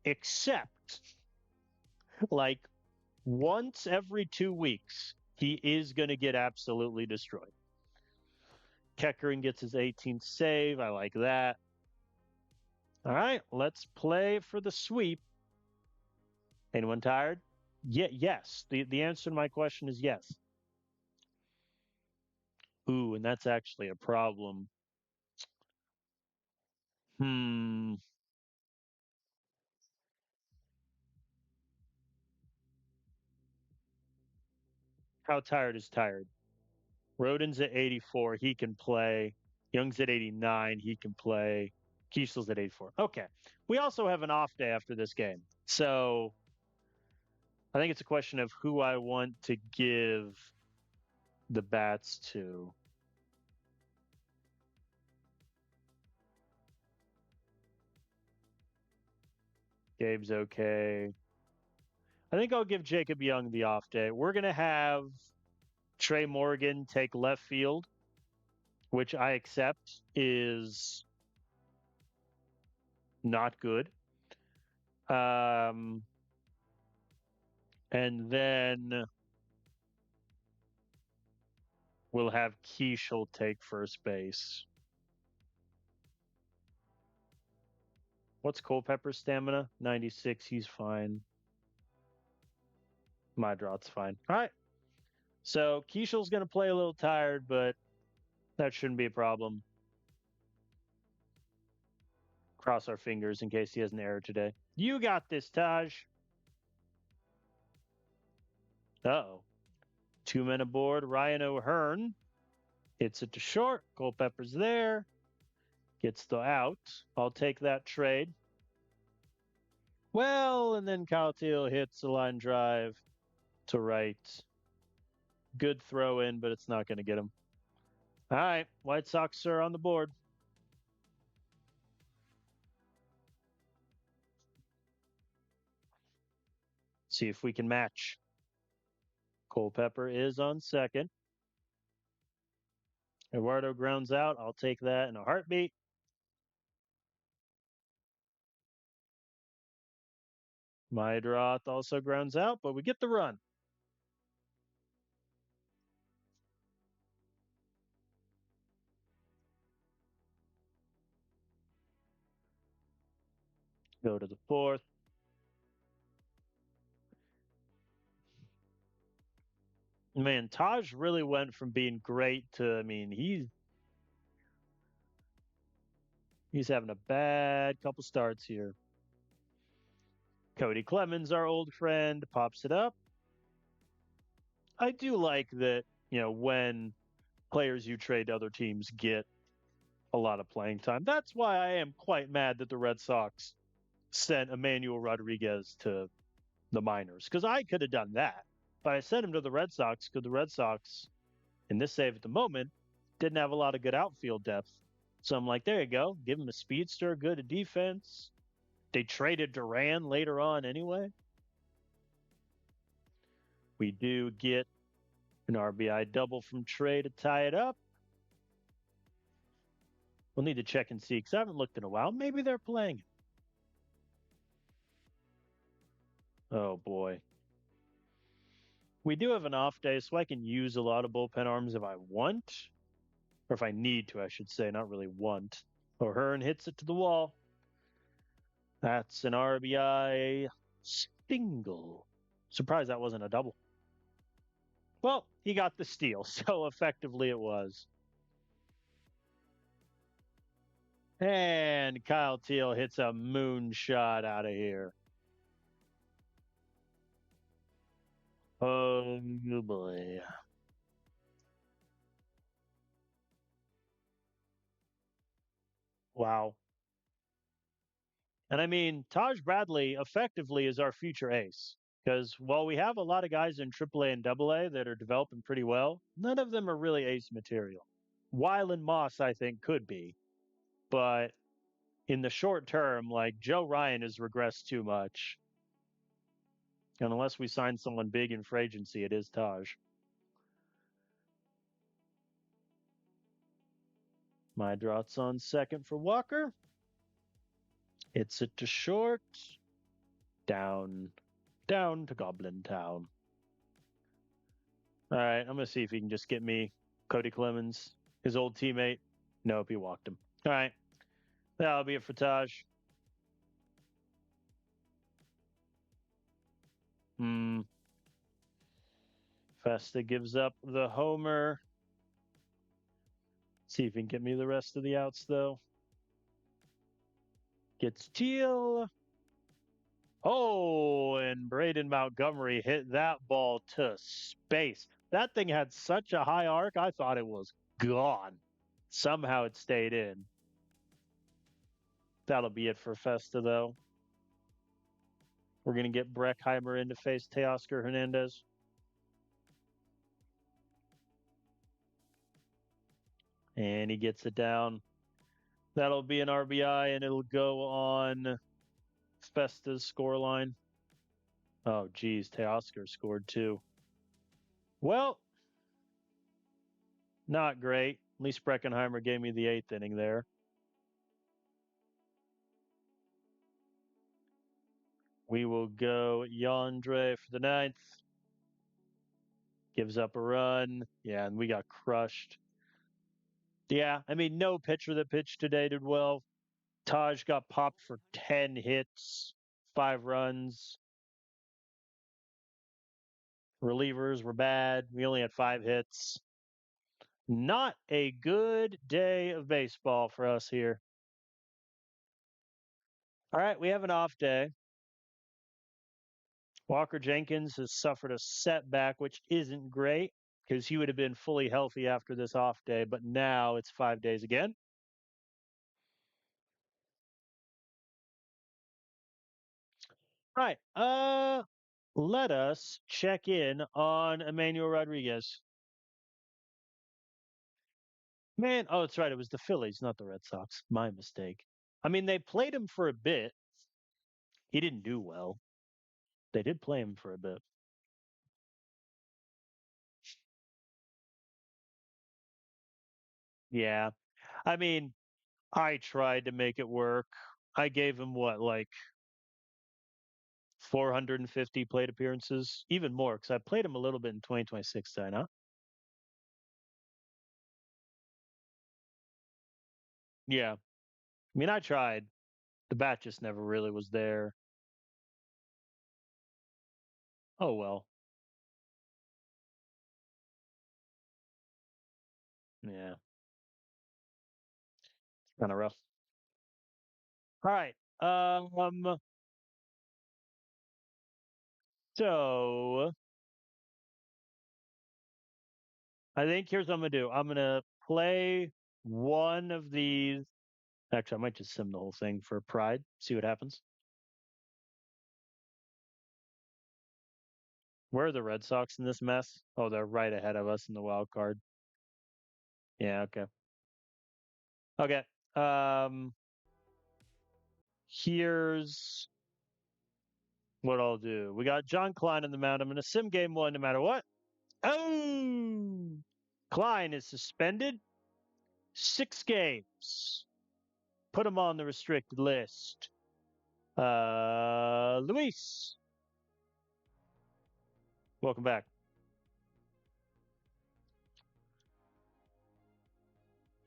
except like once every 2 weeks, he is going to get absolutely destroyed. Keckering gets his 18th save. I like that. All right, let's play for the sweep. Anyone tired? Yes. The answer to my question is yes. Ooh, and that's actually a problem. How tired is tired? Rodin's at 84. He can play. Young's at 89. He can play. Kiesel's at 84. Okay. We also have an off day after this game. So I think it's a question of who I want to give the bats to. Gabe's okay. I think I'll give Jacob Young the off day. We're going to have Trey Morgan take left field, which I accept is not good. And then we'll have Keishel take first base. What's Culpepper's stamina? 96. He's fine. Mydrot's fine. All right. So Keishel's going to play a little tired, but that shouldn't be a problem. Cross our fingers in case he has an error today. You got this, Taj. Uh-oh. 2 men aboard. Ryan O'Hearn hits it to short. Culpepper's there. Gets the out. I'll take that trade. Well, and then Kyle Teal hits a line drive to right. Good throw in, but it's not going to get him. All right. White Sox are on the board. See if we can match. Culpepper is on second. Eduardo grounds out. I'll take that in a heartbeat. Mydroth also grounds out, but we get the run. Go to the fourth. Man, Taj really went from being great to, I mean, he's having a bad couple starts here. Cody Clemens, our old friend, pops it up. I do like that, when players you trade to other teams get a lot of playing time. That's why I am quite mad that the Red Sox sent Emmanuel Rodriguez to the minors, because I could have done that. But I sent him to the Red Sox because the Red Sox, in this save at the moment, didn't have a lot of good outfield depth. So I'm like, there you go. Give him a speedster, good at defense. They traded Duran later on anyway. We do get an RBI double from Trey to tie it up. We'll need to check and see because I haven't looked in a while. Maybe they're playing. Oh, boy. We do have an off day, so I can use a lot of bullpen arms if I want. Or if I need to, I should say, not really want. O'Hearn hits it to the wall. That's an RBI single. Surprised that wasn't a double. Well, he got the steal, so effectively it was. And Kyle Teal hits a moonshot out of here. Oh, boy. Wow. And I mean, Taj Bradley effectively is our future ace. Because while we have a lot of guys in AAA and AA that are developing pretty well, none of them are really ace material. Wyland Moss, I think, could be. But in the short term, like Joe Ryan has regressed too much. And unless we sign someone big in free agency, it is Taj. Mydrot's on second for Walker. Hits it to short. Down to Goblin Town. All right, I'm going to see if he can just get me Cody Clemens, his old teammate. Nope, he walked him. All right, that'll be it for Taj. Festa gives up the homer. See if he can get me the rest of the outs, though. Gets Teal. Oh, and Braden Montgomery hit that ball to space. That thing had such a high arc, I thought it was gone. Somehow it stayed in. That'll be it for Festa, though. We're going to get Breckheimer in to face Teoscar Hernandez. And he gets it down. That'll be an RBI, and it'll go on Spesta's scoreline. Oh, geez. Teoscar scored too. Well, not great. At least Breckenheimer gave me the 8th inning there. We will go Yandre for the 9th. Gives up a run. Yeah, and we got crushed. Yeah, I mean, no pitcher that pitched today did well. Taj got popped for 10 hits, 5 runs. Relievers were bad. We only had 5 hits. Not a good day of baseball for us here. All right, we have an off day. Walker Jenkins has suffered a setback, which isn't great because he would have been fully healthy after this off day, but now it's 5 days again. All right. Let us check in on Emmanuel Rodriguez. Man, oh, that's right. It was the Phillies, not the Red Sox. My mistake. I mean, they played him for a bit. He didn't do well. They did play him for a bit. Yeah. I mean, I tried to make it work. I gave him what, like 450 plate appearances, even more, because I played him a little bit in 2026, did I not? Yeah. I mean, I tried. The bat just never really was there. Oh, well. Yeah. Kind of rough. All right. So I think here's what I'm gonna do. I'm gonna play one of these. Actually, I might just sim the whole thing for pride. See what happens. Where are the Red Sox in this mess? Oh, they're right ahead of us in the wild card. Yeah, okay. Okay. Um, here's what I'll do. We got John Klein in the mound. I'm gonna sim game one no matter what. Oh, Klein is suspended 6 games. Put him on the restricted list. Luis, welcome back.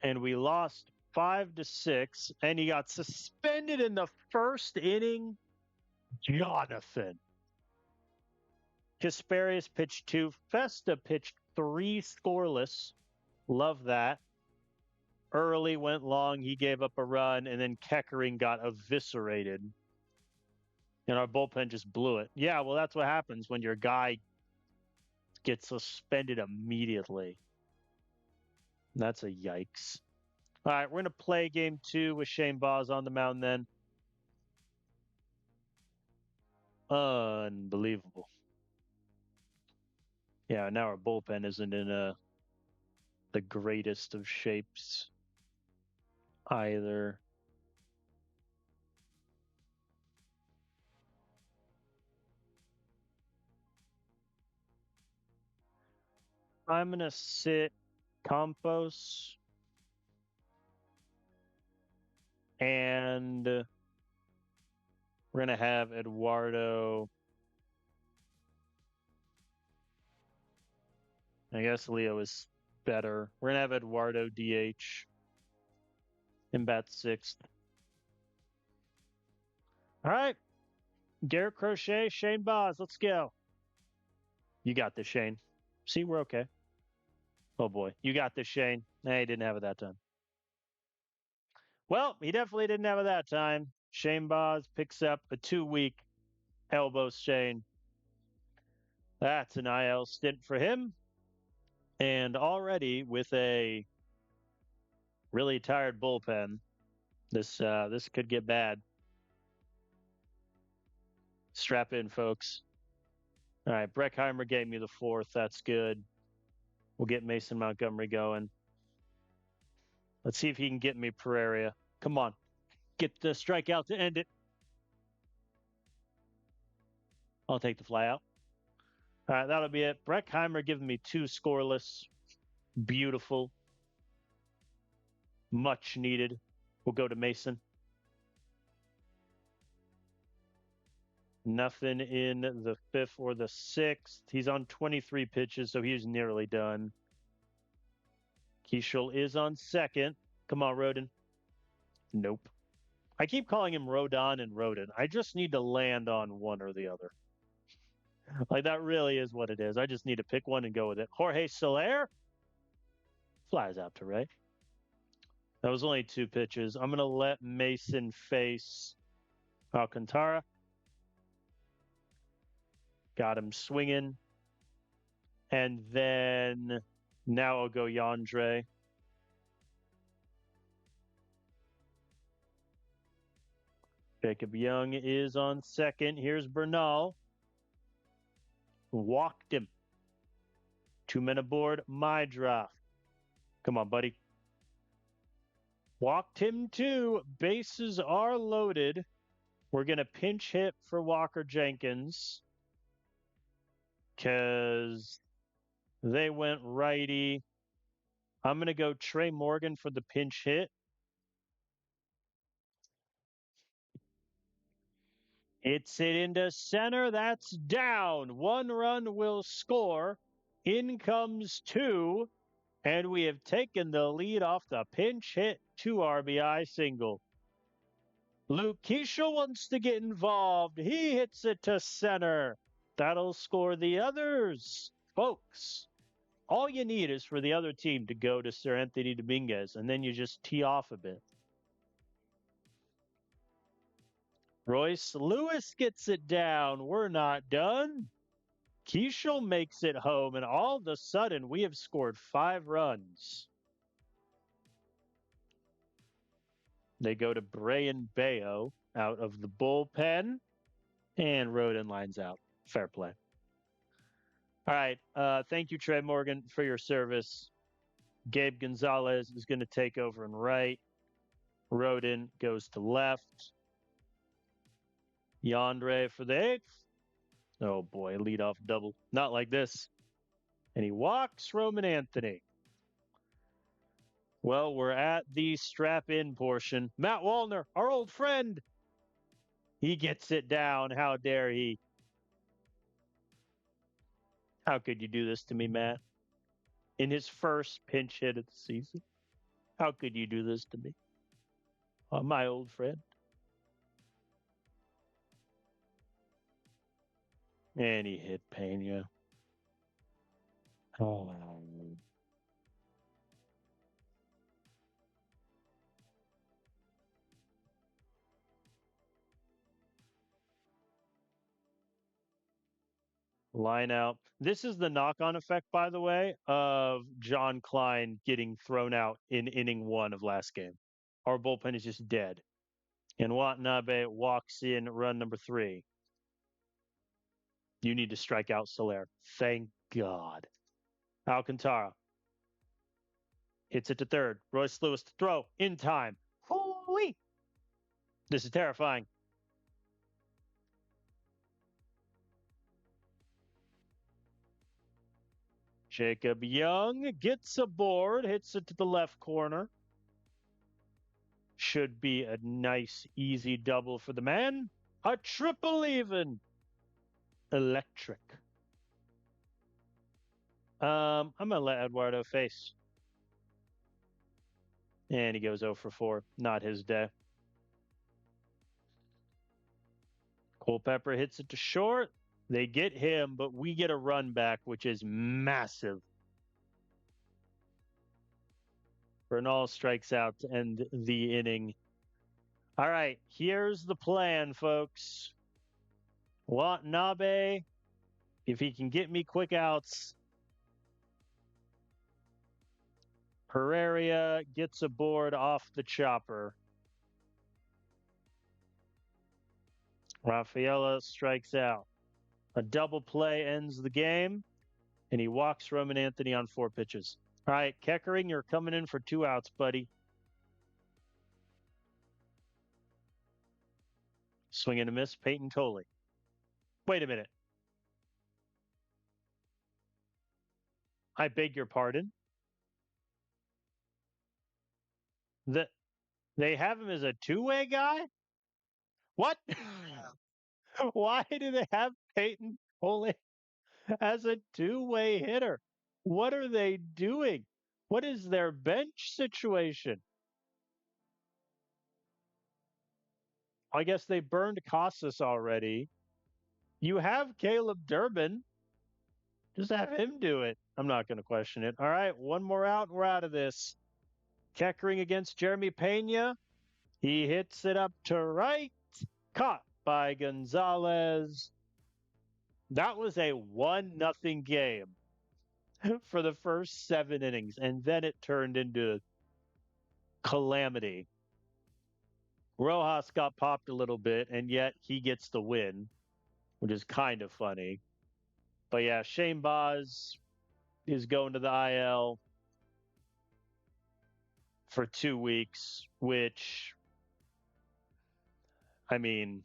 And we lost 5-6, and he got suspended in the first inning. Jonathan. Kasparius pitched 2. Festa pitched 3 scoreless. Love that. Early went long. He gave up a run, and then Keckering got eviscerated. And our bullpen just blew it. Yeah, well, that's what happens when your guy gets suspended immediately. That's a yikes. All right, we're going to play game 2 with Shane Baz on the mound then. Unbelievable. Yeah, now our bullpen isn't in the greatest of shapes either. I'm going to sit Campos and we're going to have Eduardo. I guess Leo is better. We're going to have Eduardo DH in bat 6th. All right. Garrett Crochet, Shane Baz. Let's go. You got this, Shane. See, we're okay. Oh, boy. You got this, Shane. Hey, he didn't have it that time. Well, he definitely didn't have it that time. Shane Baz picks up a 2-week elbow strain. That's an IL stint for him. And already with a really tired bullpen, this could get bad. Strap in, folks. All right, Breckheimer gave me the 4th. That's good. We'll get Mason Montgomery going. Let's see if he can get me Pereira. Come on. Get the strikeout to end it. I'll take the fly out. All right, that'll be it. Breckheimer giving me 2 scoreless. Beautiful. Much needed. We'll go to Mason. Nothing in the 5th or the 6th. He's on 23 pitches, so he's nearly done. Keishel is on 2nd. Come on, Rodon. Nope. I keep calling him Rodon and Rodon. I just need to land on one or the other. Like, that really is what it is. I just need to pick one and go with it. Jorge Soler flies out to right. That was only 2 pitches. I'm going to let Mason face Alcantara. Got him swinging. And then now I'll go Yandre. Jacob Young is on 2nd. Here's Bernal. Walked him. 2 men aboard my draft. Come on, buddy. Walked him too. Bases are loaded. We're going to pinch hit for Walker Jenkins because they went righty. I'm going to go Trey Morgan for the pinch hit. Hits it into center. That's down. 1 run will score. In comes 2. And we have taken the lead off the pinch hit 2 RBI single. Luke Keishel wants to get involved. He hits it to center. That'll score the others. Folks, all you need is for the other team to go to Sir Anthony Dominguez, and then you just tee off a bit. Royce Lewis gets it down. We're not done. Keishel makes it home, and all of a sudden, we have scored 5 runs. They go to Brayan Bello out of the bullpen, and Rodon lines out. Fair play. All right. Thank you, Trey Morgan, for your service. Gabe Gonzalez is going to take over and right. Rodon goes to left. Yandre for the 8th. Oh, boy, leadoff double. Not like this. And he walks Roman Anthony. Well, we're at the strap-in portion. Matt Wallner, our old friend. He gets it down. How dare he? How could you do this to me, Matt? In his first pinch hit of the season? How could you do this to me? Oh, my old friend. And he hit Pena. Oh. Line out. This is the knock-on effect, by the way, of John Klein getting thrown out in inning 1 of last game. Our bullpen is just dead. And Watanabe walks in run number 3. You need to strike out Soler. Thank God. Alcantara hits it to 3rd. Royce Lewis to throw in time. Hoo-wee! This is terrifying. Jacob Young gets aboard, hits it to the left corner. Should be a nice, easy double for the man. A triple even. Electric. I'm going to let Eduardo face. And he goes 0 for 4. Not his day. Culpepper hits it to short. They get him, but we get a run back, which is massive. Bernal strikes out to end the inning. All right, here's the plan, folks. Watanabe, if he can get me quick outs. Pereira gets aboard off the chopper. Rafaela strikes out. A double play ends the game, and he walks Roman Anthony on 4 pitches. All right, Keckering, you're coming in for 2 outs, buddy. Swing and a miss, Peyton Tolley. Wait a minute. I beg your pardon. The, they have him as a two-way guy? What? Why do they have Peyton Pole as a two-way hitter? What are they doing? What is their bench situation? I guess they burned Casas already. You have Caleb Durbin. Just have him do it. I'm not going to question it. All right, one more out, and we're out of this. Keckering against Jeremy Pena. He hits it up to right. Caught by Gonzalez. That was a 1-0 game for the first 7 innings, and then it turned into calamity. Rojas got popped a little bit, and yet he gets the win, which is kind of funny. But yeah, Shane Baz is going to the IL for 2 weeks, which, I mean,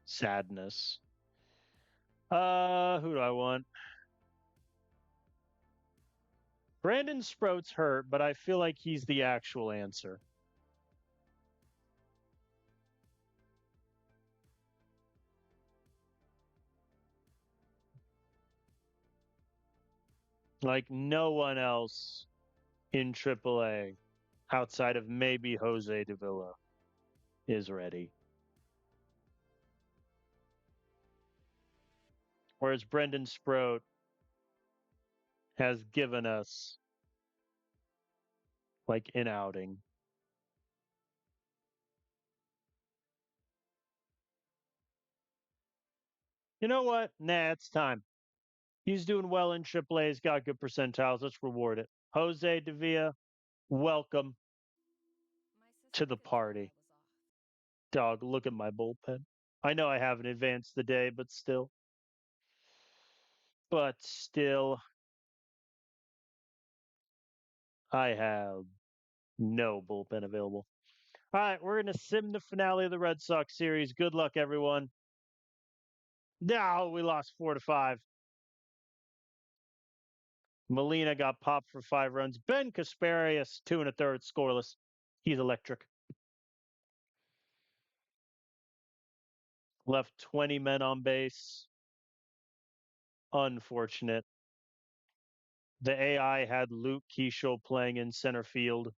sadness. Who do I want? Brandon Sproat's hurt, but I feel like he's the actual answer. Like no one else in AAA outside of maybe Jose Davila is ready. Whereas Brendan Sproat has given us like an outing. You know what? Nah, it's time. He's doing well in AAA. He's got good percentiles. Let's reward it. Jose Davila, welcome to the party. Dog, look at my bullpen. I know I haven't advanced the day, but still. I have no bullpen available. All right, we're going to sim the finale of the Red Sox series. Good luck, everyone. No, we lost 4-5. Molina got popped for 5 runs. Ben Kasparius, 2 1/3, scoreless. He's electric. Left 20 men on base. Unfortunate. The AI had Luke Keeschel playing in center field.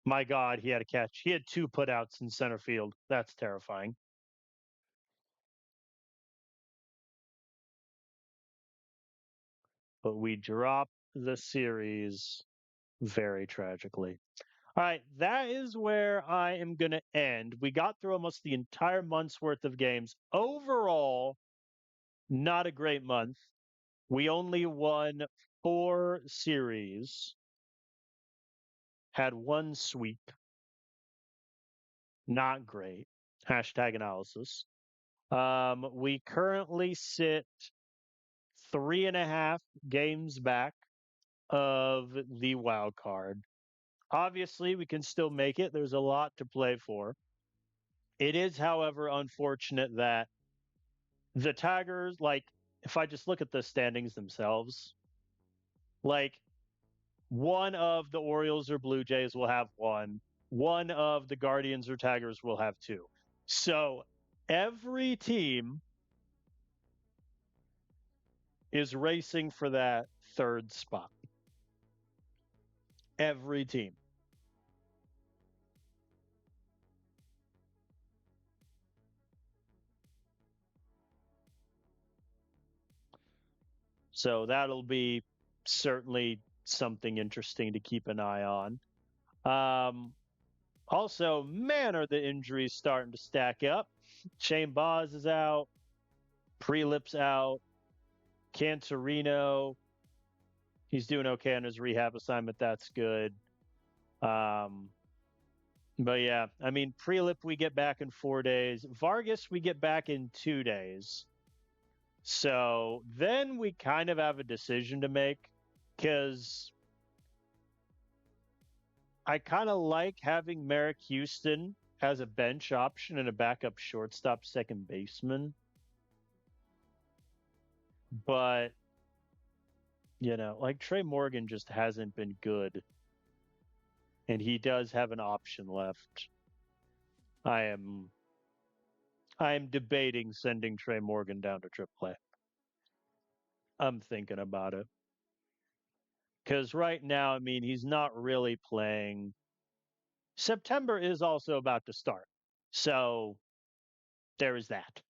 My God, he had a catch. He had 2 putouts in center field. That's terrifying. But we drop the series very tragically. All right, that is where I am going to end. We got through almost the entire month's worth of games. Overall, not a great month. We only won 4 series, had 1 sweep. Not great. Hashtag analysis. We currently sit 3.5 games back of the wild card. Obviously, we can still make it. There's a lot to play for. It is, however, unfortunate that the Tigers, like, if I just look at the standings themselves, like, one of the Orioles or Blue Jays will have 1. One of the Guardians or Tigers will have 2. So every team is racing for that 3rd spot. Every team. So that'll be certainly something interesting to keep an eye on. Also, man, are the injuries starting to stack up. Shane Baz is out. Prelip's out. Cantorino, he's doing okay on his rehab assignment. That's good. But yeah, I mean, Prelip we get back in 4 days. Vargas we get back in 2 days. So then we kind of have a decision to make because I kind of like having Merrick Houston as a bench option and a backup shortstop second baseman. But Like Trey Morgan just hasn't been good, and he does have an option left. I am I am debating sending Trey Morgan down to AAA. I'm thinking about it because right now, I mean, he's not really playing. September is also about to start, so there is that.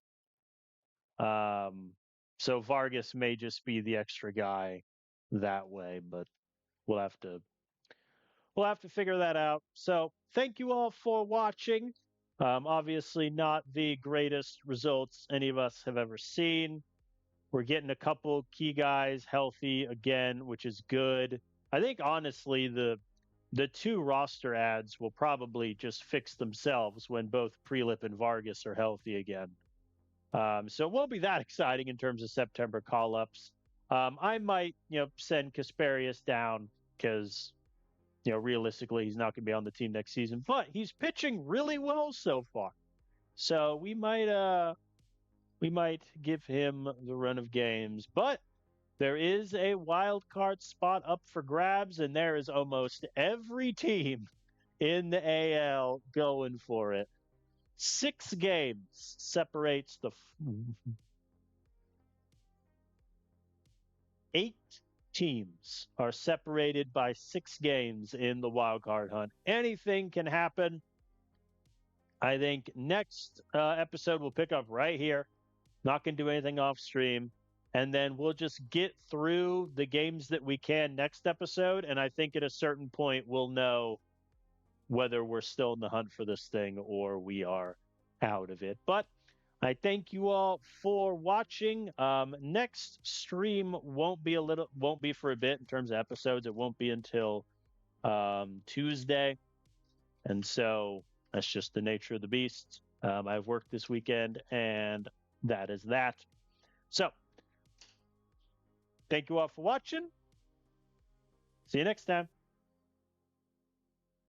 Um, so Vargas may just be the extra guy that way, but we'll have to we'll have to figure that out. So thank you all for watching. Obviously, not the greatest results any of us have ever seen. We're getting a couple key guys healthy again, which is good. I think honestly, the two roster ads will probably just fix themselves when both Prelip and Vargas are healthy again. So it won't be that exciting in terms of September call ups. I might, send Kasperius down because, realistically, he's not going to be on the team next season, but he's pitching really well so far. So we might give him the run of games, but there is a wild card spot up for grabs, and there is almost every team in the AL going for it. 6 games separates the 8 teams are separated by 6 games in the wild card hunt. Anything can happen. I think next episode we'll pick up right here. Not going to do anything off stream. And then we'll just get through the games that we can next episode. And I think at a certain point, we'll know whether we're still in the hunt for this thing or we are out of it. But I thank you all for watching. Next stream won't be for a bit in terms of episodes. It won't be until Tuesday. And so that's just the nature of the beast. I've worked this weekend, and that is that. So thank you all for watching. See you next time.